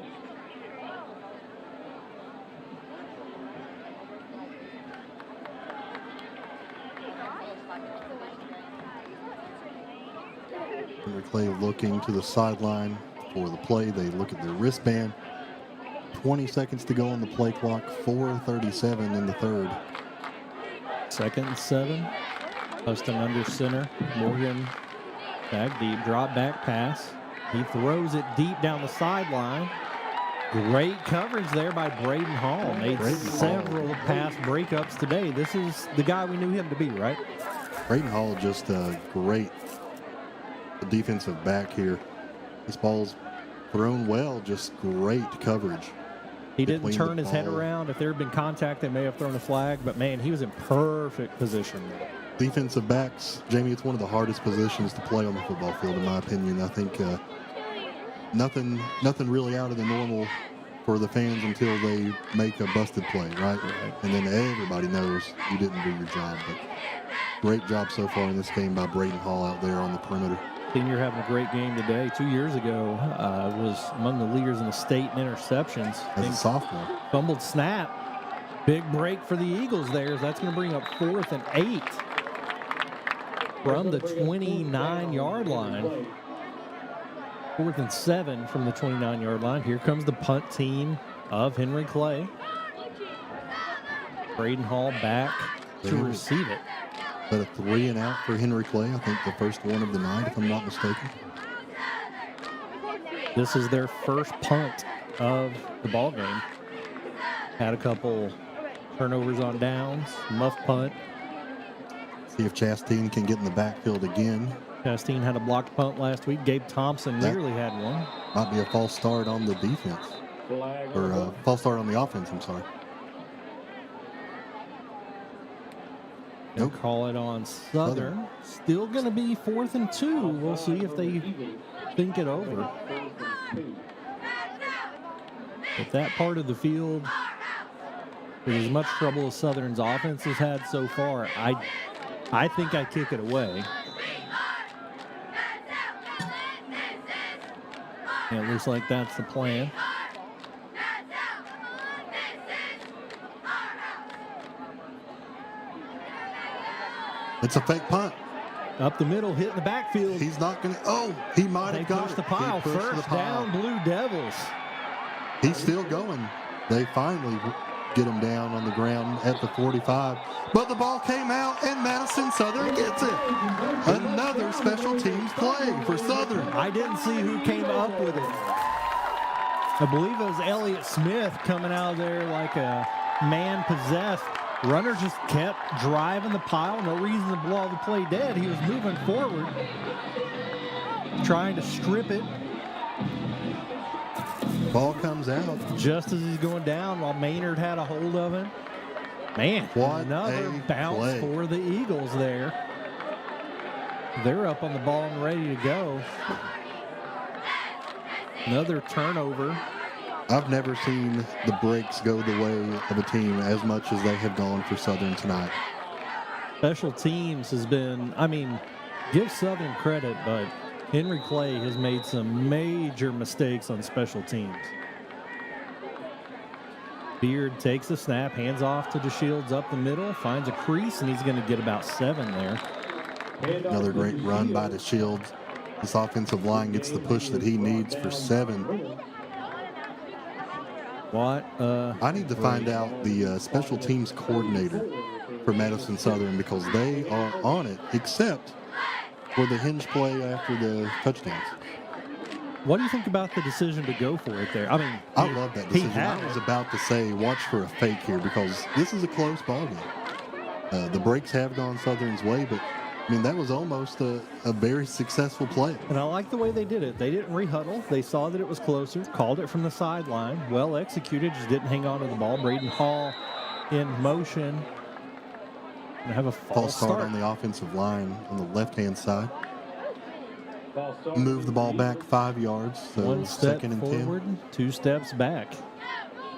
Henry Clay looking to the sideline for the play. They look at their wristband. 20 seconds to go on the play clock. 4:37 in the third. 2nd and 7. Huston under center. Morgan back deep. Drop back pass. He throws it deep down the sideline. Great coverage there by Braden Hall. Made several pass breakups today. This is the guy we knew him to be, right? Braden Hall just a great defensive back here. This ball's thrown well, just great coverage. He didn't turn his head around. If there had been contact, they may have thrown a flag, but man, he was in perfect position. Defensive backs, Jamie, it's one of the hardest positions to play on the football field, in my opinion. I think nothing really out of the normal for the fans until they make a busted play, right? And then everybody knows you didn't do your job. But great job so far in this game by Braden Hall out there on the perimeter. Senior having a great game today. 2 years ago, was among the leaders in the state in interceptions. As a sophomore. Fumbled snap. Big break for the Eagles there. That's going to bring up 4th and 8 from the 29-yard line. 4th and 7 from the 29-yard line. Here comes the punt team of Henry Clay. Braden Hall back to receive it. But a 3 and out for Henry Clay. I think the first one of the night, if I'm not mistaken. This is their first punt of the ball game. Had a couple turnovers on downs, muff punt. See if Chastain can get in the backfield again. Chastain had a blocked punt last week. Gabe Thompson nearly had one. Might be a false start on the defense. Or a false start on the offense, I'm sorry. Nope. Call it on Southern. Still going to be 4th and 2. We'll see if they think it over. But that part of the field, with as much trouble as Southern's offense has had so far, I think I kick it away. Yeah, it looks like that's the plan. It's a fake punt. Up the middle, hitting the backfield. He's not going to. Oh, he might have got it. The pile. First down, Blue Devils. He's still going. They finally get him down on the ground at the 45. But the ball came out, and Madison Southern gets it. Another special teams play for Southern. I didn't see who came up with it. I believe it was Elliott Smith coming out of there like a man possessed. Runner just kept driving the pile. No reason to blow the play dead. He was moving forward, trying to strip it. Ball comes out. Just as he's going down while Maynard had a hold of him. Man, what another bounce play for the Eagles there. They're up on the ball and ready to go. Another turnover. I've never seen the breaks go the way of a team as much as they have gone for Southern tonight. Special teams has been, give Southern credit, but Henry Clay has made some major mistakes on special teams. Beard takes the snap, hands off to DeShields up the middle, finds a crease, and he's going to get about 7 there. Another great run by DeShields. This offensive line gets the push that he needs for 7. I need to find out the special teams coordinator for Madison Southern, because they are on it, except for the hinge play after the touchdowns. What do you think about the decision to go for it there? I love that decision. I was about to say, watch for a fake here, because this is a close ball game. The breaks have gone Southern's way, but that was almost a very successful play. And I like the way they did it. They didn't rehuddle. They saw that it was closer, called it from the sideline. Well executed, just didn't hang on to the ball. Braden Hall in motion. And have a false start on the offensive line on the left-hand side. Move the ball back 5 yards. So 1 step 2nd and forward, 10. 2 steps back.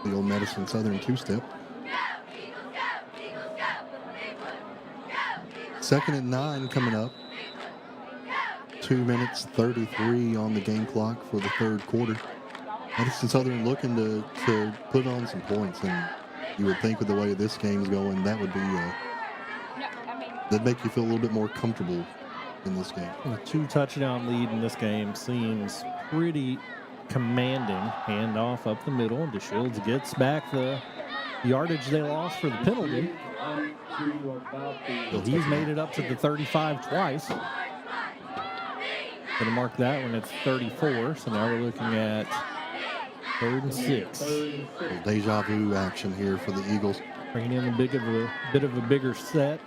The old Madison Southern 2-step. 2nd and 9 coming up. 2 minutes 33 on the game clock for the third quarter. Madison Southern looking to put on some points, and you would think with the way this game's going, that would be that'd make you feel a little bit more comfortable in this game. A 2-touchdown lead in this game seems pretty commanding. Handoff up the middle, and DeShields gets back the yardage they lost for the penalty. So he's made it up to the 35 twice. Going to mark that one at 34. So now we're looking at 3rd and 6. Deja vu action here for the Eagles. Bringing in a bit of a bigger set,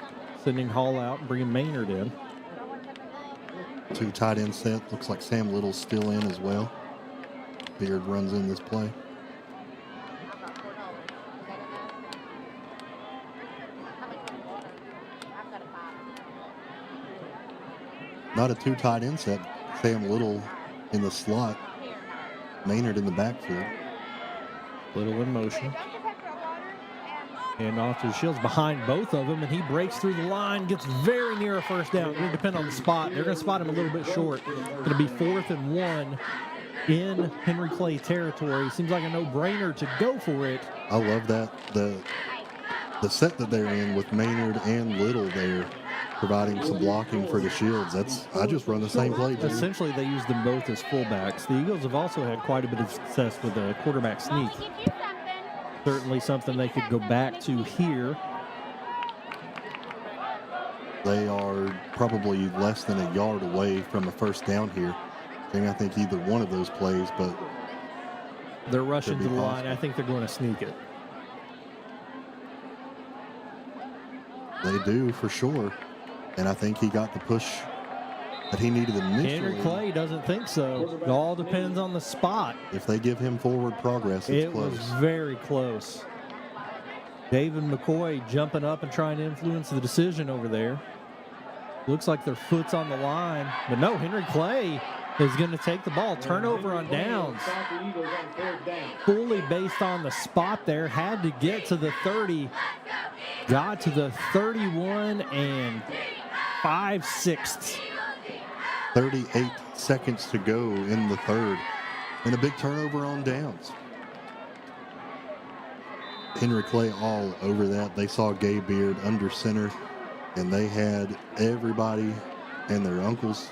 sending Hall out and bringing Maynard in. 2 tight end set. Looks like Sam Little's still in as well. Beard runs in this play. Not a 2 tight end set. Sam Little in the slot. Maynard in the backfield. Little in motion. And off to Shields behind both of them, and he breaks through the line, gets very near a first down. Going to depend on the spot. They're going to spot him a little bit short. Going to be 4th and 1 in Henry Clay territory. Seems like a no-brainer to go for it. I love that. The set that they're in with Maynard and Little there, providing some blocking for the Shields. I just run the same play, Jimmy. Essentially, they use them both as fullbacks. The Eagles have also had quite a bit of success with a quarterback sneak. Certainly something they could go back to here. They are probably less than a yard away from a first down here. I think either one of those plays, but they're rushing to the line. I think they're going to sneak it. They do, for sure. And I think he got the push that he needed initially. Henry Clay doesn't think so. It all depends on the spot. If they give him forward progress, it's close. It was very close. David McCoy jumping up and trying to influence the decision over there. Looks like their foot's on the line. But no, Henry Clay is going to take the ball. Turnover on downs. Fully based on the spot there. Had to get to the 30. Got to the 31 and 5/6. 38 seconds to go in the third. And a big turnover on downs. Henry Clay all over that. They saw Gay Beard under center, and they had everybody and their uncles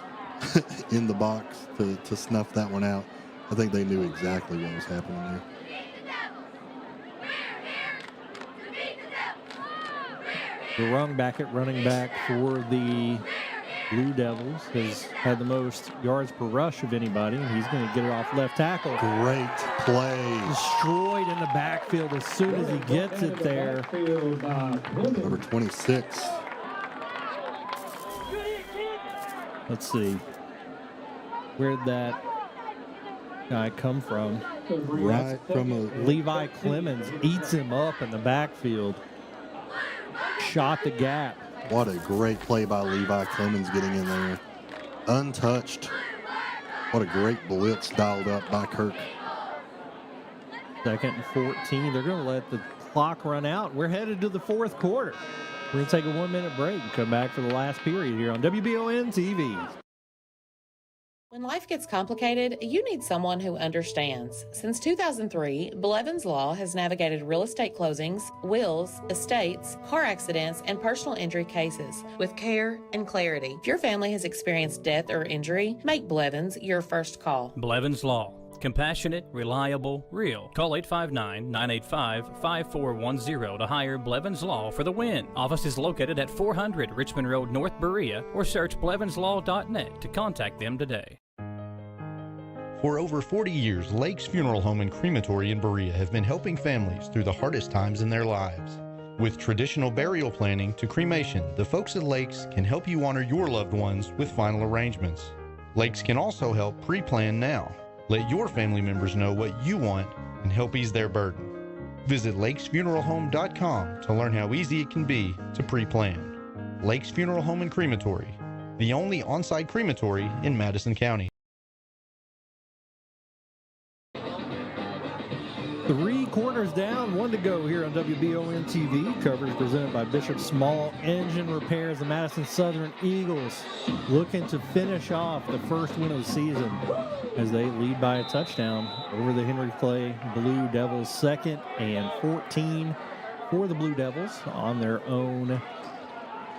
in the box to snuff that one out. I think they knew exactly what was happening there. The running back for the Blue Devils has had the most yards per rush of anybody, and he's going to get it off left tackle. Great play. Destroyed in the backfield as soon as he gets it there. Number 26. Let's see. Where'd that guy come from? Right from Levi Clemens eats him up in the backfield. Shot the gap. What a great play by Levi Clemens getting in there. Untouched. What a great blitz dialed up by Kirk. 2nd and 14. They're going to let the clock run out. We're headed to the 4th quarter. We're going to take a 1-minute break and come back for the last period here on WBON TV. When life gets complicated, you need someone who understands. Since 2003, Blevins Law has navigated real estate closings, wills, estates, car accidents, and personal injury cases with care and clarity. If your family has experienced death or injury, make Blevins your first call. Blevins Law. Compassionate, reliable, real. Call 859-985-5410 to hire Blevins Law for the win. Office is located at 400 Richmond Road, North Berea, or search blevinslaw.net to contact them today. For over 40 years, Lakes Funeral Home and Crematory in Berea have been helping families through the hardest times in their lives. With traditional burial planning to cremation, the folks at Lakes can help you honor your loved ones with final arrangements. Lakes can also help pre-plan now. Let your family members know what you want and help ease their burden. Visit lakesfuneralhome.com to learn how easy it can be to pre-plan. Lakes Funeral Home and Crematory, the only on-site crematory in Madison County. 3 quarters down, 1 to go here on WBON TV. Coverage presented by Bishop Small Engine Repairs. The Madison Southern Eagles looking to finish off the first win of the season as they lead by a touchdown over the Henry Clay Blue Devils. 2nd and 14 for the Blue Devils on their own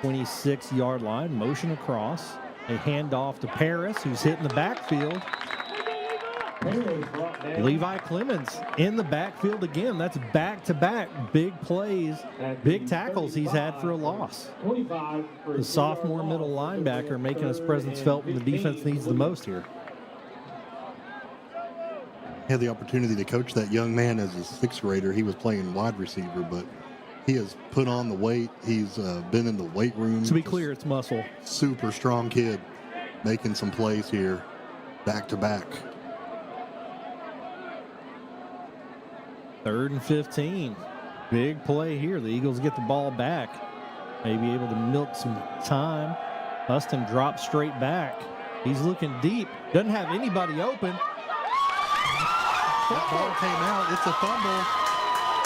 26-yard line. Motion across. They hand off to Paris, who's hitting the backfield. Levi Clemens in the backfield again. That's back-to-back big plays, big tackles he's had for a loss. The sophomore middle linebacker making his presence felt when the defense needs the most here. Had the opportunity to coach that young man as a sixth grader. He was playing wide receiver, but he has put on the weight. He's been in the weight room. To be clear, it's muscle. Super strong kid making some plays here back-to-back. 3rd and 15. Big play here. The Eagles get the ball back. Maybe able to milk some time. Huston drops straight back. He's looking deep. Doesn't have anybody open. That ball came out. It's a fumble.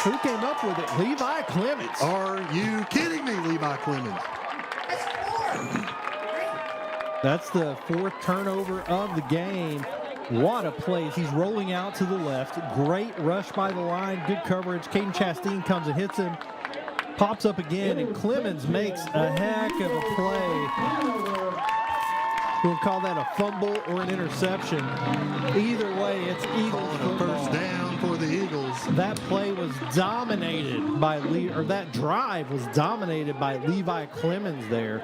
Who came up with it? Levi Clemens. Are you kidding me, Levi Clemens? That's the 4th turnover of the game. What a play. He's rolling out to the left. Great rush by the line. Good coverage. Caden Chastain comes and hits him. Pops up again, and Clemens makes a heck of a play. We'll call that a fumble or an interception. Either way, it's Eagles football. First down for the Eagles. That play was dominated by that drive was dominated by Levi Clemens there.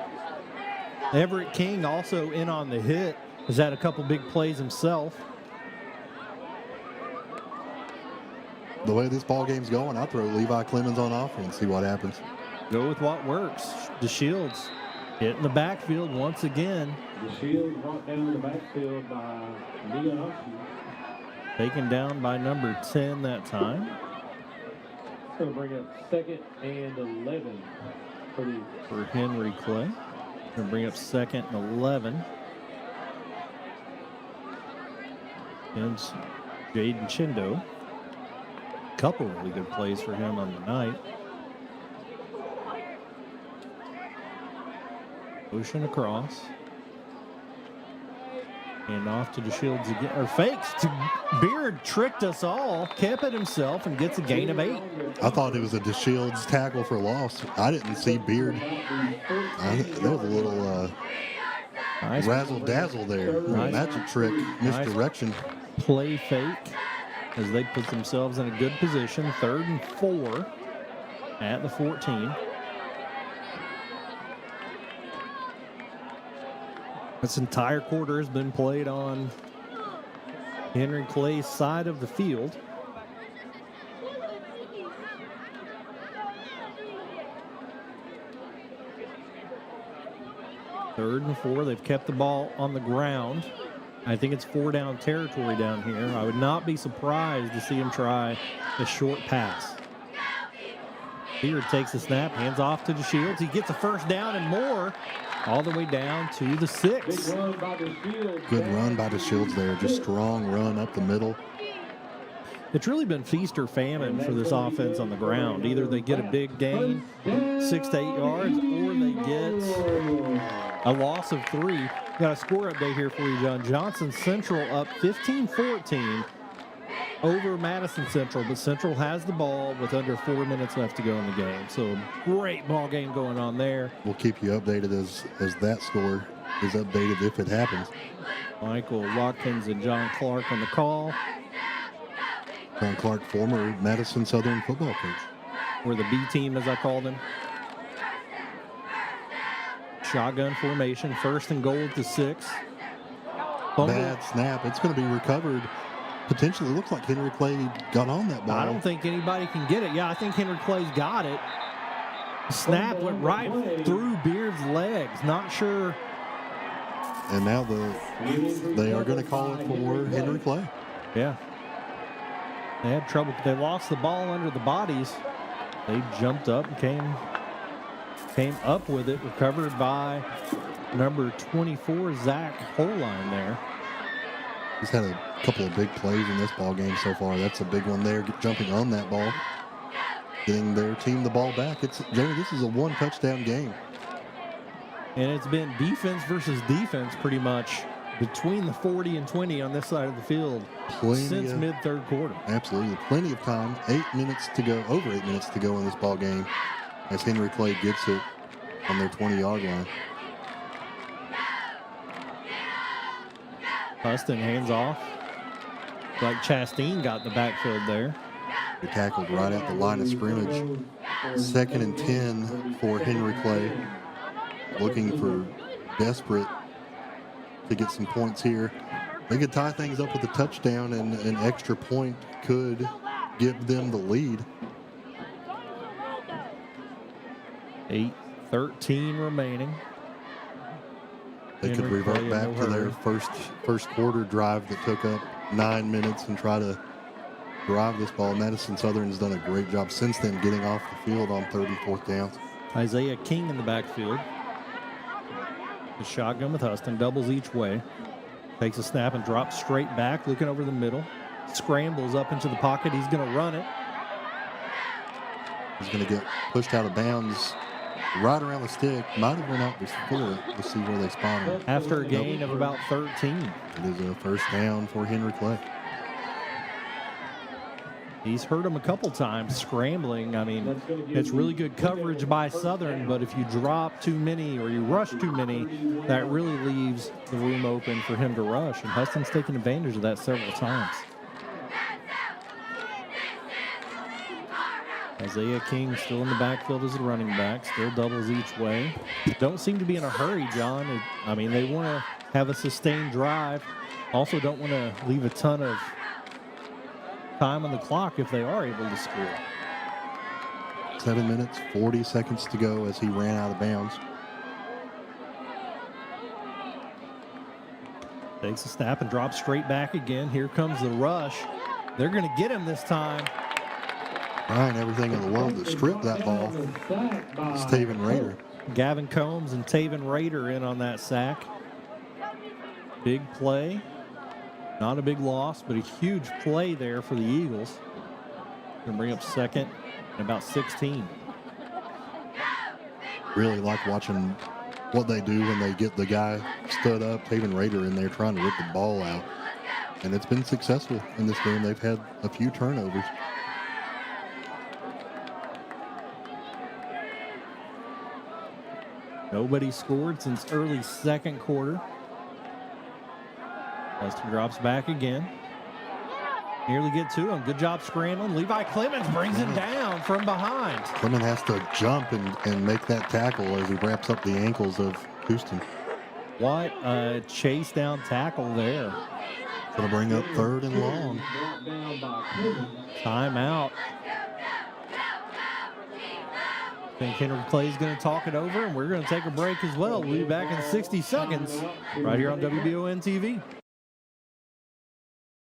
Everett King also in on the hit. Has had a couple big plays himself. The way this ball game's going, I'll throw Levi Clemens on offense, see what happens. Go with what works. DeShields hitting the backfield once again. DeShields brought down the backfield by Leon. Taken down by number 10 that time. Going to bring up 2nd and 11 for Henry Clay. Going to bring up 2nd and 11. And Jaden Chindo. Couple really good plays for him on the night. Pushing across. And off to DeShields again. Or fakes to Beard, tricked us all. Kept it himself and gets a gain of 8. I thought it was a DeShields tackle for loss. I didn't see Beard. There was a little nice razzle-dazzle there. Nice. Magic trick, misdirection. Nice play fake as they put themselves in a good position. 3rd and 4 at the 14. This entire quarter has been played on Henry Clay's side of the field. Third and 4. They've kept the ball on the ground. I think it's 4-down territory down here. I would not be surprised to see him try a short pass. Beard takes the snap, hands off to DeShields. He gets a first down and more, all the way down to the 6. Good run by DeShields there. Just strong run up the middle. It's really been feast or famine for this offense on the ground. Either they get a big gain, 6 to 8 yards, or they get a loss of 3. Got a score update here for you, John. Johnson Central up 15-14 over Madison Central, but Central has the ball with under 4 minutes left to go in the game. So great ball game going on there. We'll keep you updated as that score is updated if it happens. Michael Watkins and John Clark on the call. John Clark, former Madison Southern football coach. Or the B team, as I called him. Shotgun formation, 1st and goal at the 6. Bad snap. It's going to be recovered. Potentially looks like Henry Clay got on that ball. I don't think anybody can get it. Yeah, I think Henry Clay's got it. Snap went right through Beard's legs. Not sure. And now they are going to call it for Henry Clay. Yeah. They had trouble. They lost the ball under the bodies. They jumped up and came up with it, recovered by number 24, Zach Holine there. He's had a couple of big plays in this ball game so far. That's a big one there, jumping on that ball, getting their team the ball back. Jerry, this is a 1-touchdown game. And it's been defense versus defense pretty much between the 40 and 20 on this side of the field since mid-3rd quarter. Absolutely. Plenty of time. 8 minutes to go, over 8 minutes to go in this ball game as Henry Clay gets it on their 20-yard line. Huston hands off. Like Chastain got in the backfield there. They tackled right at the line of scrimmage. 2nd and 10 for Henry Clay. Looking for desperate to get some points here. They could tie things up with a touchdown, and an extra point could give them the lead. 8:13 remaining. They could revert back to their first quarter drive that took up 9 minutes and try to drive this ball. Madison Southern's done a great job since then getting off the field on 34th downs. Isaiah King in the backfield. The shotgun with Huston, doubles each way. Takes a snap and drops straight back, looking over the middle. Scrambles up into the pocket. He's going to run it. He's going to get pushed out of bounds right around the stick. Might have run out before it. We'll see where they spot him. After a gain of about 13. It is a first down for Henry Clay. He's hurt him a couple times scrambling. I mean, it's really good coverage by Southern, but if you drop too many or you rush too many, that really leaves the room open for him to rush. And Huston's taken advantage of that several times. Isaiah King still in the backfield as a running back, still doubles each way. Don't seem to be in a hurry, John. I mean, they want to have a sustained drive. Also don't want to leave a ton of time on the clock if they are able to score. 7 minutes, 40 seconds to go as he ran out of bounds. Takes a snap and drops straight back again. Here comes the rush. They're going to get him this time. Trying everything in the world to strip that ball. It's Taven Rader. Gavin Combs and Taven Rader in on that sack. Big play. Not a big loss, but a huge play there for the Eagles. Going to bring up second and about 16. Really like watching what they do when they get the guy stood up, Taven Rader, in there trying to rip the ball out. And it's been successful in this game. They've had a few turnovers. Nobody scored since early second quarter. Huston drops back again. Nearly get to him. Good job scrambling. Levi Clemens brings him down from behind. Clemens has to jump and make that tackle as he wraps up the ankles of Houston. What a chase down tackle there. Going to bring up 3rd and long. Timeout. I think Henry Clay's going to talk it over, and we're going to take a break as well. We'll be back in 60 seconds right here on WBON TV.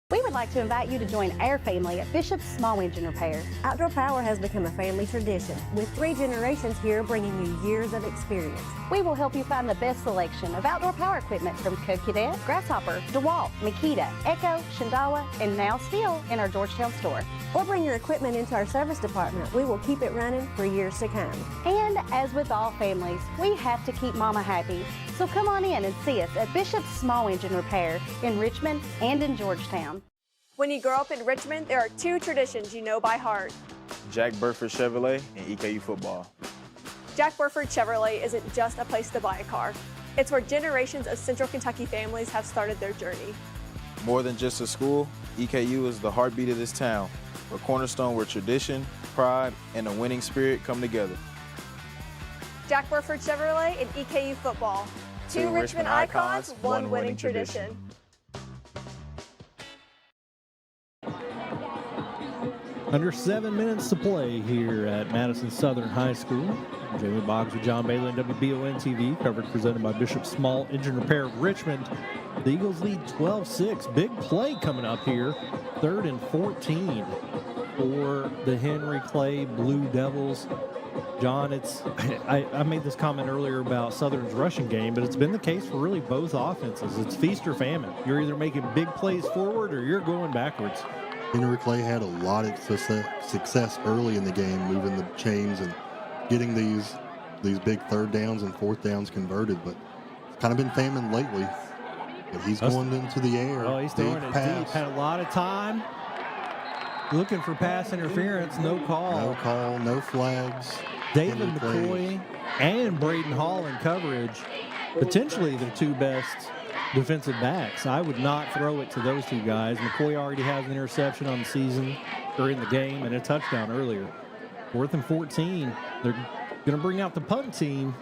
We would like to invite you to join our family at Bishop's Small Engine Repair. Outdoor Power has become a family tradition, with 3 generations here bringing you years of experience. We will help you find the best selection of outdoor power equipment from Co-Cadet, Grasshopper, DeWalt, Makita, Echo, Shindawa, and now still in our Georgetown store. Or bring your equipment into our service department. We will keep it running for years to come. And as with all families, we have to keep Mama happy. So come on in and see us at Bishop's Small Engine Repair in Richmond and in Georgetown. When you grow up in Richmond, there are 2 traditions you know by heart. Jack Burford Chevrolet and EKU football. Jack Burford Chevrolet isn't just a place to buy a car. It's where generations of Central Kentucky families have started their journey. More than just a school, EKU is the heartbeat of this town, a cornerstone where tradition, pride, and a winning spirit come together. Jack Burford Chevrolet and EKU football. 2 Richmond icons, 1 winning tradition. Under 7 minutes to play here at Madison Southern High School. Jamie Boggs with John Bailey and WBON TV. Coverage presented by Bishop Small Engine Repair of Richmond. The Eagles lead 12-6. Big play coming up here. 3rd and 14 for the Henry Clay Blue Devils. John, I made this comment earlier about Southern's rushing game, but it's been the case for really both offenses. It's feast or famine. You're either making big plays forward or you're going backwards. Henry Clay had a lot of success early in the game, moving the chains and getting these big 3rd downs and 4th downs converted, but it's kind of been famine lately. But he's going into the air. Oh, he's throwing it deep. Had a lot of time. Looking for pass interference. No call. No call. No flags. David McCoy and Braden Hall in coverage. Potentially the 2 best defensive backs. I would not throw it to those two guys. McCoy already has an interception on the season, or in the game, and a touchdown earlier. 4th and 14. They're going to bring out the punt team.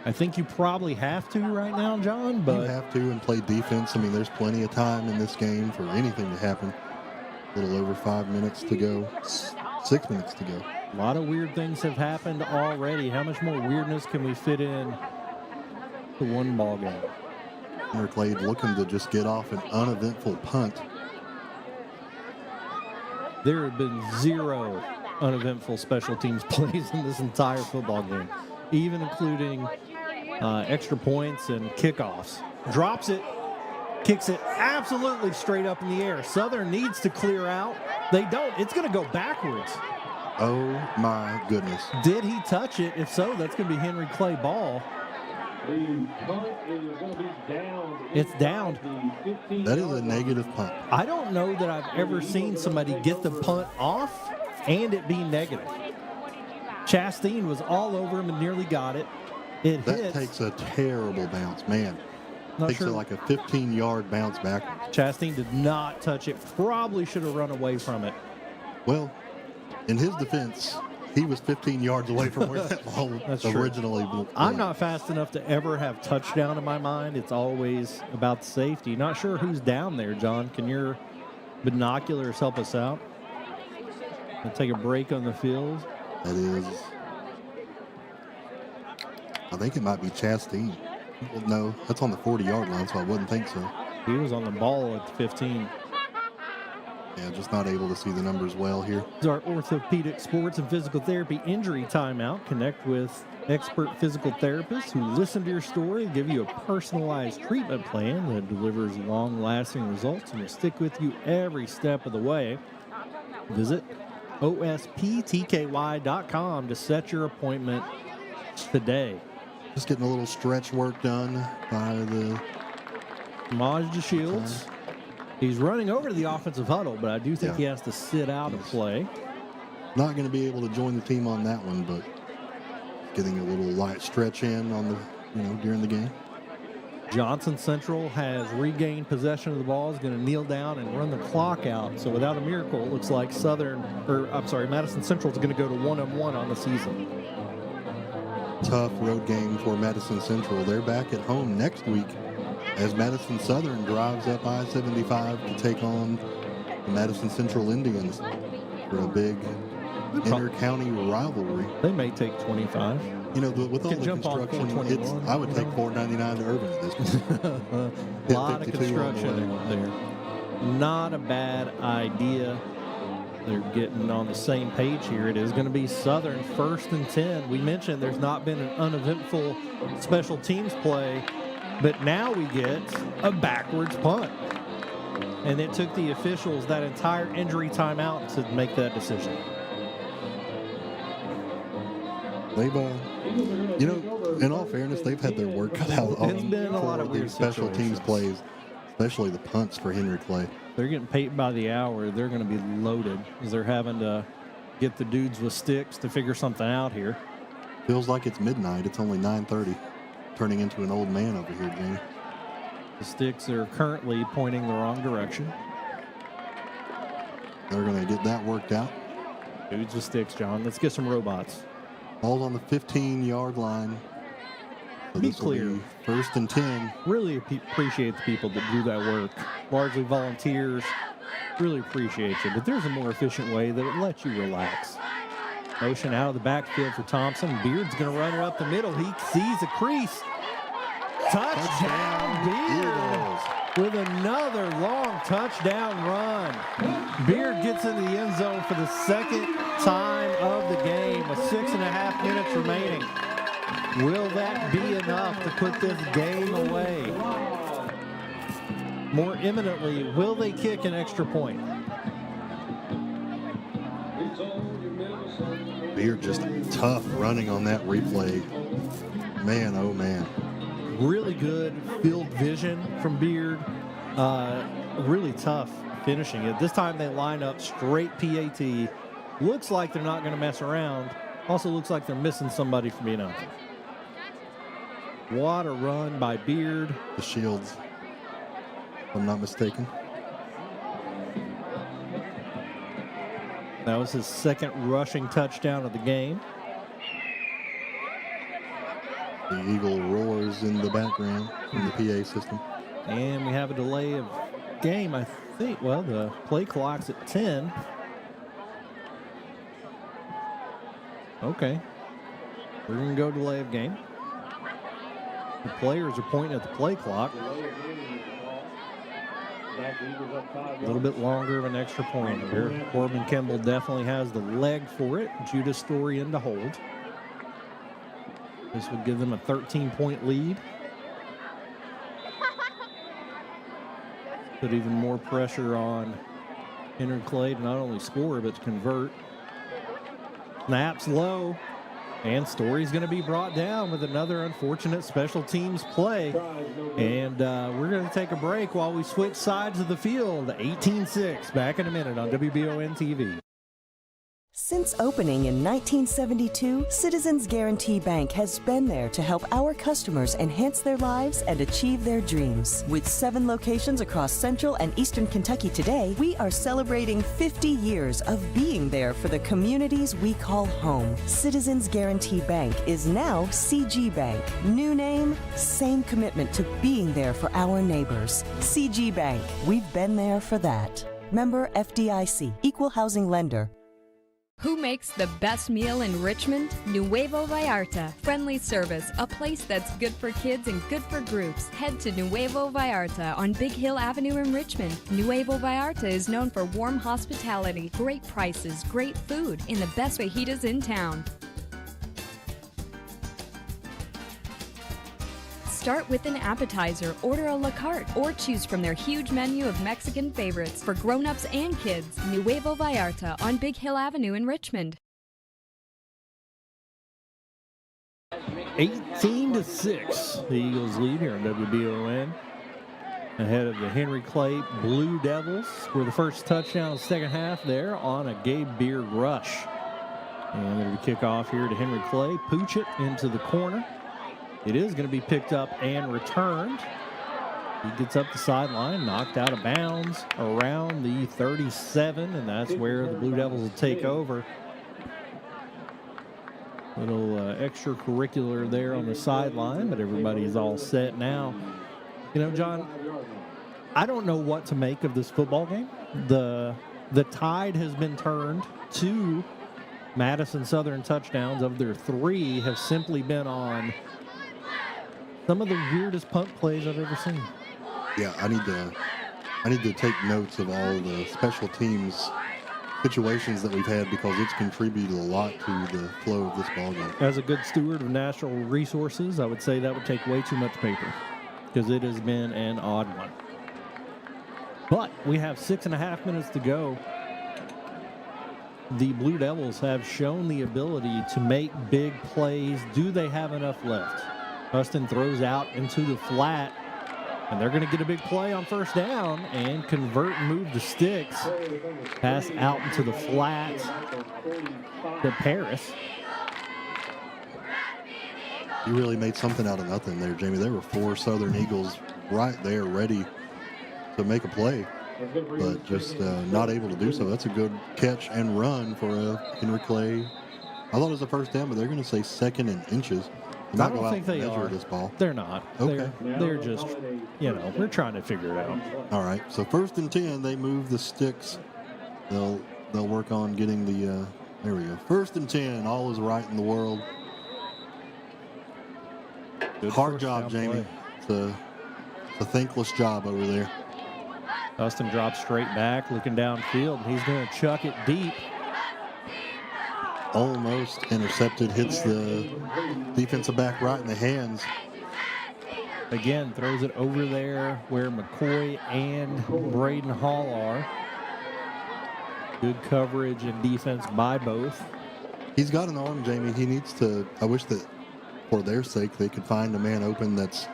I think you probably have to right now, John. But you have to and play defense. I mean, there's plenty of time in this game for anything to happen. A little over 5 minutes to go. 6 minutes to go. A lot of weird things have happened already. How much more weirdness can we fit in to one ball game? Henry Clay looking to just get off an uneventful punt. There have been 0 uneventful special teams plays in this entire football game, even including extra points and kickoffs. Drops it, kicks it absolutely straight up in the air. Southern needs to clear out. They don't. It's going to go backwards. Oh, my goodness. Did he touch it? If so, that's going to be Henry Clay ball. It's down. That is a negative punt. I don't know that I've ever seen somebody get the punt off and it be negative. Chastain was all over him and nearly got it. It that takes a terrible bounce, man. Takes it like a 15-yard bounce backwards. Chastain did not touch it. Probably should have run away from it. Well, in his defense, he was 15 yards away from where that ball originally went. I'm not fast enough to ever have touchdown in my mind. It's always about the safety. Not sure who's down there, John. Can your binoculars help us out? We'll take a break on the field. That is. I think it might be Chastain. Well, no, that's on the 40-yard line, so I wouldn't think so. He was on the ball at the 15. Yeah, just not able to see the numbers well here. This is our orthopedic sports and physical therapy injury timeout. Connect with expert physical therapists who listen to your story, give you a personalized treatment plan that delivers long-lasting results and will stick with you every step of the way. Visit osptky.com to set your appointment today. Just getting a little stretch work done by the Maj Shields. He's running over to the offensive huddle, but I do think he has to sit out and play. Not going to be able to join the team on that one, but getting a little light stretch in on the, during the game. Johnson Central has regained possession of the ball. Is going to kneel down and run the clock out. So without a miracle, it looks like Madison Central is going to go to 1-1 on the season. Tough road game for Madison Central. They're back at home next week as Madison Southern drives up I-75 to take on the Madison Central Indians for a big inter-county rivalry. They may take 25. With all the construction, I would take $4.99 to Irvin at this point. A lot of construction there. Not a bad idea. They're getting on the same page here. It is going to be Southern 1st and 10. We mentioned there's not been an uneventful special teams play, but now we get a backwards punt. And it took the officials that entire injury timeout to make that decision. They've, in all fairness, they've had their work cut out. It's been a lot of weird special teams plays, especially the punts for Henry Clay. They're getting paid by the hour. They're going to be loaded as they're having to get the dudes with sticks to figure something out here. Feels like it's midnight. It's only 9:30. Turning into an old man over here, Jamie. The sticks are currently pointing the wrong direction. They're going to get that worked out. Dudes with sticks, John. Let's get some robots. Ball's on the 15-yard line. So Be clear. 1st and 10. Really appreciate the people that do that work. Largely volunteers. Really appreciate you. But there's a more efficient way that will let you relax. Motion out of the backfield for Thompson. Beard's going to run it up the middle. He sees a crease. Touchdown, Beard with another long touchdown run. Beard gets in the end zone for the second time of the game with 6.5 minutes remaining. Will that be enough to put this game away? More imminently, will they kick an extra point? Beard just tough running on that replay. Man, oh man. Really good field vision from Beard. Really tough finishing it. This time they line up straight PAT. Looks like they're not going to mess around. Also looks like they're missing somebody from being out there. What a run by Beard. The Shields if I'm not mistaken. That was his second rushing touchdown of the game. The Eagle roars in the background from the PA system. And we have a delay of game, I think. Well, the play clock's at 10. Okay. We're going to go delay of game. The players are pointing at the play clock. A little bit longer of an extra point here. Corbin Kimball definitely has the leg for it. Judah Story in to hold. This would give them a 13-point lead. Put even more pressure on Henry Clay to not only score, but to convert. Snaps low. And Story's going to be brought down with another unfortunate special teams play. And we're going to take a break while we switch sides of the field. 18-6, back in a minute on WBON TV. Since opening in 1972, Citizens Guarantee Bank has been there to help our customers enhance their lives and achieve their dreams. With 7 locations across Central and Eastern Kentucky today, we are celebrating 50 years of being there for the communities we call home. Citizens Guarantee Bank is now CG Bank. New name, same commitment to being there for our neighbors. CG Bank, we've been there for that. Member FDIC, Equal Housing Lender. Who makes the best meal in Richmond? Nuevo Vallarta. Friendly service, a place that's good for kids and good for groups. Head to Nuevo Vallarta on Big Hill Avenue in Richmond. Nuevo Vallarta is known for warm hospitality, great prices, great food, and the best fajitas in town. Start with an appetizer, order a la carte, or choose from their huge menu of Mexican favorites for grown-ups and kids. Nuevo Vallarta on Big Hill Avenue in Richmond. 18-6, the Eagles lead here on WBON. Ahead of the Henry Clay Blue Devils. Score the first touchdown of the second half there on a Gabe Beard rush. And it'll be kickoff here to Henry Clay. Pooch it into the corner. It is going to be picked up and returned. He gets up the sideline, knocked out of bounds around the 37, and that's where the Blue Devils will take over. Little extracurricular there on the sideline, but everybody's all set now. You know, John, I don't know what to make of this football game. The tide has been turned. 2 Madison Southern touchdowns of their 3 have simply been on some of the weirdest punt plays I've ever seen. Yeah, I need to take notes of all the special teams situations that we've had because it's contributed a lot to the flow of this ballgame. As a good steward of natural resources, I would say that would take way too much paper because it has been an odd one. But we have 6.5 minutes to go. The Blue Devils have shown the ability to make big plays. Do they have enough left? Huston throws out into the flat, and they're going to get a big play on first down and convert and move the sticks. Pass out into the flat to Paris. You really made something out of nothing there, Jamie. There were 4 Southern Eagles right there ready to make a play, but just not able to do so. That's a good catch and run for Henry Clay. I thought it was a first down, but they're going to say 2nd and inches. I don't think they are. This ball. They're not. Okay. They're just, you know, we're trying to figure it out. All right. So 1st and 10, they move the sticks. They'll work on getting the. There we go. 1st and 10. All is right in the world. Good Hard job, Jamie. It's a thankless job over there. Dustin drops straight back, looking downfield, and he's going to chuck it deep. Almost intercepted, hits the defensive back right in the hands. Again, throws it over there where McCoy and Braden Hall are. Good coverage and defense by both. He's got an arm, Jamie. He needs to, I wish that for their sake they could find a man open that's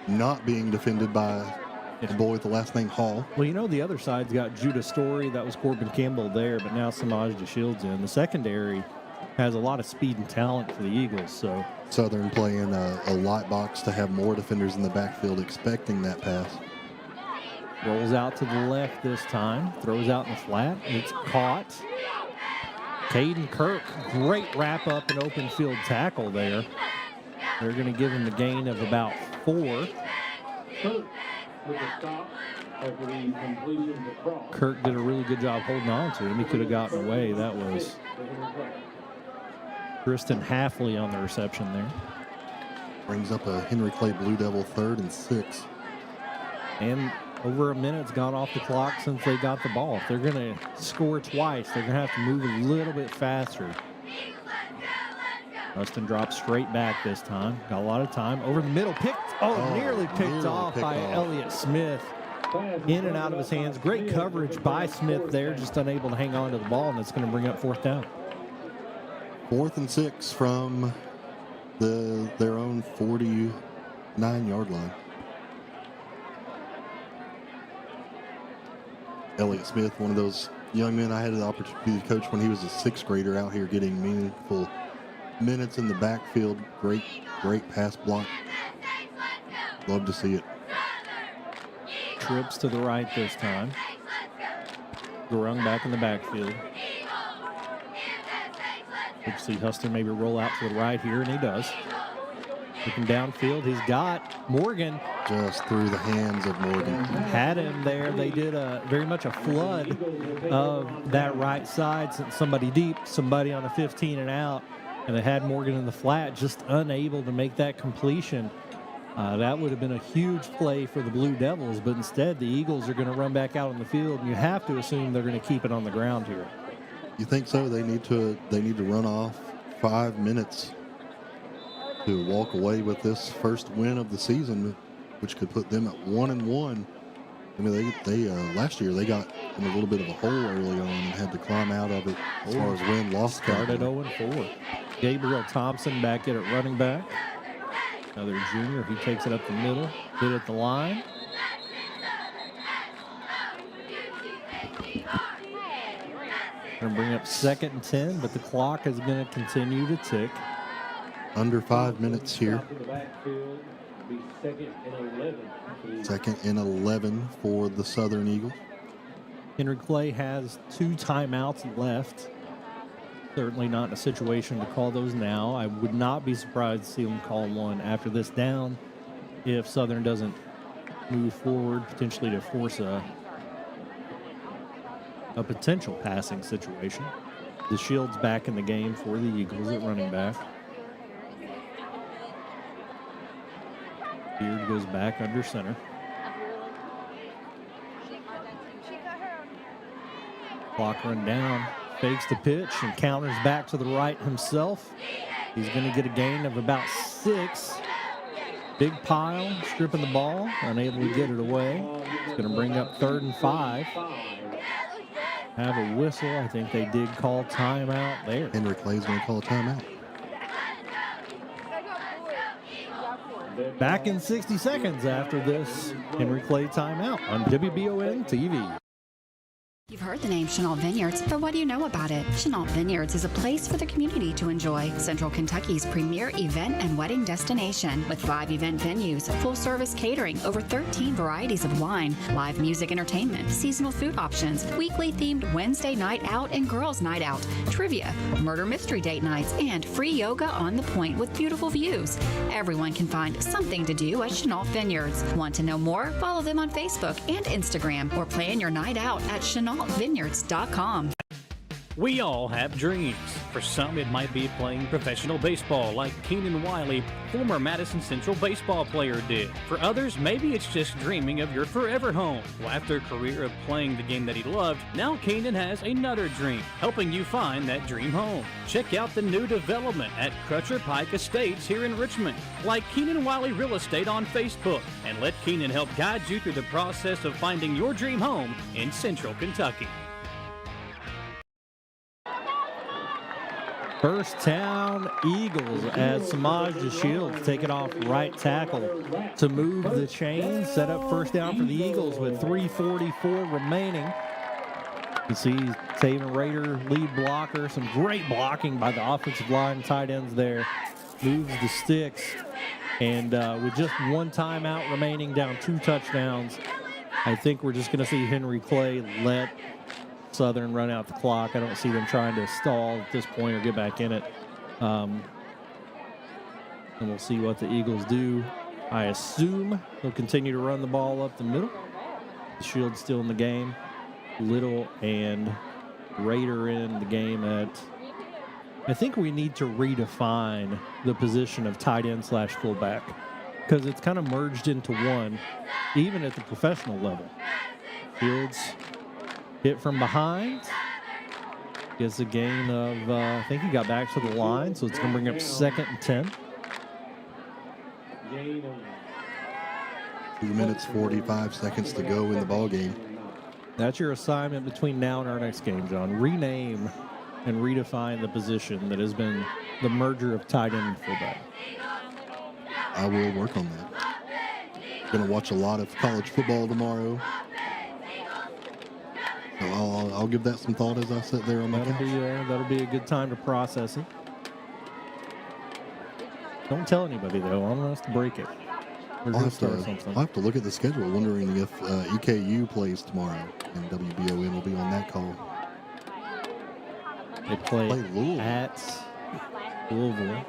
not being defended by a boy with the last name Hall. Well, you know, the other side's got Judah Story. That was Corbin Campbell there, but now Samaj DeShields in. The secondary has a lot of speed and talent for the Eagles. So Southern playing a light box to have more defenders in the backfield expecting that pass. Rolls out to the left this time. Throws out in the flat. It's caught. Caden Kirk, great wrap up and open field tackle there. They're going to give him the gain of about 4. Kirk did a really good job holding on to him. He could have gotten away. That was Kristen Halfley on the reception there. Brings up a Henry Clay Blue Devil 3rd and 6. And over a minute's gone off the clock since they got the ball. If they're going to score twice, they're going to have to move a little bit faster. Rustin drops straight back this time. Got a lot of time. Over the middle. Nearly picked off by Elliott Smith. In and out of his hands. Great coverage by Smith there. Just unable to hang on to the ball, and it's going to bring up 4th down. 4th and 6 from their own 49-yard line. Elliott Smith, one of those young men I had the opportunity to coach when he was a 6th grader, out here getting meaningful minutes in the backfield. Great pass block. Love to see it. Trips to the right this time. Garung back in the backfield. Let's see Huston maybe roll out to the right here, and he does. Looking downfield, he's got Morgan. Just through the hands of Morgan. Had him there. They did very much a flood of that right side. Somebody deep, somebody on a 15 and out. And they had Morgan in the flat, just unable to make that completion. That would have been a huge play for the Blue Devils, but instead the Eagles are going to run back out on the field, and you have to assume they're going to keep it on the ground here. You think so? They need to run off 5 minutes to walk away with this first win of the season, which could put them at 1-1. I mean, they last year they got in a little bit of a hole early on and had to climb out of it as far as win-loss. Started 0-4. Gabriel Thompson back in at running back. Another junior. He takes it up the middle. Hit at the line. Going to bring up 2nd and 10, but the clock is going to continue to tick. Under 5 minutes here. 2nd and 11 for the Southern Eagles. Henry Clay has 2 timeouts left. Certainly not in a situation to call those now. I would not be surprised to see them call one after this down if Southern doesn't move forward, potentially to force a potential passing situation. The Shields back in the game for the Eagles at running back. Beard goes back under center. Clock run down. Fakes the pitch and counters back to the right himself. He's going to get a gain of about 6. Big pile, stripping the ball, unable to get it away. It's going to bring up 3rd and 5. Have a whistle. I think they did call timeout there. Henry Clay's going to call a timeout. Back in 60 seconds after this Henry Clay timeout on WBON TV. You've heard the name Chenault Vineyards, but what do you know about it? Chenault Vineyards is a place for the community to enjoy. Central Kentucky's premier event and wedding destination with 5 event venues, full-service catering, over 13 varieties of wine, live music entertainment, seasonal food options, weekly themed Wednesday night out and girls night out, trivia, murder mystery date nights, and free yoga on the point with beautiful views. Everyone can find something to do at Chenault Vineyards. Want to know more? Follow them on Facebook and Instagram or plan your night out at ChenaultVineyards.com. We all have dreams. For some, it might be playing professional baseball like Keenan Wiley, former Madison Central baseball player, did. For others, maybe it's just dreaming of your forever home. Well, after a career of playing the game that he loved, now Keenan has another dream, helping you find that dream home. Check out the new development at Crutcher Pike Estates here in Richmond. Like Keenan Wiley Real Estate on Facebook, and let Keenan help guide you through the process of finding your dream home in Central Kentucky. First down, Eagles, as Samaj Shields taking off right tackle to move the chain. Set up first down for the Eagles with 3:44 remaining. You see Taven Rader, lead blocker. Some great blocking by the offensive line, tight ends there. Moves the sticks. And with just 1 timeout remaining, down 2 touchdowns, I think we're just going to see Henry Clay let Southern run out the clock. I don't see them trying to stall at this point or get back in it. And we'll see what the Eagles do. I assume they'll continue to run the ball up the middle. The Shield's still in the game. Little and Raider in the game at... I think we need to redefine the position of tight end / fullback because it's kind of merged into one, even at the professional level. Fields hit from behind. Gets a gain of, I think he got back to the line, so it's going to bring up 2nd and 10. 2 minutes, 45 seconds to go in the ball game. That's your assignment between now and our next game, John. Rename and redefine the position that has been the merger of tight end and fullback. I will work on that. Going to watch a lot of college football tomorrow. So I'll give that some thought as I sit there on my couch. That'll be a good time to process it. Don't tell anybody, though. I want us to break it. We're going to start something. I'll have to look at the schedule, wondering if EKU plays tomorrow, and WBON will be on that call. They play Louisville. at Louisville.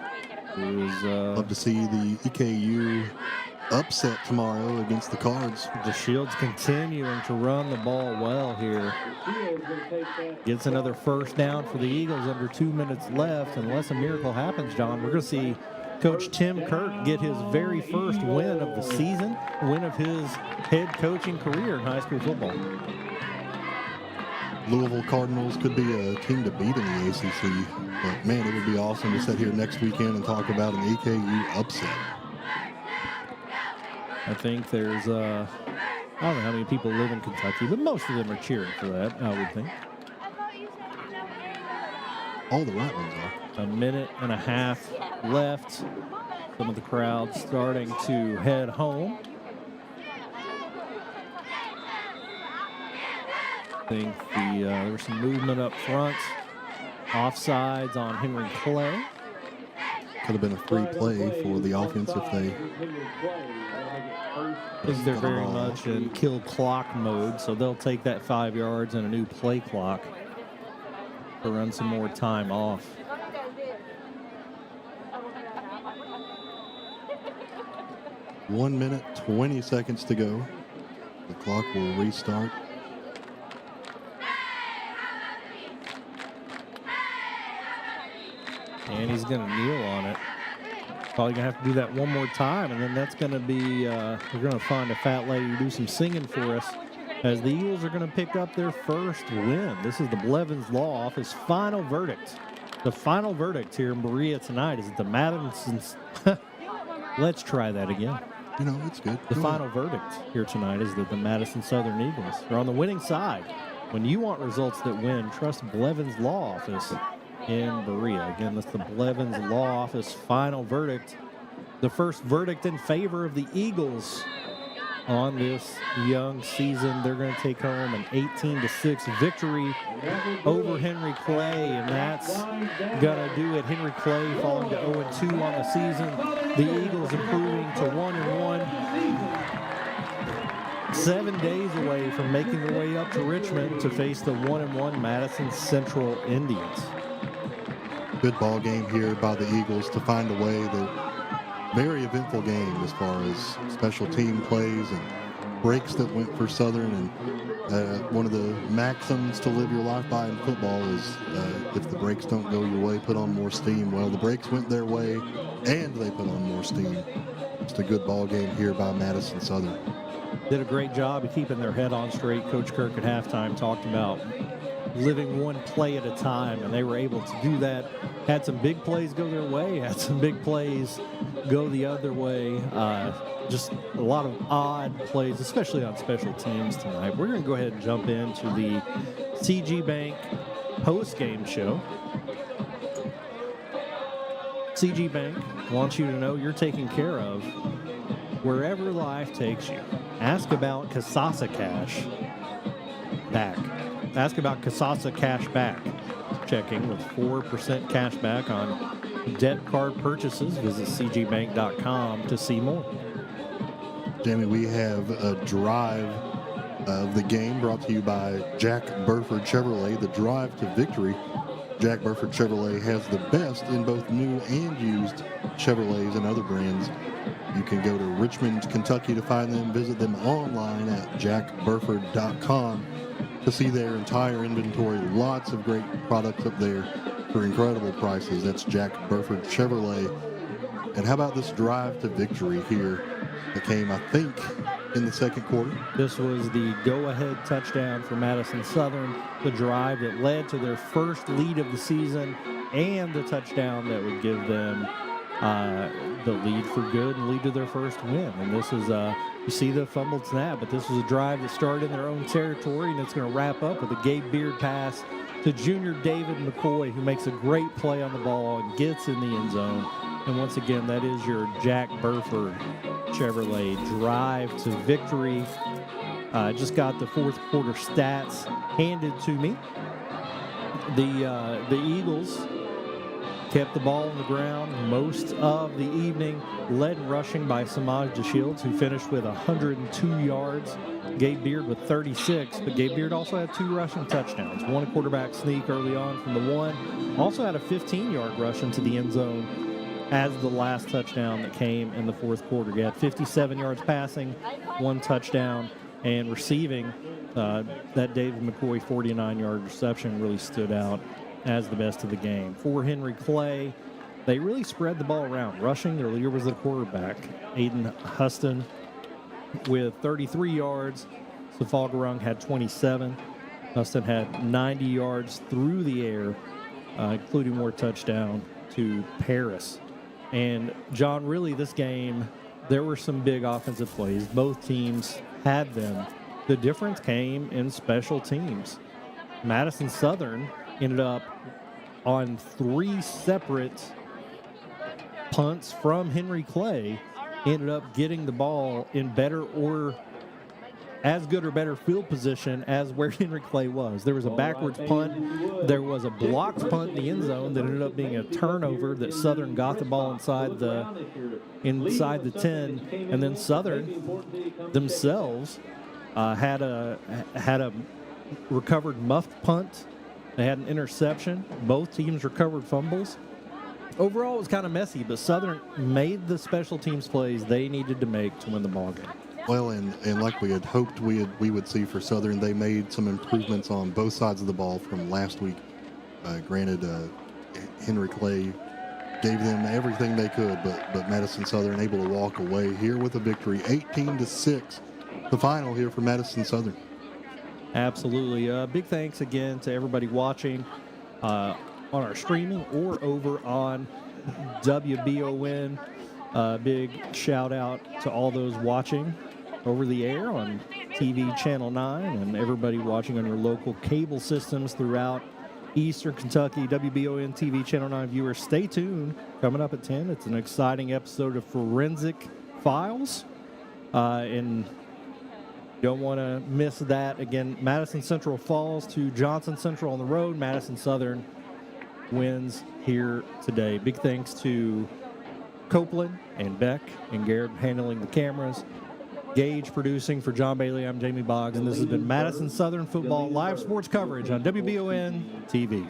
Love to see the EKU upset tomorrow against the Cards. The Shield's continuing to run the ball well here. Gets another first down for the Eagles under 2 minutes left. Unless a miracle happens, John, we're going to see Coach Tim Kirk get his very first win of the season, win of his head coaching career in high school football. Louisville Cardinals could be a team to beat in the ACC, but man, it would be awesome to sit here next weekend and talk about an EKU upset. I think there's, I don't know how many people live in Kentucky, but most of them are cheering for that, I would think. All the right ones are. A minute and a half left. Some of the crowd starting to head home. I think there was some movement up front. Offsides on Henry Clay. Could have been a free play for the offense if they... I think they're very much in kill clock mode, so they'll take that 5 yards and a new play clock to run some more time off. One minute, 20 seconds to go. The clock will restart. And he's going to kneel on it. Probably going to have to do that one more time, and then that's going to be, we're going to find a fat lady to do some singing for us as the Eagles are going to pick up their first win. This is the Blevins Law Office final verdict. The final verdict here in Berea tonight is the Madison's. Let's try that again. You know, it's good. The final verdict here tonight is that the Madison Southern Eagles are on the winning side. When you want results that win, trust Blevins Law Office in Berea. Again, that's the Blevins Law Office final verdict. The first verdict in favor of the Eagles on this young season. They're going to take home an 18-6 victory over Henry Clay, and that's going to do it. Henry Clay falling to 0-2 on the season. The Eagles improving to 1-1. 7 days away from making their way up to Richmond to face the 1-1 Madison Central Indians. Good ball game here by the Eagles to find a way to very eventful game as far as special team plays and breaks that went for Southern. And one of the maxims to live your life by in football is if the breaks don't go your way, put on more steam. Well, the breaks went their way and they put on more steam. Just a good ball game here by Madison Southern. Did a great job of keeping their head on straight. Coach Kirk at halftime talked about living one play at a time, and they were able to do that. Had some big plays go their way, had some big plays go the other way. Just a lot of odd plays, especially on special teams tonight. We're going to go ahead and jump into the CG Bank post-game show. CG Bank wants you to know you're taken care of wherever life takes you. Ask about Kasasa Cash back. Ask about Kasasa Cash Back. Checking with 4% cash back on debt card purchases. Visit cgbank.com to see more. Jamie, we have a drive of the game, brought to you by Jack Burford Chevrolet, the drive to victory. Jack Burford Chevrolet has the best in both new and used Chevrolets and other brands. You can go to Richmond, Kentucky to find them. Visit them online at jackburford.com to see their entire inventory. Lots of great products up there for incredible prices. That's Jack Burford Chevrolet. And how about this drive to victory here that came, I think, in the second quarter? This was the go-ahead touchdown for Madison Southern, the drive that led to their first lead of the season, and the touchdown that would give them the lead for good and lead to their first win. And this is, you see the fumbled snap, but this was a drive that started in their own territory, and it's going to wrap up with a Gabe Beard pass to junior David McCoy, who makes a great play on the ball and gets in the end zone. And once again, that is your Jack Burford Chevrolet drive to victory. Just got the fourth quarter stats handed to me. The Eagles kept the ball on the ground most of the evening, led in rushing by Samaj DeShields, who finished with 102 yards. Gabe Beard with 36, but Gabe Beard also had 2 rushing touchdowns. One quarterback sneak early on from the one. Also had a 15-yard rush into the end zone as the last touchdown that came in the fourth quarter. He had 57 yards passing, 1 touchdown, and receiving. That David McCoy 49-yard reception really stood out as the best of the game. For Henry Clay, they really spread the ball around. Rushing, their leader was the quarterback, Aiden Huston, with 33 yards. Safalgarung had 27. Huston had 90 yards through the air, including more touchdown to Paris. And, John, really this game, there were some big offensive plays. Both teams had them. The difference came in special teams. Madison Southern ended up on 3 separate punts from Henry Clay, ended up getting the ball in better or as good or better field position as where Henry Clay was. There was a backwards punt. There was a blocked punt in the end zone that ended up being a turnover that Southern got the ball inside the 10, and then Southern themselves had a recovered muffed punt. They had an interception. Both teams recovered fumbles. Overall, it was kind of messy, but Southern made the special teams plays they needed to make to win the ball game. Well, and like we had hoped we would see for Southern, they made some improvements on both sides of the ball from last week. Granted, Henry Clay gave them everything they could, but Madison Southern able to walk away here with a victory, 18-6, the final here for Madison Southern. Absolutely. Big thanks again to everybody watching on our streaming or over on WBON. Big shout out to all those watching over the air on TV Channel 9 and everybody watching on your local cable systems throughout Eastern Kentucky. WBON TV Channel 9 viewers, stay tuned. Coming up at 10, it's an exciting episode of Forensic Files. And don't want to miss that. Again, Madison Central falls to Johnson Central on the road. Madison Southern wins here today. Big thanks to Copeland and Beck and Garrett handling the cameras. Gage producing. For John Bailey, I'm Jamie Boggs, and this has been Madison Southern Football live sports coverage on WBON TV.